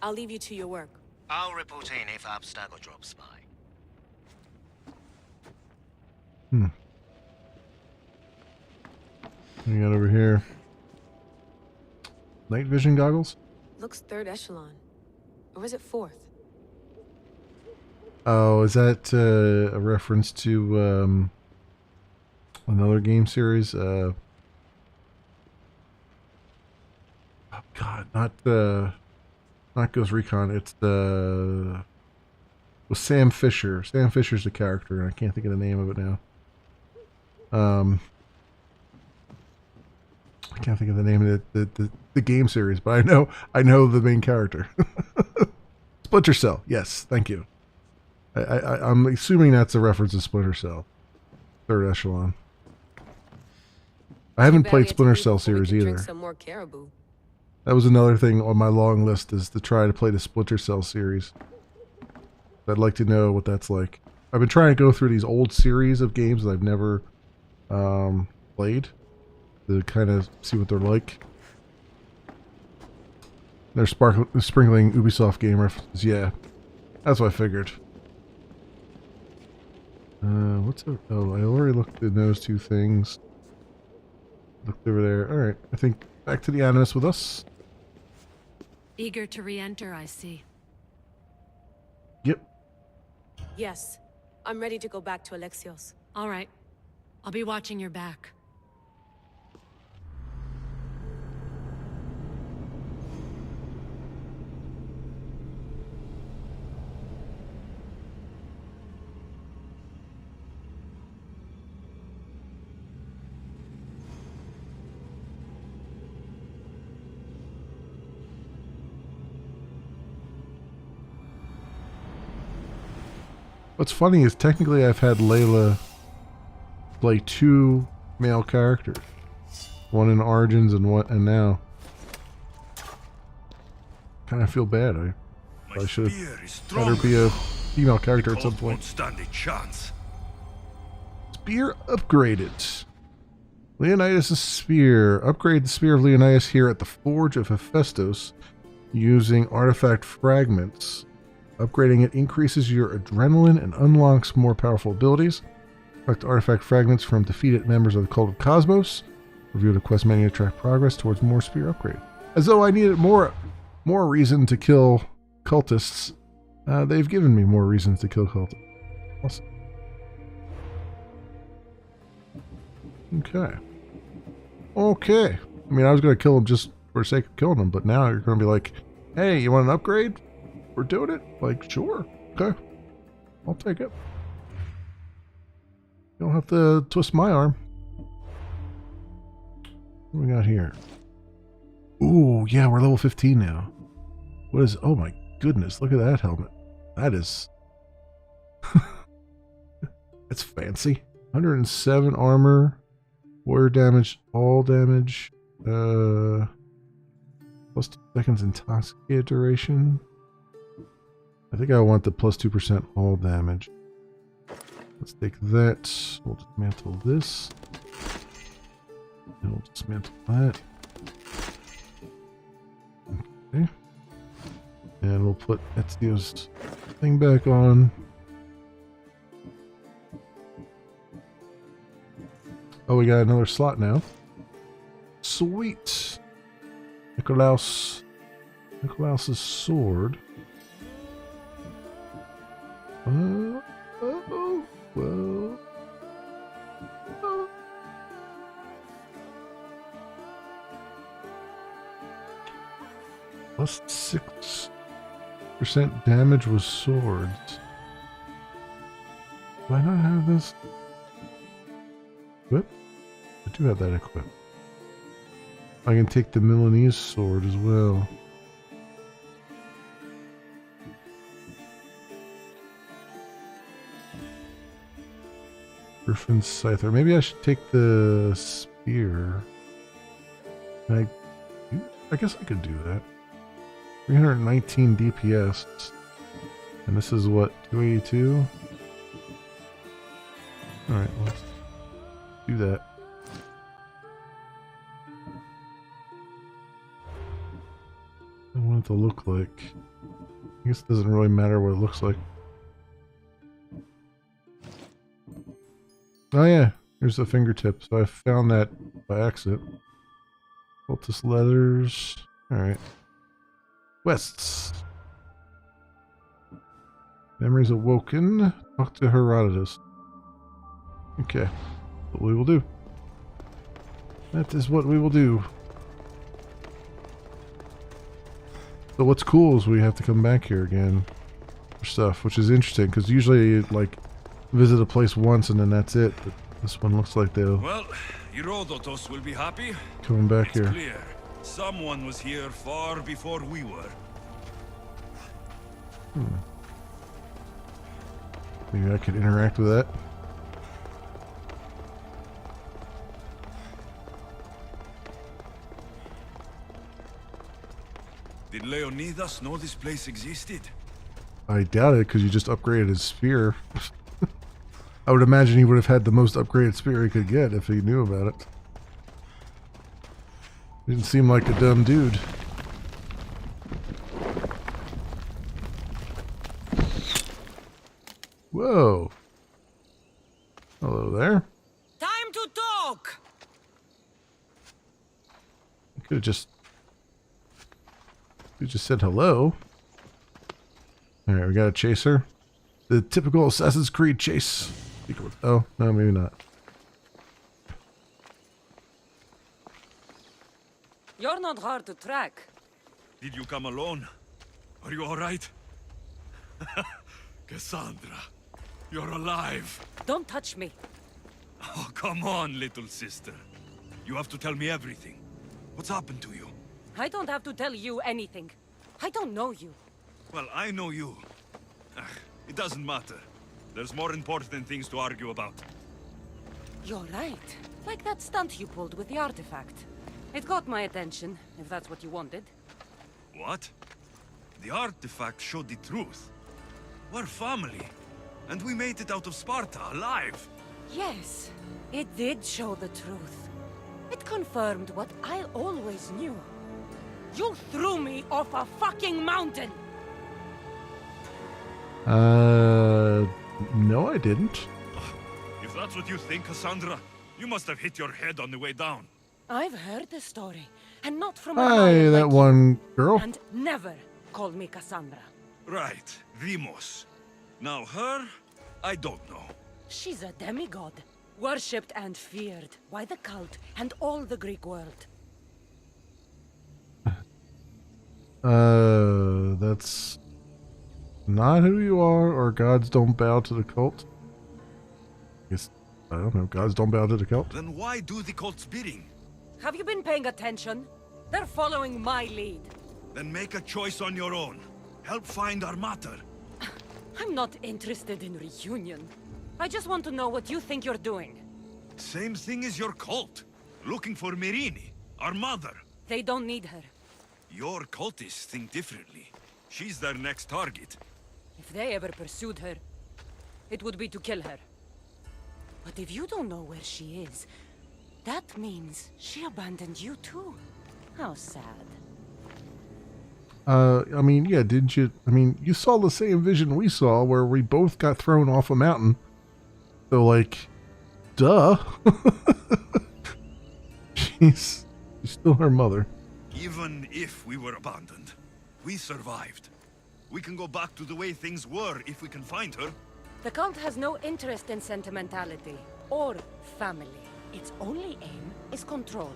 I'll leave you to your work. I'll report in if Abstergo drops by. What do we got over here? Night vision goggles? Looks third echelon. Or is it fourth? Oh, is that a reference to another game series? Oh God, not Ghost Recon. It's the with Sam Fisher. Sam Fisher's the character, and I can't think of the name of it now. I can't think of the name of the game series, but I know the main character. Splinter Cell. Yes, thank you. I'm assuming that's a reference to Splinter Cell. Third echelon. I haven't played Splinter Cell series either. Some more caribou. That was another thing on my long list, is to try to play the Splinter Cell series. I'd like to know what that's like. I've been trying to go through these old series of games that I've never played, to kind of see what they're like. They're sprinkling Ubisoft game references. Yeah, that's what I figured. What's over? Oh, I already looked at those two things. Looked over there. All right, I think back to the Animus with us. Eager to re-enter, I see. Yep. Yes. I'm ready to go back to Alexios. All right. I'll be watching your back. What's funny is technically I've had Layla play 2 male characters. One in Origins and now. Kind of feel bad. I should have had her be a female character at some point. Stand a chance. Spear upgraded. Leonidas' spear. Upgrade the spear of Leonidas here at the Forge of Hephaestus using artifact fragments. Upgrading it increases your adrenaline and unlocks more powerful abilities. Collect artifact fragments from defeated members of the Cult of Cosmos. Review the quest menu to track progress towards more spear upgrade. As though I needed more reason to kill cultists. They've given me more reasons to kill cultists. Awesome. Okay. I mean, I was going to kill them just for the sake of killing them, but now you're going to be like, hey, you want an upgrade? We're doing it? Like, sure. Okay. I'll take it. You don't have to twist my arm. What do we got here? Ooh, yeah, we're level 15 now. What is... Oh my goodness, look at that helmet. That is... That's fancy. 107 armor. Warrior damage, all damage. Plus 2 seconds intoxicated duration. I think I want the plus 2% all damage. Let's take that. We'll dismantle this. And we'll dismantle that. Okay. And we'll put Ezio's thing back on. Oh, we got another slot now. Sweet. Nikolaus's sword. Well. Plus 6% damage with swords. Do I not have this equipped? I do have that equipped. I can take the Milanese sword as well. Griffin's Scyther. Maybe I should take the spear. I guess I could do that. 319 DPS. And this is what, 282? Alright, let's do that. I want it to look like. I guess it doesn't really matter what it looks like. Oh yeah, here's the fingertip. So I found that by accident. Cultist leathers. Alright. Quests. Memories awoken. Talk to Herodotus. Okay. What we will do. That is what we will do. So what's cool is we have to come back here again for stuff, which is interesting because usually you like visit a place once and then that's it. But this one looks like they'll. Well, Herodotus will be happy. Coming back It's here. clear. Someone was here far before we were. Maybe I could interact with that. Did Leonidas know this place existed? I doubt it because you just upgraded his spear. I would imagine he would have had the most upgraded spear he could get if he knew about it. Didn't seem like a dumb dude. Whoa. Hello there. Time to talk! You could have just... You just said hello. Alright, we got a chaser. The typical Assassin's Creed chase. Oh, no, maybe not. You're not hard to track. Did you come alone? Are you alright? Cassandra, you're alive. Don't touch me. Oh, come on, little sister. You have to tell me everything. What's happened to you? I don't have to tell you anything. I don't know you. Well, I know you. It doesn't matter. There's more important things to argue about. You're right. Like that stunt you pulled with the artifact. It got my attention, if that's what you wanted. What? The artifact showed the truth. We're family. And we made it out of Sparta alive. Yes, it did show the truth. It confirmed what I always knew. You threw me off a fucking mountain! No I didn't. If that's what you think, Cassandra, you must have hit your head on the way down. I've heard the story, and not from a Hi, liar that like one you. girl. And never call me Cassandra. Right, Demos. Now her, I don't know. She's a demigod, worshipped and feared by the cult and all the Greek world. That's not who you are, or gods don't bow to the cult. I guess, I don't know, gods don't bow to the cult. Then why do the cult's bidding? Have you been paying attention? They're following my lead. Then make a choice on your own. Help find our mater. I'm not interested in reunion. I just want to know what you think you're doing. Same thing as your cult. Looking for Myrine, our mother. They don't need her. Your cultists think differently. She's their next target. If they ever pursued her, it would be to kill her. But if you don't know where she is, that means she abandoned you too. How sad. I mean, yeah, didn't you? I mean, you saw the same vision we saw where we both got thrown off a mountain. So, like, duh. She's still her mother. Even if we were abandoned, we survived. We can go back to the way things were if we can find her. The cult has no interest in sentimentality or family. Its only aim is control.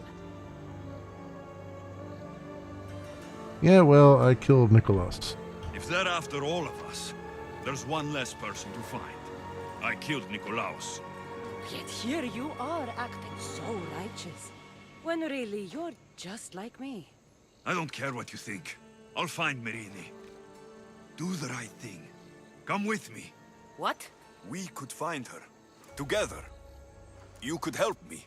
Yeah, well, I killed Nicholas. If they're after all of us, there's one less person to find. I killed Nikolaos. Yet here you are acting so righteous, when really you're just like me. I don't care what you think. I'll find Myrine. Do the right thing. Come with me. What? We could find her. Together. You could help me.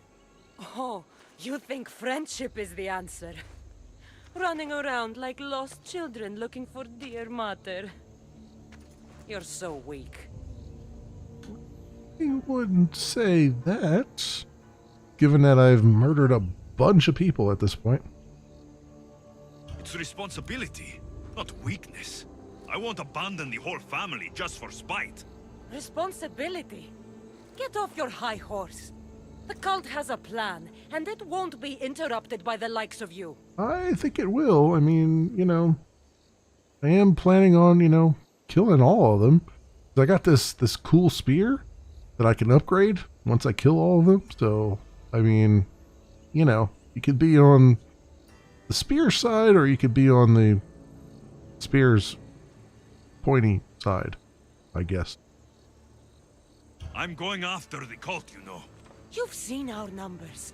Oh, you think friendship is the answer? Running around like lost children looking for dear mater. You're so weak. You wouldn't say that, given that I've murdered a bunch of people at this point. It's responsibility, not weakness. I won't abandon the whole family just for spite. Responsibility? Get off your high horse. The cult has a plan, and it won't be interrupted by the likes of you. I think it will. I mean, you know, I am planning on, you know, killing all of them. I got this cool spear that I can upgrade once I kill all of them. So, I mean, you know, you could be on the spear side or you could be on the spear's pointy side, I guess. I'm going after the cult, you know. You've seen our numbers.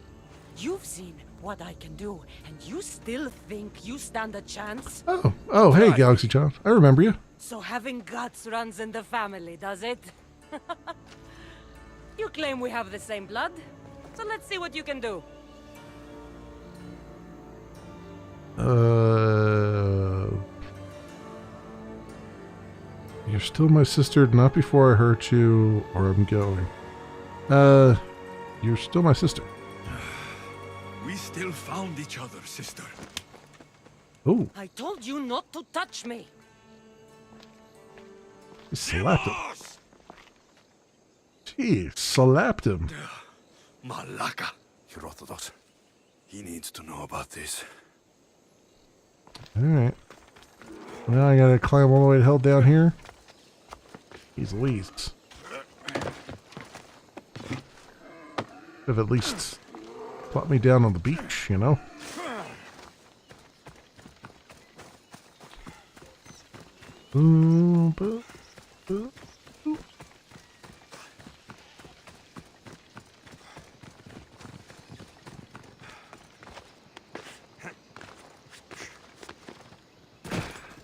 You've seen what I can do, and you still think you stand a chance? Oh, hey, Galaxy Child. I remember you. So having guts runs in the family, does it? You claim we have the same blood, so let's see what you can do. You're still my sister, not before I hurt you, or I'm going. You're still my sister. We still found each other, sister. Oh. I told you not to touch me. He slapped him. Gee, slapped him. Malaka. Herodotus. He needs to know about this. Alright. Now I gotta climb all the way to hell down here. He's Louise. Have at least plot me down on the beach, you know?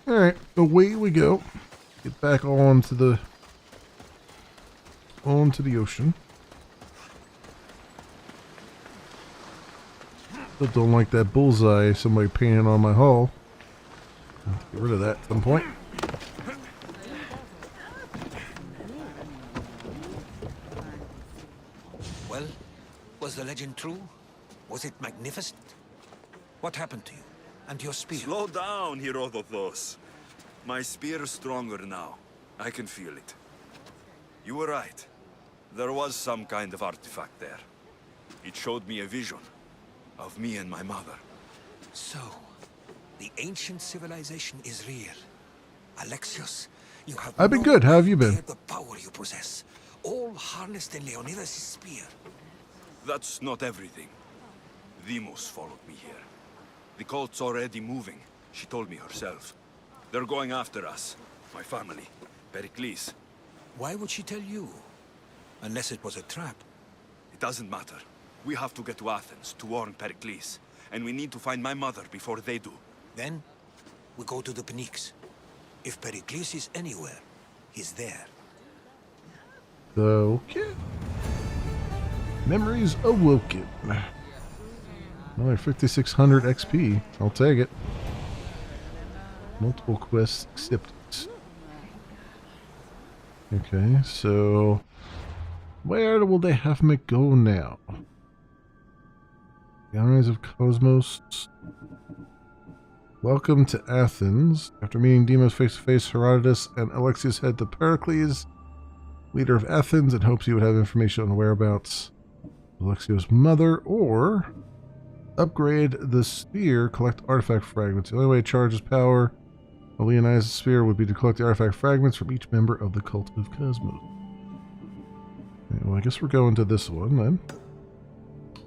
Alright, away we go. Get back onto the ocean. Still don't like that bullseye somebody painted on my hull. Get rid of that at some point. Well, was the legend true? Was it magnificent? What happened to you? And your spear? Slow down, Herodotus. My spear is stronger now. I can feel it. You were right. There was some kind of artifact there. It showed me a vision of me and my mother. So, the ancient civilization is real. Alexios, you have I've been good. How have you been? The power you possess, all harnessed in Leonidas' spear. That's not everything. Deimos followed me here. The cult's already moving. She told me herself. They're going after us. My family. Pericles. Why would she tell you? Unless it was a trap. It doesn't matter. We have to get to Athens to warn Pericles. And we need to find my mother before they do. Then, we go to the Pnyx. If Pericles is anywhere, he's there. Okay. Memories awoken. Another 5,600 XP. I'll take it. Multiple quests accepted. Okay, so where will they have me go now? The Eyes of Cosmos. Welcome to Athens. After meeting Deimos face-to-face, Herodotus and Alexius head to Pericles, leader of Athens, and hopes he would have information on the whereabouts of Alexios' mother, or upgrade the sphere, collect artifact fragments. The only way to charge his power of Leonidas' sphere would be to collect the artifact fragments from each member of the Cult of Cosmos. Okay, well, I guess we're going to this one then.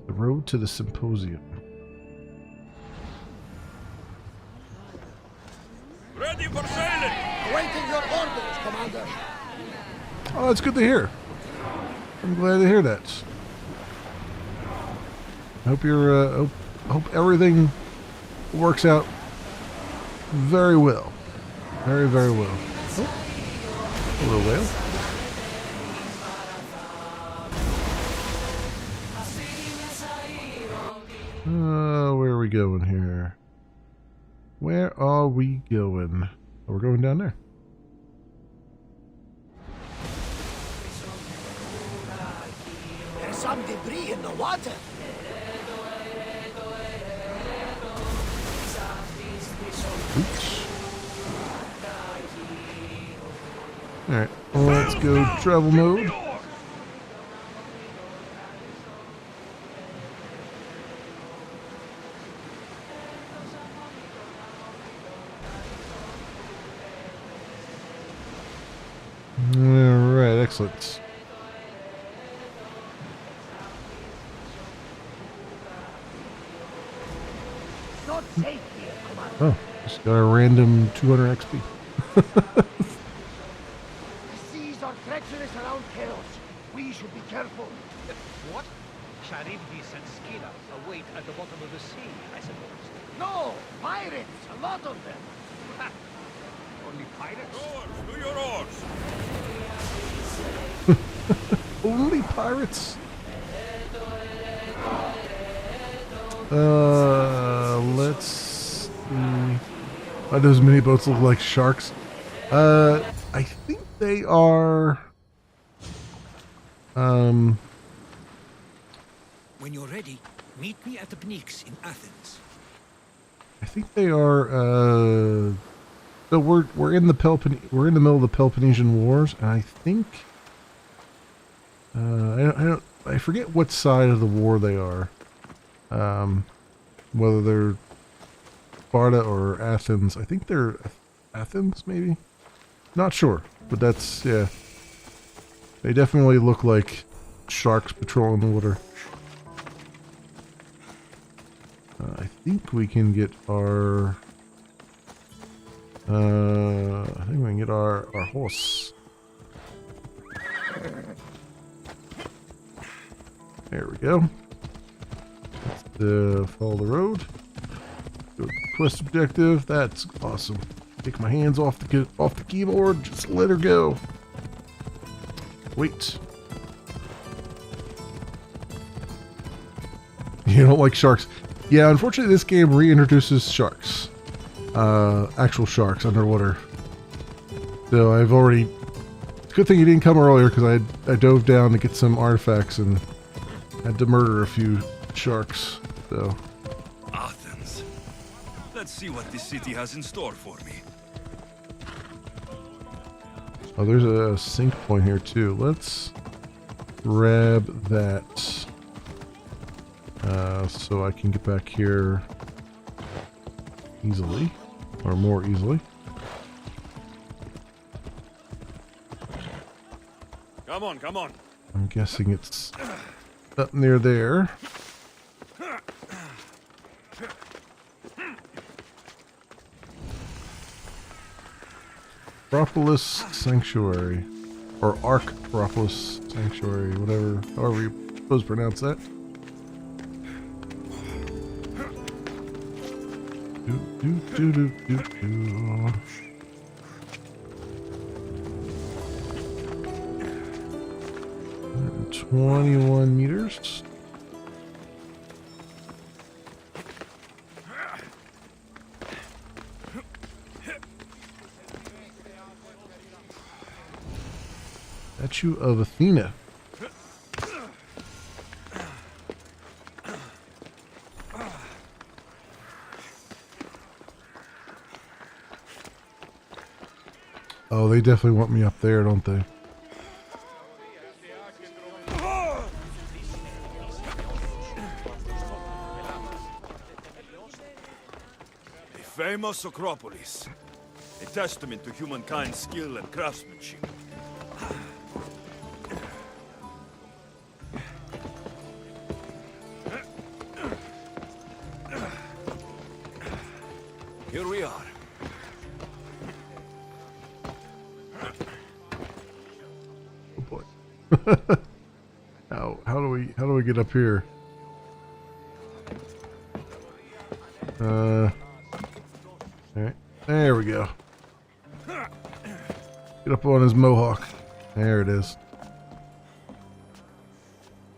The road to the symposium. Ready for sailing! Awaiting your orders, Commander. Oh, that's good to hear. I'm glad to hear that. I hope you're, hope everything works out very well. Very, very well. Oh, a little whale. Where are we going here? Where are we going? Oh, we're going down there. There's some debris in the water. Oops. Alright, let's go travel mode. Alright, excellent. Not safe here, Commander. Oh, just got a random 200 XP. The seas are treacherous around Chaos. We should be careful. What? Charybdis and Scylla await at the bottom of the sea, I suppose. No! Pirates! A lot of them! Only pirates? Oars, to your oars! Only pirates? Let's see. Why those mini boats look like sharks? I think they are. When you're ready, meet me at the Pnyx in Athens. I think they are. So we're in the we're in the middle of the Peloponnesian Wars, and I think. I forget what side of the war they are. Whether they're Sparta or Athens. I think they're Athens, maybe? Not sure, but that's, yeah. They definitely look like sharks patrolling the water. I think we can get our... I think we can get our horse. There we go. Let's follow the road. Go to the quest objective. That's awesome. Take my hands off the keyboard. Just let her go. Wait. You don't like sharks? Yeah, unfortunately, this game reintroduces sharks. Actual sharks underwater. So I've already. It's a good thing you didn't come earlier because I dove down to get some artifacts and had to murder a few sharks. So. Athens. Let's see what this city has in store for me. Oh, there's a sync point here too. Let's grab that so I can get back here easily, or more easily. Come on, come on. I'm guessing it's up near there. Acropolis Sanctuary, or Acropolis Sanctuary, whatever, however you supposed to pronounce that. Do. 21 meters. Statue of Athena. Oh, they definitely want me up there, don't they? A famous Acropolis. A testament to humankind's skill and craftsmanship. Here we are. Oh boy. How do we get up here? Alright. There we go. Get up on his mohawk. There it is.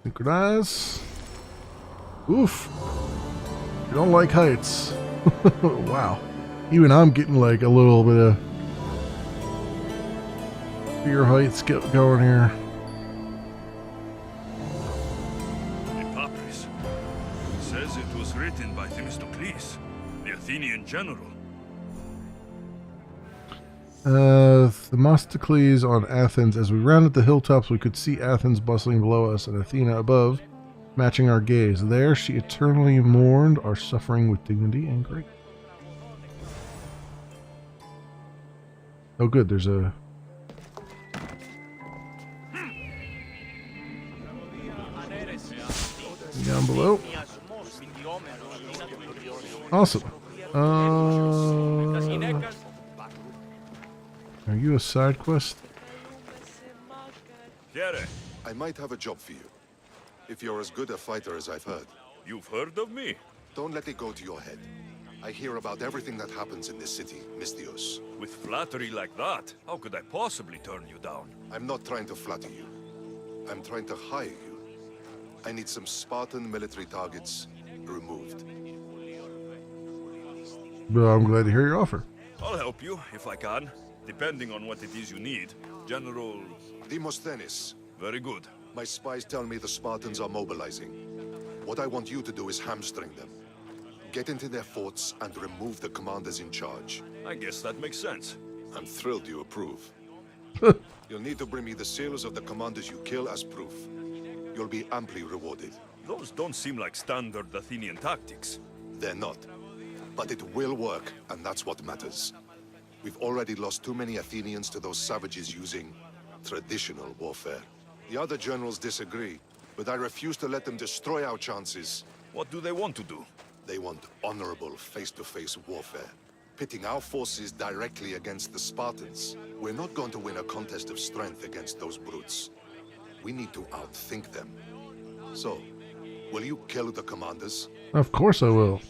Synchronize. Oof. You don't like heights. Wow. Even I'm getting like a little bit of fear heights going here. A papyrus. It says it was written by Themistocles, the Athenian general. Themistocles on Athens. As we rounded the hilltops, we could see Athens bustling below us and Athena above, matching our gaze. There, she eternally mourned our suffering with dignity and grace. Oh, good. There's a down below. Awesome. Are you a side quest? I might have a job for you. If you're as good a fighter as I've heard. You've heard of me? Don't let it go to your head. I hear about everything that happens in this city, Misthios. With flattery like that, how could I possibly turn you down? I'm not trying to flatter you. I'm trying to hire you. I need some Spartan military targets removed. Well, I'm glad to hear your offer. I'll help you, if I can. Depending on what it is you need. General... Demosthenes. Very good. My spies tell me the Spartans are mobilizing. What I want you to do is hamstring them. Get into their forts and remove the commanders in charge. I guess that makes sense. I'm thrilled you approve. You'll need to bring me the sailors of the commanders you kill as proof. You'll be amply rewarded. Those don't seem like standard Athenian tactics. They're not. But it will work, and that's what matters. We've already lost too many Athenians to those savages using traditional warfare. The other generals disagree, but I refuse to let them destroy our chances. What do they want to do? They want honorable face-to-face warfare, pitting our forces directly against the Spartans. We're not going to win a contest of strength against those brutes. We need to outthink them. So, will you kill the commanders? Of course I will.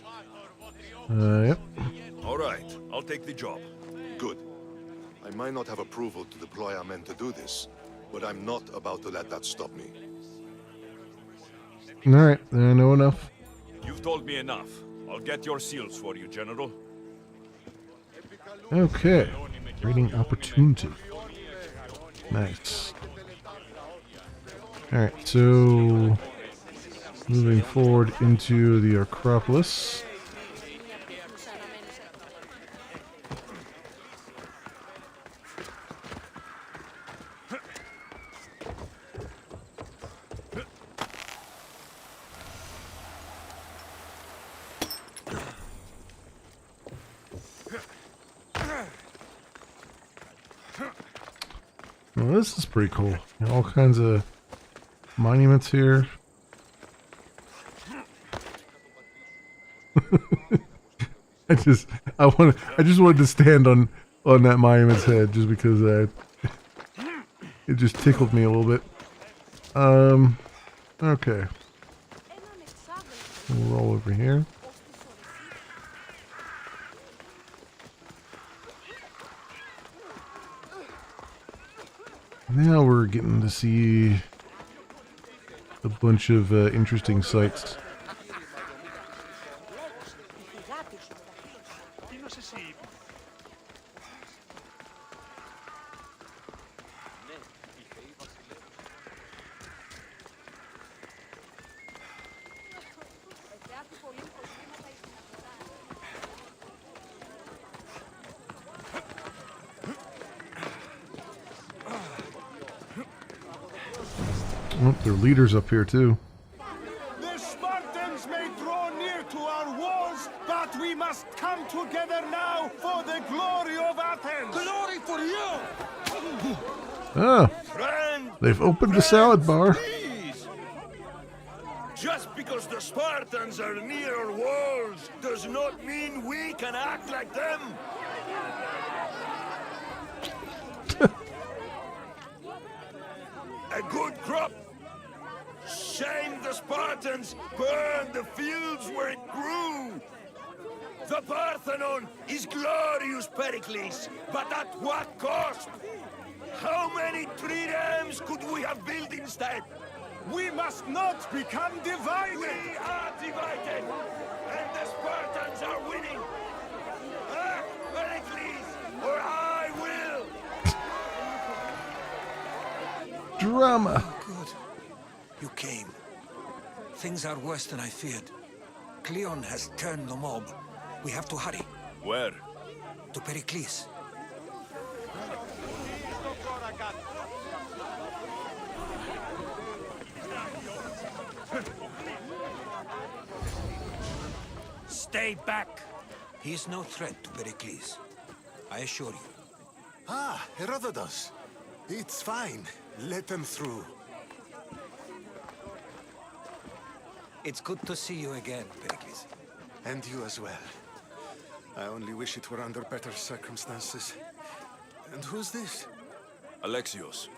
Yep. All right, I'll take the job. Good. I might not have approval to deploy our men to do this, but I'm not about to let that stop me. Alright, I know enough. You've told me enough. I'll get your seals for you, General. Okay. Raiding opportunity. Nice. Alright, so moving forward into the Acropolis. Well, this is pretty cool. All kinds of monuments here. I just wanted to stand on that monument's head just because it just tickled me a little bit. Okay. We'll roll over here. Now we're getting to see a bunch of interesting sights. Oh, there are leaders up here too. The Spartans may draw near to our walls, but we must come together now for the glory of Athens. Glory for you! Ah, they've opened a salad bar. Please. Just because the Spartans are near our walls does not mean we can act like them. A good crop. Shame the Spartans burned the fields where it grew. The Parthenon is glorious, Pericles, but at what cost? How many triremes could we have built instead? We must not become divided. We are divided, and the Spartans are winning. Act, Pericles, or I will. Drama. Good. You came. Things are worse than I feared. Cleon has turned the mob. We have to hurry. Where? To Pericles. Stay back! He is no threat to Pericles. I assure you. Ah, Herodotus. It's fine. Let them through. It's good to see you again, Pericles. And you as well. I only wish it were under better circumstances. And who's this? Alexios.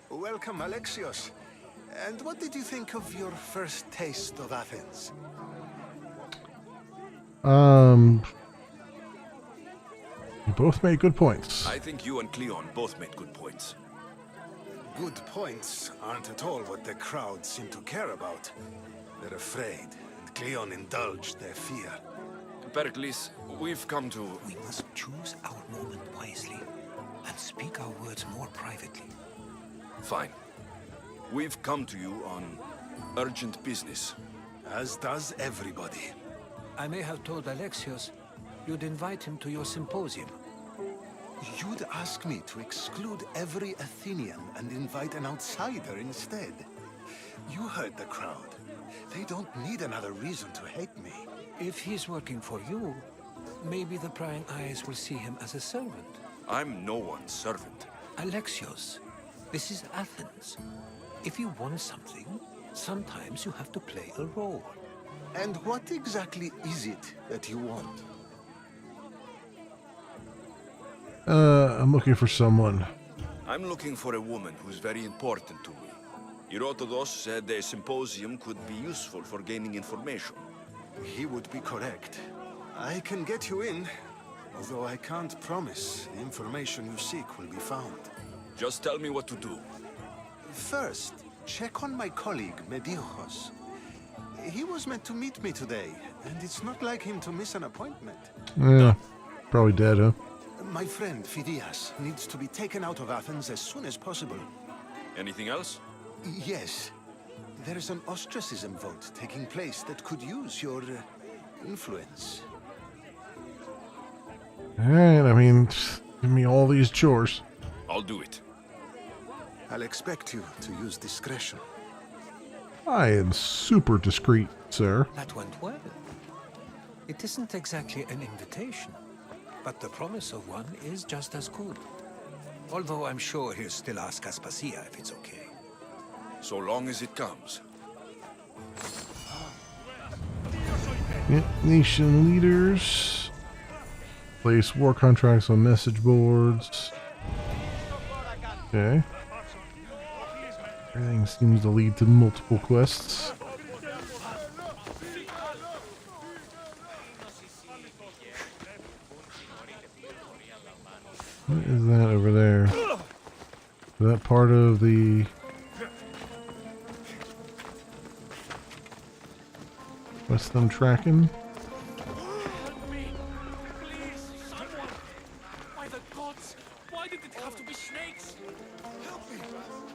Welcome, Alexios. And what did you think of your first taste of Athens? You both made good points. I think you and Cleon both made good points. Good points aren't at all what the crowd seem to care about. They're afraid, and Cleon indulged their fear. Pericles, we've come to... We must choose our moment wisely, and speak our words more privately. Fine. We've come to you on urgent business. As does everybody. I may have told Alexios you'd invite him to your symposium. You'd ask me to exclude every Athenian and invite an outsider instead. You heard the crowd. They don't need another reason to hate me. If he's working for you, maybe the prying eyes will see him as a servant. I'm no one's servant. Alexios, this is Athens. If you want something, sometimes you have to play a role. And what exactly is it that you want? I'm looking for someone. I'm looking for a woman who's very important to me. Herodotus said a symposium could be useful for gaining information. He would be correct. I can get you in, although I can't promise the information you seek will be found. Just tell me what to do. First, check on my colleague, Medios. He was meant to meet me today, and it's not like him to miss an appointment. Yeah, probably dead, huh? My friend, Phidias, needs to be taken out of Athens as soon as possible. Anything else? Yes. There's an ostracism vote taking place that could use your influence. Alright, I mean, give me all these chores. I'll do it. I'll expect you to use discretion. I am super discreet, sir. That went well. It isn't exactly an invitation, but the promise of one is just as good. Although I'm sure he'll still ask Aspasia if it's okay. So long as it comes. Nation leaders. Place war contracts on message boards. Okay. Everything seems to lead to multiple quests. What is that over there? Is that part of the... What's them tracking? Help me! Please, someone! By the gods! Why did it have to be snakes? Help me!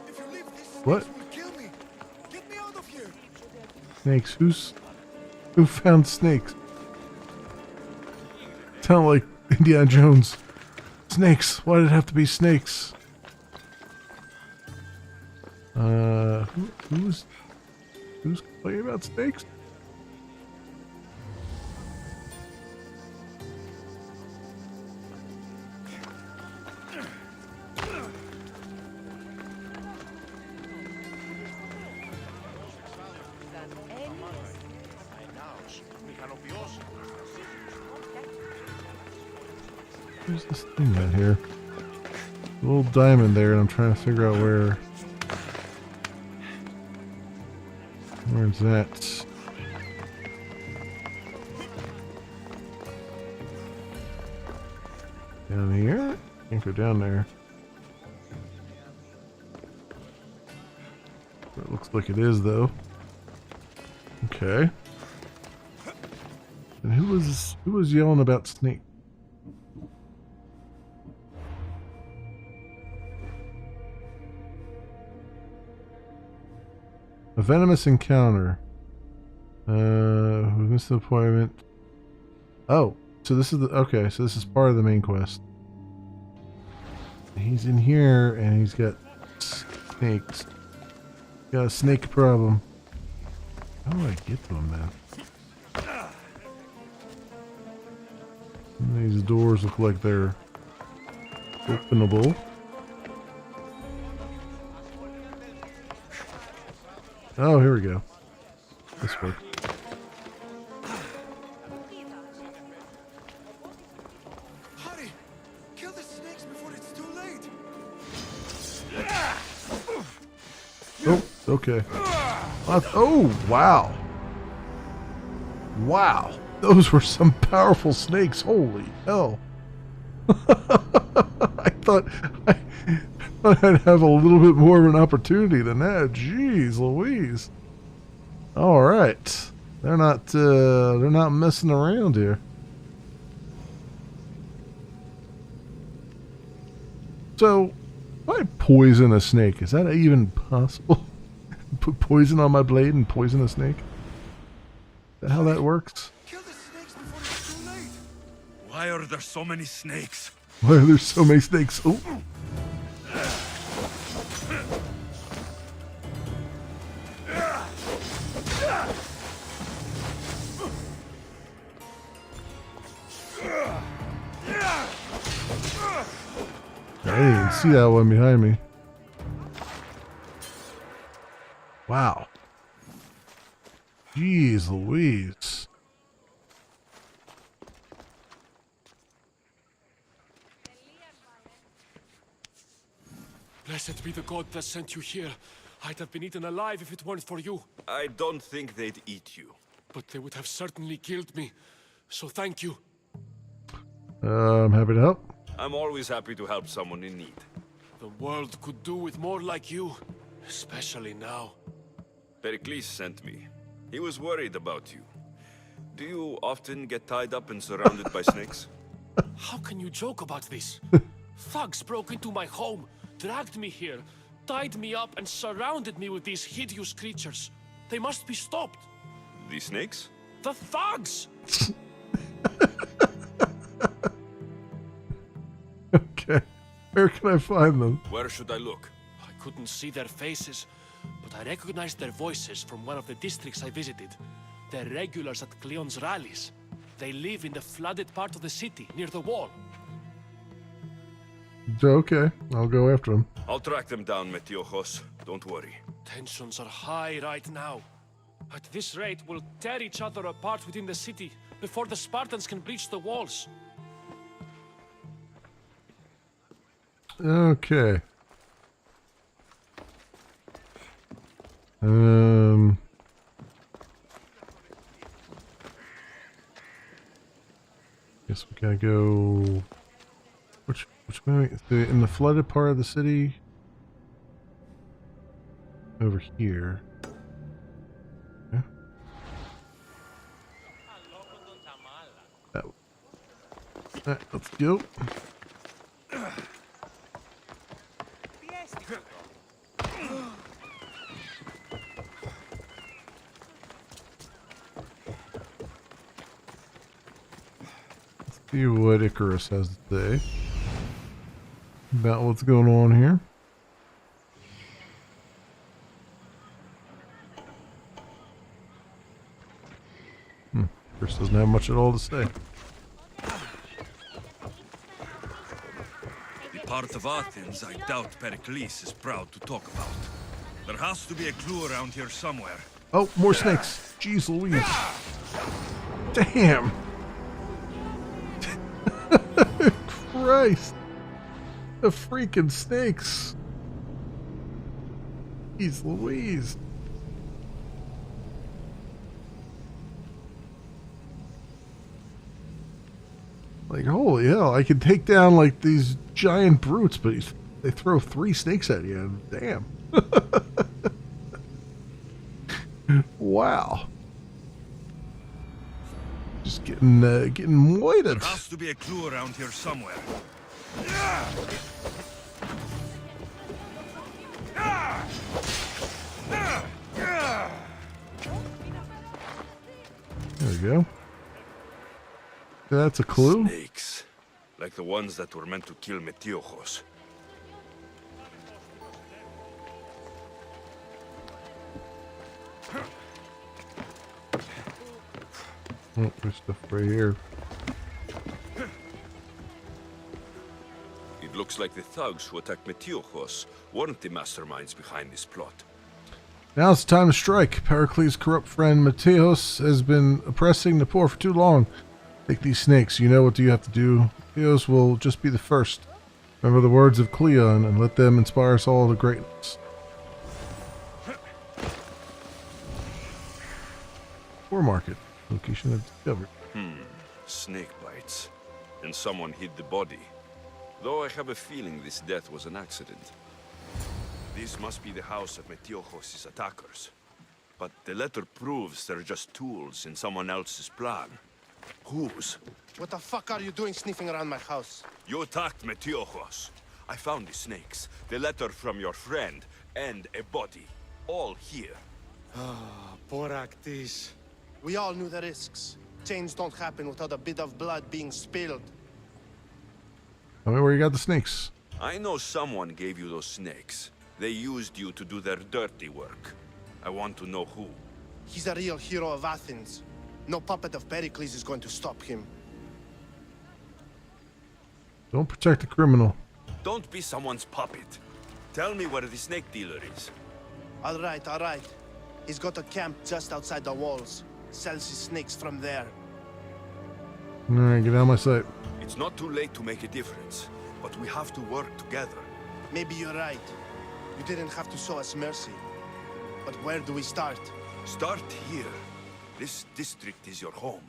If you leave this, What? snakes will kill me! Get me out of here! Snakes? Who found snakes? Sound like Indiana Jones. Snakes. Why did it have to be snakes? Who's complaining about snakes? Where's this thing out here? A little diamond there, and I'm trying to figure out where's that? Down here? Can't go down there. It looks like it is, though. Okay. And who was yelling about snake? A venomous encounter. We missed the appointment. Oh, so this is okay, so this is part of the main quest. He's in here and he's got snakes. Got a snake problem. How do I get to him now? And these doors look like they're openable. Oh, here we go. This way. Hurry! Kill the snakes before it's too late! Oh, okay. Oh, wow. Wow. Those were some powerful snakes. Holy hell. I thought I'd have a little bit more of an opportunity than that. Jeez Louise. All right. They're not messing around here. So, if I poison a snake, is that even possible? Put poison on my blade and poison a snake? Is that how that works? Kill the snakes before it's too late! Why are there so many snakes? Why are there so many snakes? Oh. I didn't even see that one behind me. Wow. Jeez Louise. Blessed be the god that sent you here. I'd have been eaten alive if it weren't for you. I don't think they'd eat you. But they would have certainly killed me. So thank you. I'm happy to help. I'm always happy to help someone in need. The world could do with more like you. Especially now. Pericles sent me. He was worried about you. Do you often get tied up and surrounded by snakes? How can you joke about this? Thugs broke into my home, dragged me here, tied me up and surrounded me with these hideous creatures. They must be stopped. The snakes? The thugs! Okay. Where can I find them? Where should I look? I couldn't see their faces, but I recognized their voices from one of the districts I visited. They're regulars at Cleon's rallies. They live in the flooded part of the city, near the wall. Okay, I'll go after them. I'll track them down, Metiojos. Don't worry. Tensions are high right now. At this rate, we'll tear each other apart within the city before the Spartans can breach the walls. Okay. Guess we gotta go. Which way? In the flooded part of the city. Over here. Yeah. Alright, let's go. See what Icarus has to say about what's going on here. Icarus doesn't have much at all to say. The part of Athens I doubt Pericles is proud to talk about. There has to be a clue around here somewhere. Oh, more snakes. Jeez Louise. Damn. Christ. The freaking snakes. Jeez Louise. Like, holy hell, I can take down like these giant brutes, but they throw 3 snakes at you. Damn. Wow. Just getting moited. There has to be a clue around here somewhere. There we go. That's a clue. Snakes, like the ones that were meant to kill Metiojos. Oh, there's stuff right here. It looks like the thugs who attacked Metiojos weren't the masterminds behind this plot. Now's the time to strike. Pericles' corrupt friend Mateos has been oppressing the poor for too long. Take these snakes. You know what you have to do. Mateos will just be the first. Remember the words of Cleon and let them inspire us all to greatness. War market. Location of discovered. Snake bites. And someone hid the body. Though I have a feeling this death was an accident. This must be the house of Metiochos' attackers. But the letter proves they're just tools in someone else's plan. Whose? What the fuck are you doing sniffing around my house? You attacked Metiochos. I found the snakes, the letter from your friend, and a body. All here. Ah, poor Actis. We all knew the risks. Change don't happen without a bit of blood being spilled. Tell me where you got the snakes. I know someone gave you those snakes. They used you to do their dirty work. I want to know who. He's a real hero of Athens. No puppet of Pericles is going to stop him. Don't protect the criminal. Don't be someone's puppet. Tell me where the snake dealer is. All right, all right. He's got a camp just outside the walls. Sells his snakes from there. Alright, get out of my sight. It's not too late to make a difference, but we have to work together. Maybe you're right. You didn't have to show us mercy. But where do we start? Start here. This district is your home.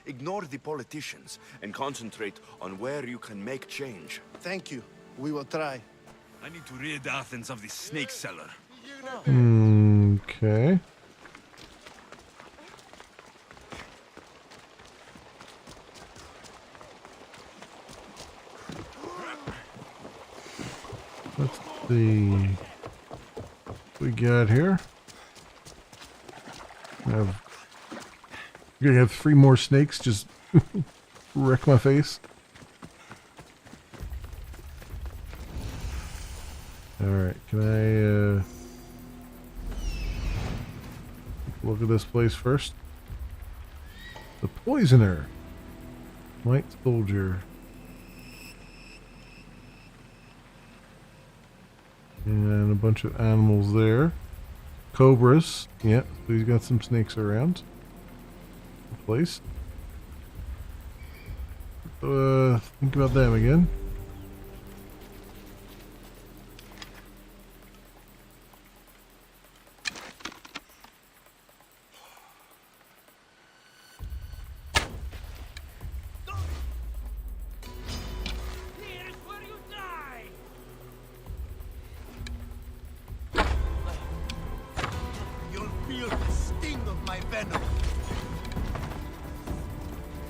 Ignore the politicians and concentrate on where you can make change. Thank you. We will try. I need to rid Athens of this snake seller. Okay. Let's see what we got here. You're gonna have 3 more snakes just wreck my face. Alright, can I look at this place first? The Poisoner. White Soldier. And a bunch of animals there. Cobras. Yeah, so he's got some snakes around the place. Think about them again.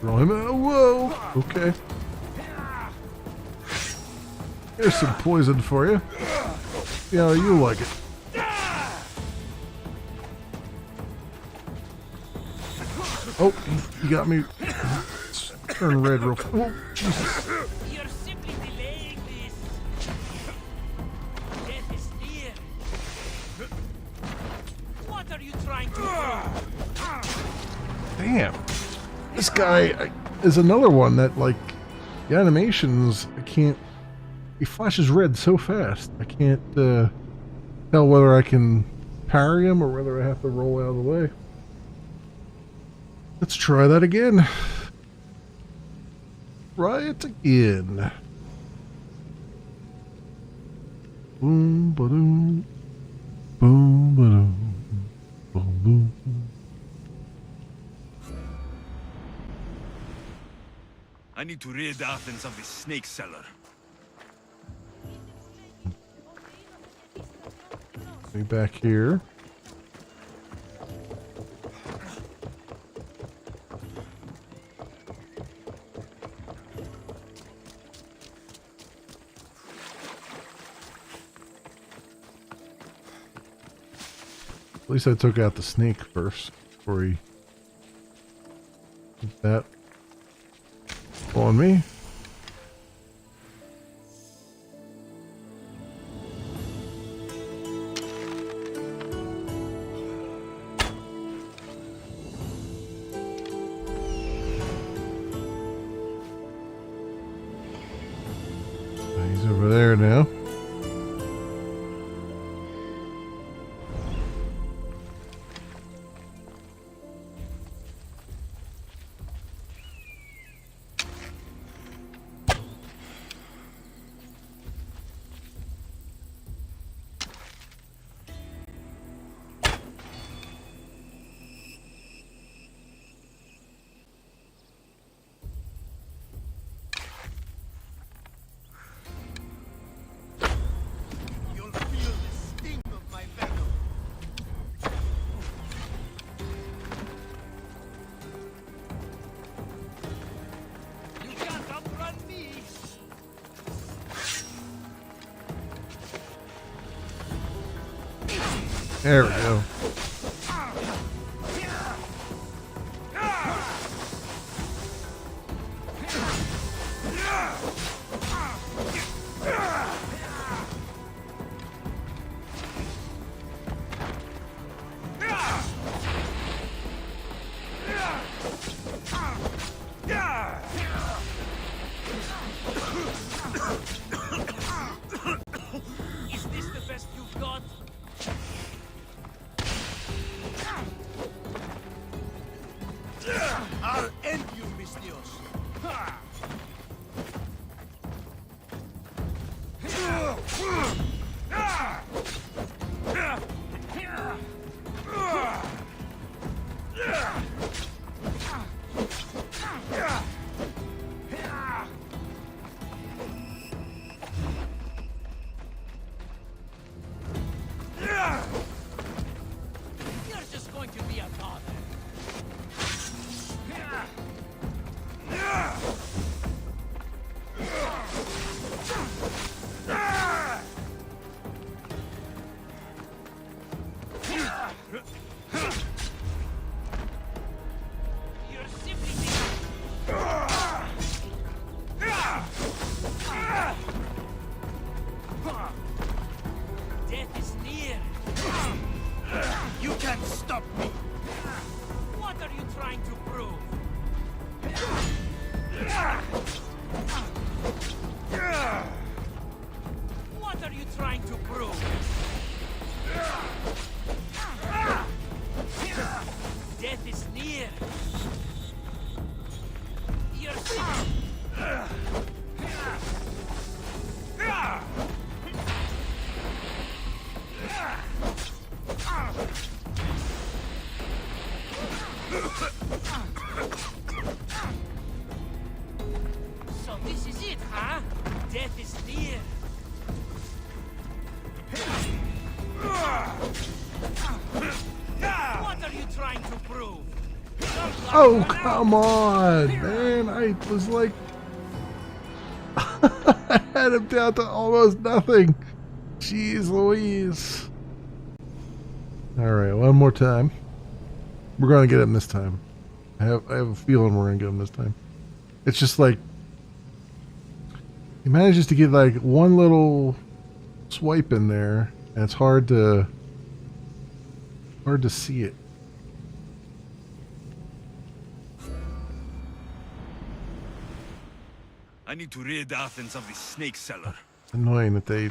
Throw him out. Whoa! Okay. Here's some poison for you. See how you like it. Oh, you got me. Let's turn red real fast. Oh, Jesus. You're simply delaying this. Death is near. What are you trying to do? Damn. This guy is another one that, like, the animations, I can't... He flashes red so fast. I can't tell whether I can parry him or whether I have to roll out of the way. Let's try that again. Try it again. Boom, ba-doom. Boom, ba-doom. Boom, boom. I need to rid Athens of this snake seller. Be back here. At least I took out the snake first before he did that on me. He's over there now. There we go. Is this the best you've got? I'll end you, Mistios. You're just going to be a bother. You're simply death is near. You can't stop me. What are you trying to prove? What are you trying to prove? Death is near. You're So this is it, huh? Death is near. What are you trying to prove? Oh, come on, man. I was like... I had him down to almost nothing. Jeez Louise. Alright, one more time. We're going to get him this time. I have a feeling we're going to get him this time. It's just like... He manages to get like one little swipe in there, and it's hard to see it. I need to rid Athens of the snake cellar. It's annoying that they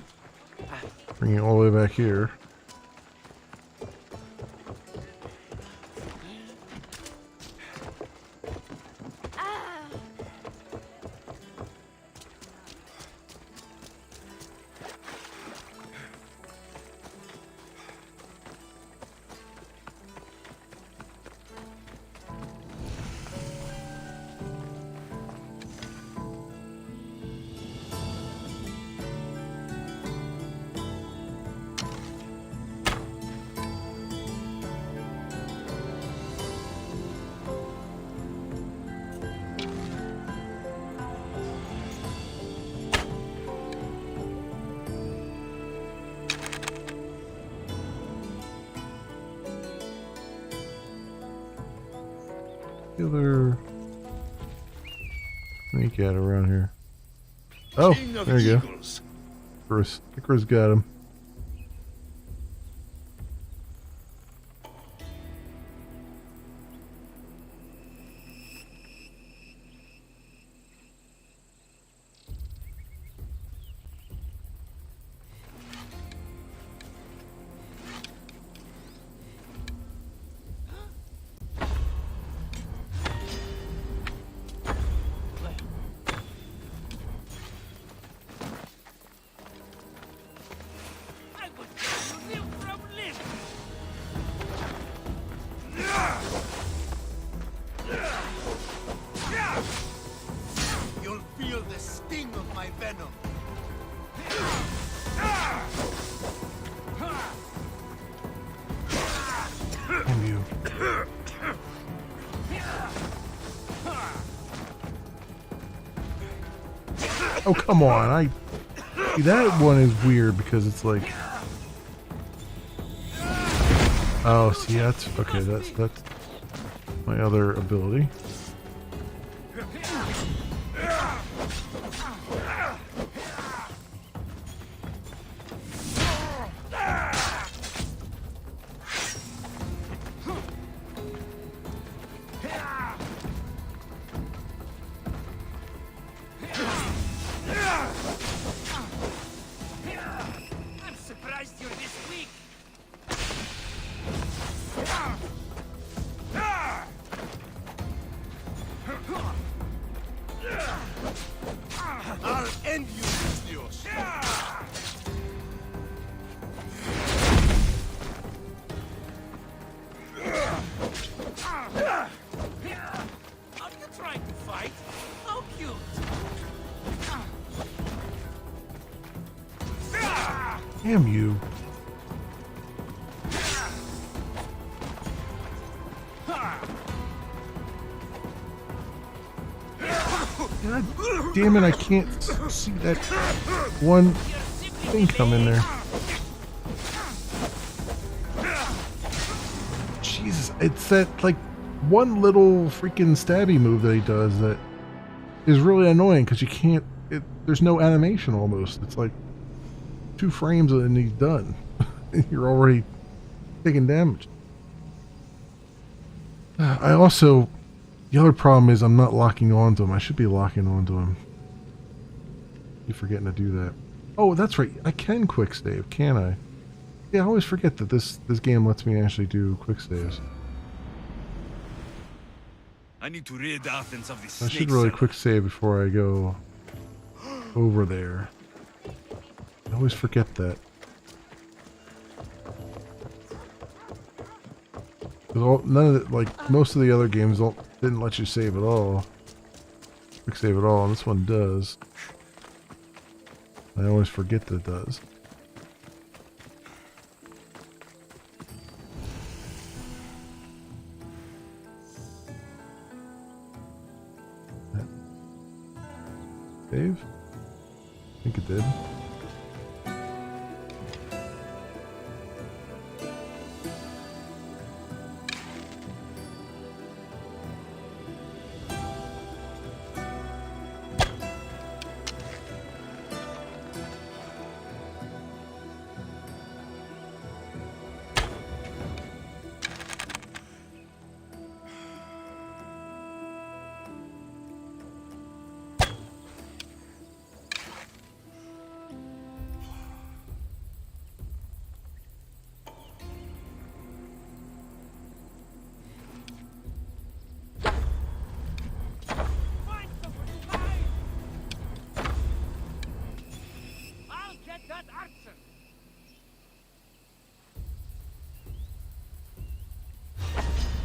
bring it all the way back here. Other snake cat around here. Oh, there you go. Icarus got him. You'll feel the sting of my venom. And you. Oh, come on. See, that one is weird because it's like... Oh, see, that's okay. That's my other ability. I'm surprised you're this weak. I'll end you, Dios. Are you trying to fight? How cute. Damn you. God damn it, I can't see that one thing come in there. Jesus, it's that like one little freaking stabby move that he does that is really annoying because you can't, there's no animation almost. It's like 2 frames and he's done. You're already taking damage. I also, the other problem is I'm not locking onto him. I should be locking onto him. Keep forgetting to do that. Oh, that's right. I can quick save, can I? Yeah, I always forget that this game lets me actually do quick saves. I need to rid Athens of this. I should really quick save before I go over there. I always forget that. None of the, like most of the other games didn't let you save at all. Quick save at all, and this one does. I always forget that it does. Save? I think it did.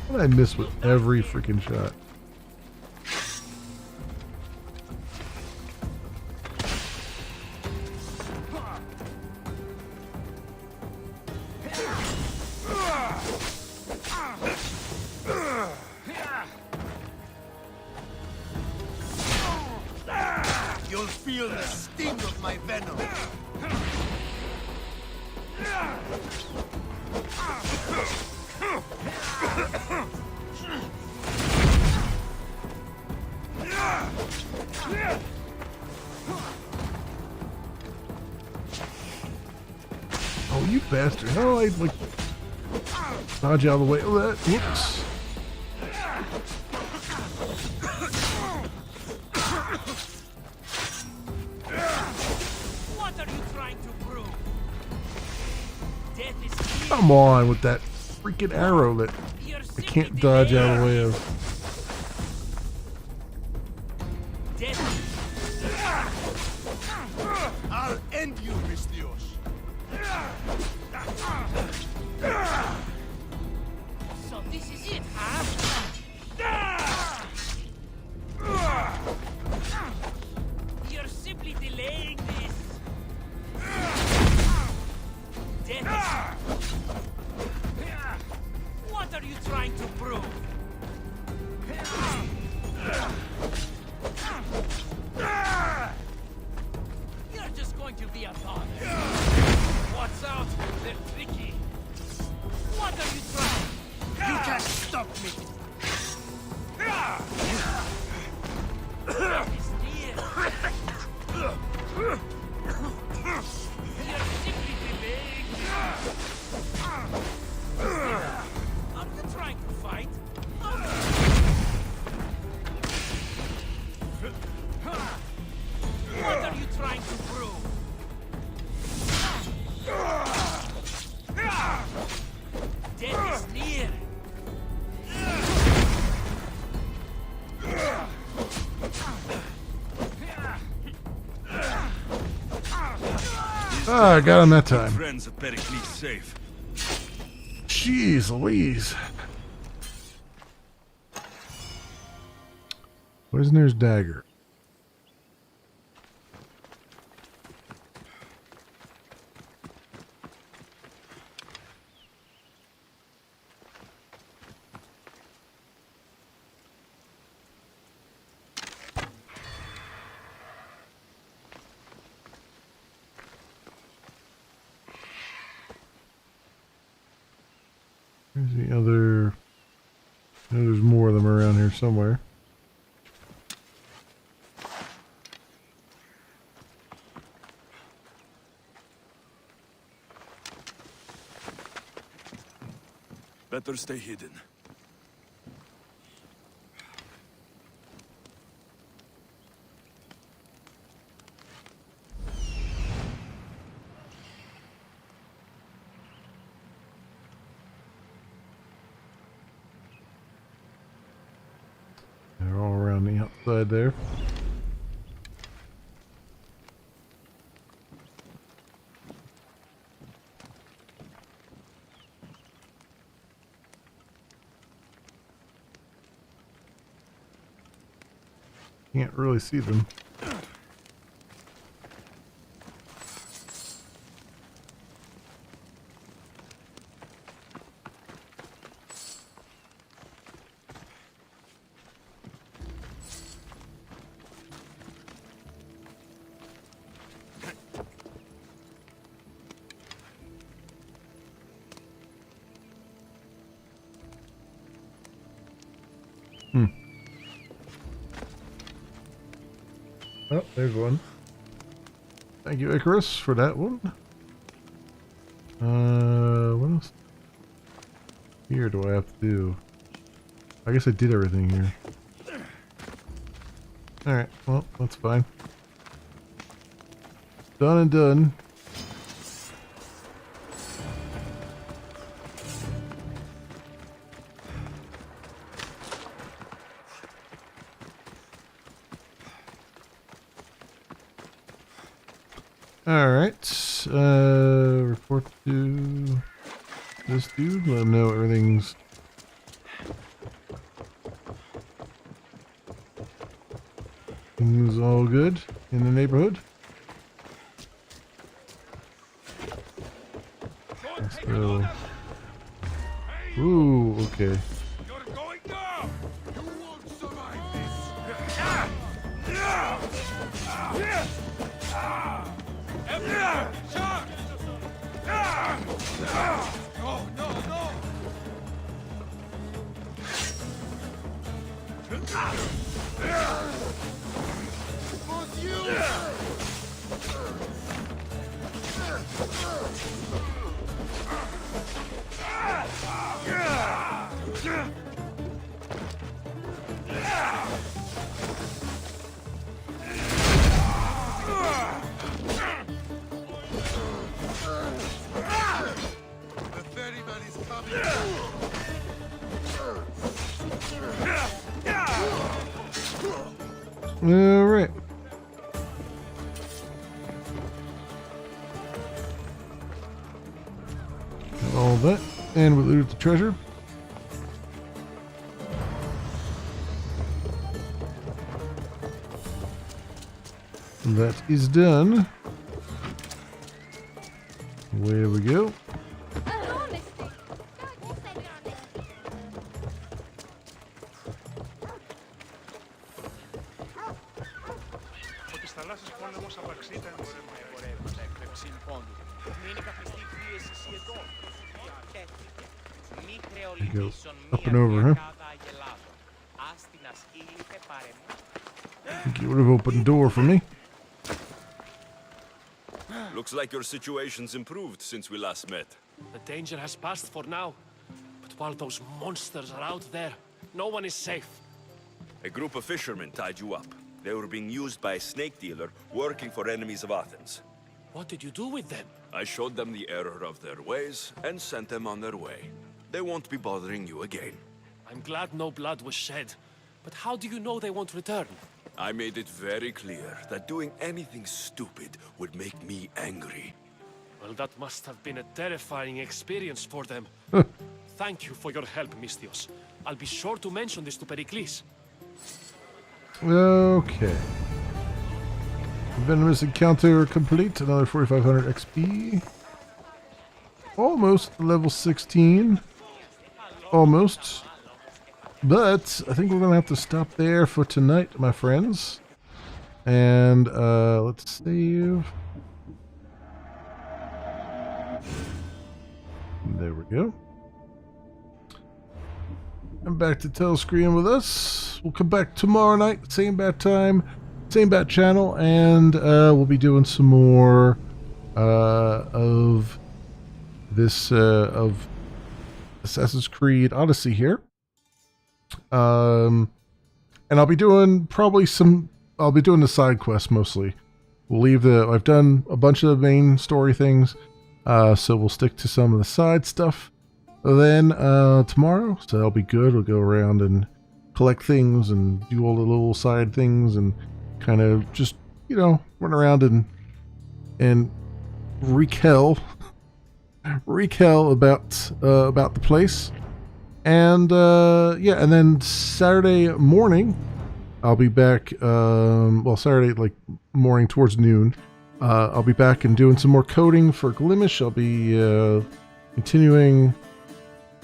What did I miss with every freaking shot? You'll feel the sting of my venom. Oh, you bastard. No, I like dodge out of the way of that. Whoops. What are you trying to prove? Death is Come on with that freaking arrow that I can't dodge out of the way of. I'll end you, Mistios. So this is it, huh? You're simply delaying this. Death is... What are you trying to prove? You're just going to be a bother. What's out? They're tricky. What are you trying stop me! Are you trying to fight? What are you trying to prove? Death is near. Ah, I got him that time. Friends of Pericles safe. Jeez Louise. Poisoner's dagger. Where's the other? I know there's more of them around here somewhere. Better stay hidden. They're all around the outside there. Can't really see them. Oh, there's one. Thank you, Icarus, for that one. What else? Here do I have to do? I guess I did everything here. Alright, well, that's fine. Done and done. Alright, report to this dude, let him know everything's all good in the neighborhood. So, ooh, okay. Alright. All that, and we looted the treasure. That is done. Away we go. There you go. Up and over, huh? I think you would have opened the door for me. Looks like your situation's improved since we last met. The danger has passed for now. But while those monsters are out there, no one is safe. A group of fishermen tied you up. They were being used by a snake dealer working for enemies of Athens. What did you do with them? I showed them the error of their ways and sent them on their way. They won't be bothering you again. I'm glad no blood was shed. But how do you know they won't return? I made it very clear that doing anything stupid would make me angry. Well, that must have been a terrifying experience for them. Thank you for your help, Mystios. I'll be sure to mention this to Pericles. Okay. Venomous encounter complete. Another 4,500 XP. Almost level 16. Almost. But I think we're going to have to stop there for tonight, my friends. And let's save. There we go. And back to Telescreen with us. We'll come back tomorrow night, same bat time, same bat channel, and we'll be doing some more of this of Assassin's Creed Odyssey here. And I'll be doing I'll be doing the side quests mostly. We'll leave I've done a bunch of the main story things, so we'll stick to some of the side stuff. Then tomorrow, so that'll be good. We'll go around and collect things and do all the little side things and kind of just, you know, run around and retell about the place. And yeah, and then Saturday morning I'll be back, well, Saturday like morning towards noon, I'll be back and doing some more coding for Glimish. I'll be continuing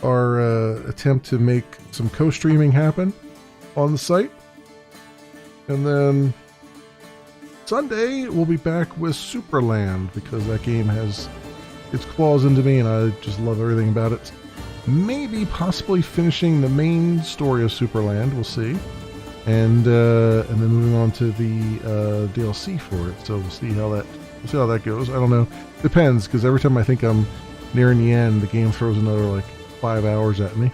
our attempt to make some co-streaming happen on the site. And then Sunday we'll be back with Superland, because that game has its claws into me and I just love everything about it. Maybe possibly finishing the main story of Superland, we'll see. And then moving on to the DLC for it. So we'll see how that goes. I don't know. Depends, because every time I think I'm nearing the end, the game throws another like 5 hours at me.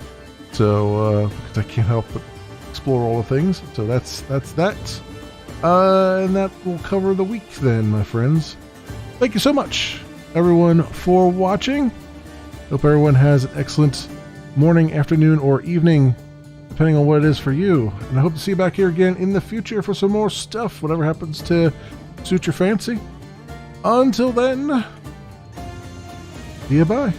So because I can't help but explore all the things. So that's that. And that will cover the week then, my friends. Thank you so much, everyone, for watching. Hope everyone has an excellent morning, afternoon, or evening, depending on what it is for you. And I hope to see you back here again in the future for some more stuff, whatever happens to suit your fancy. Until then, see you, bye.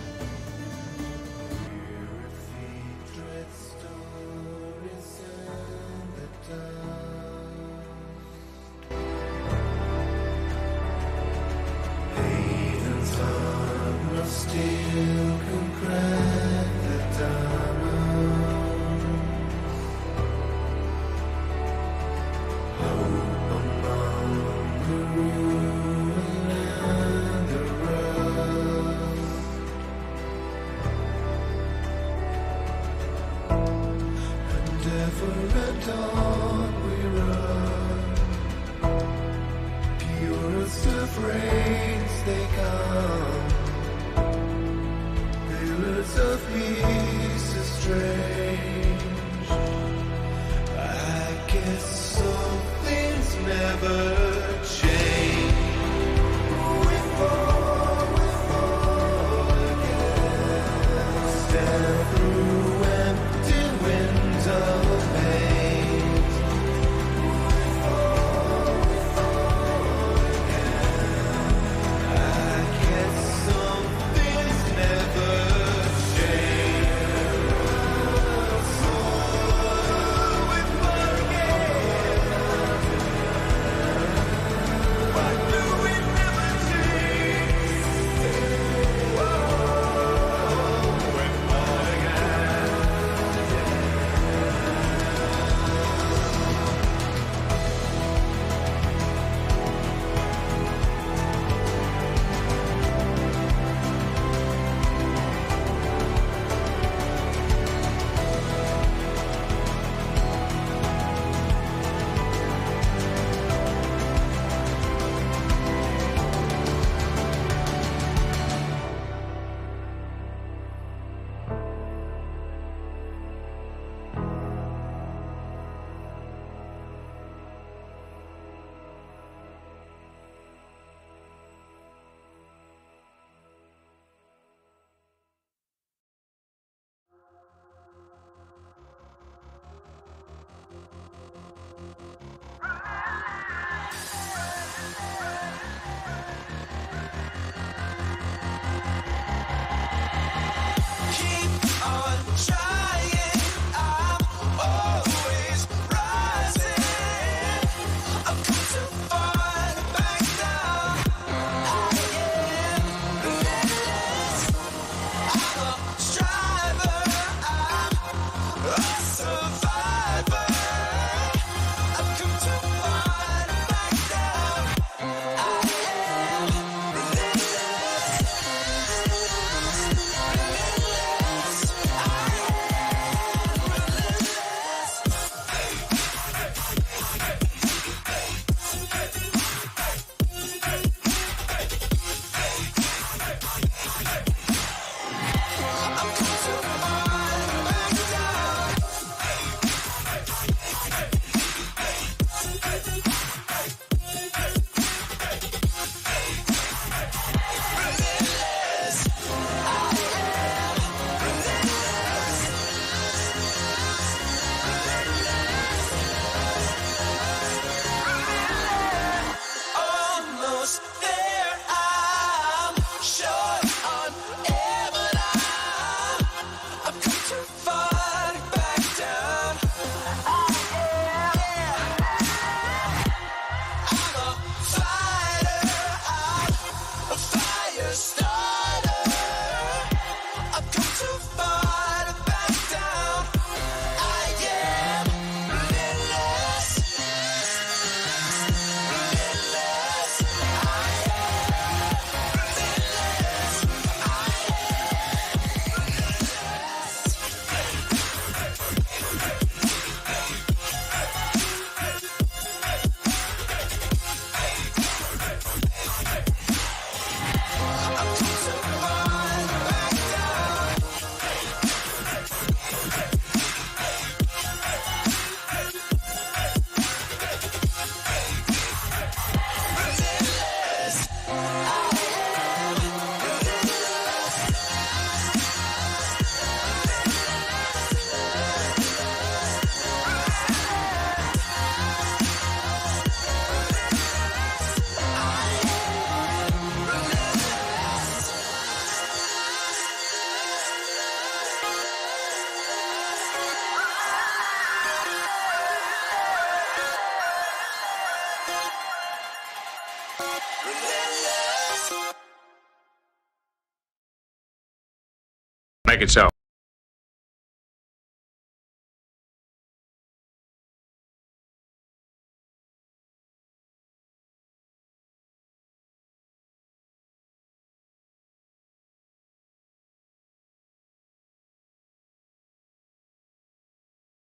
make it so.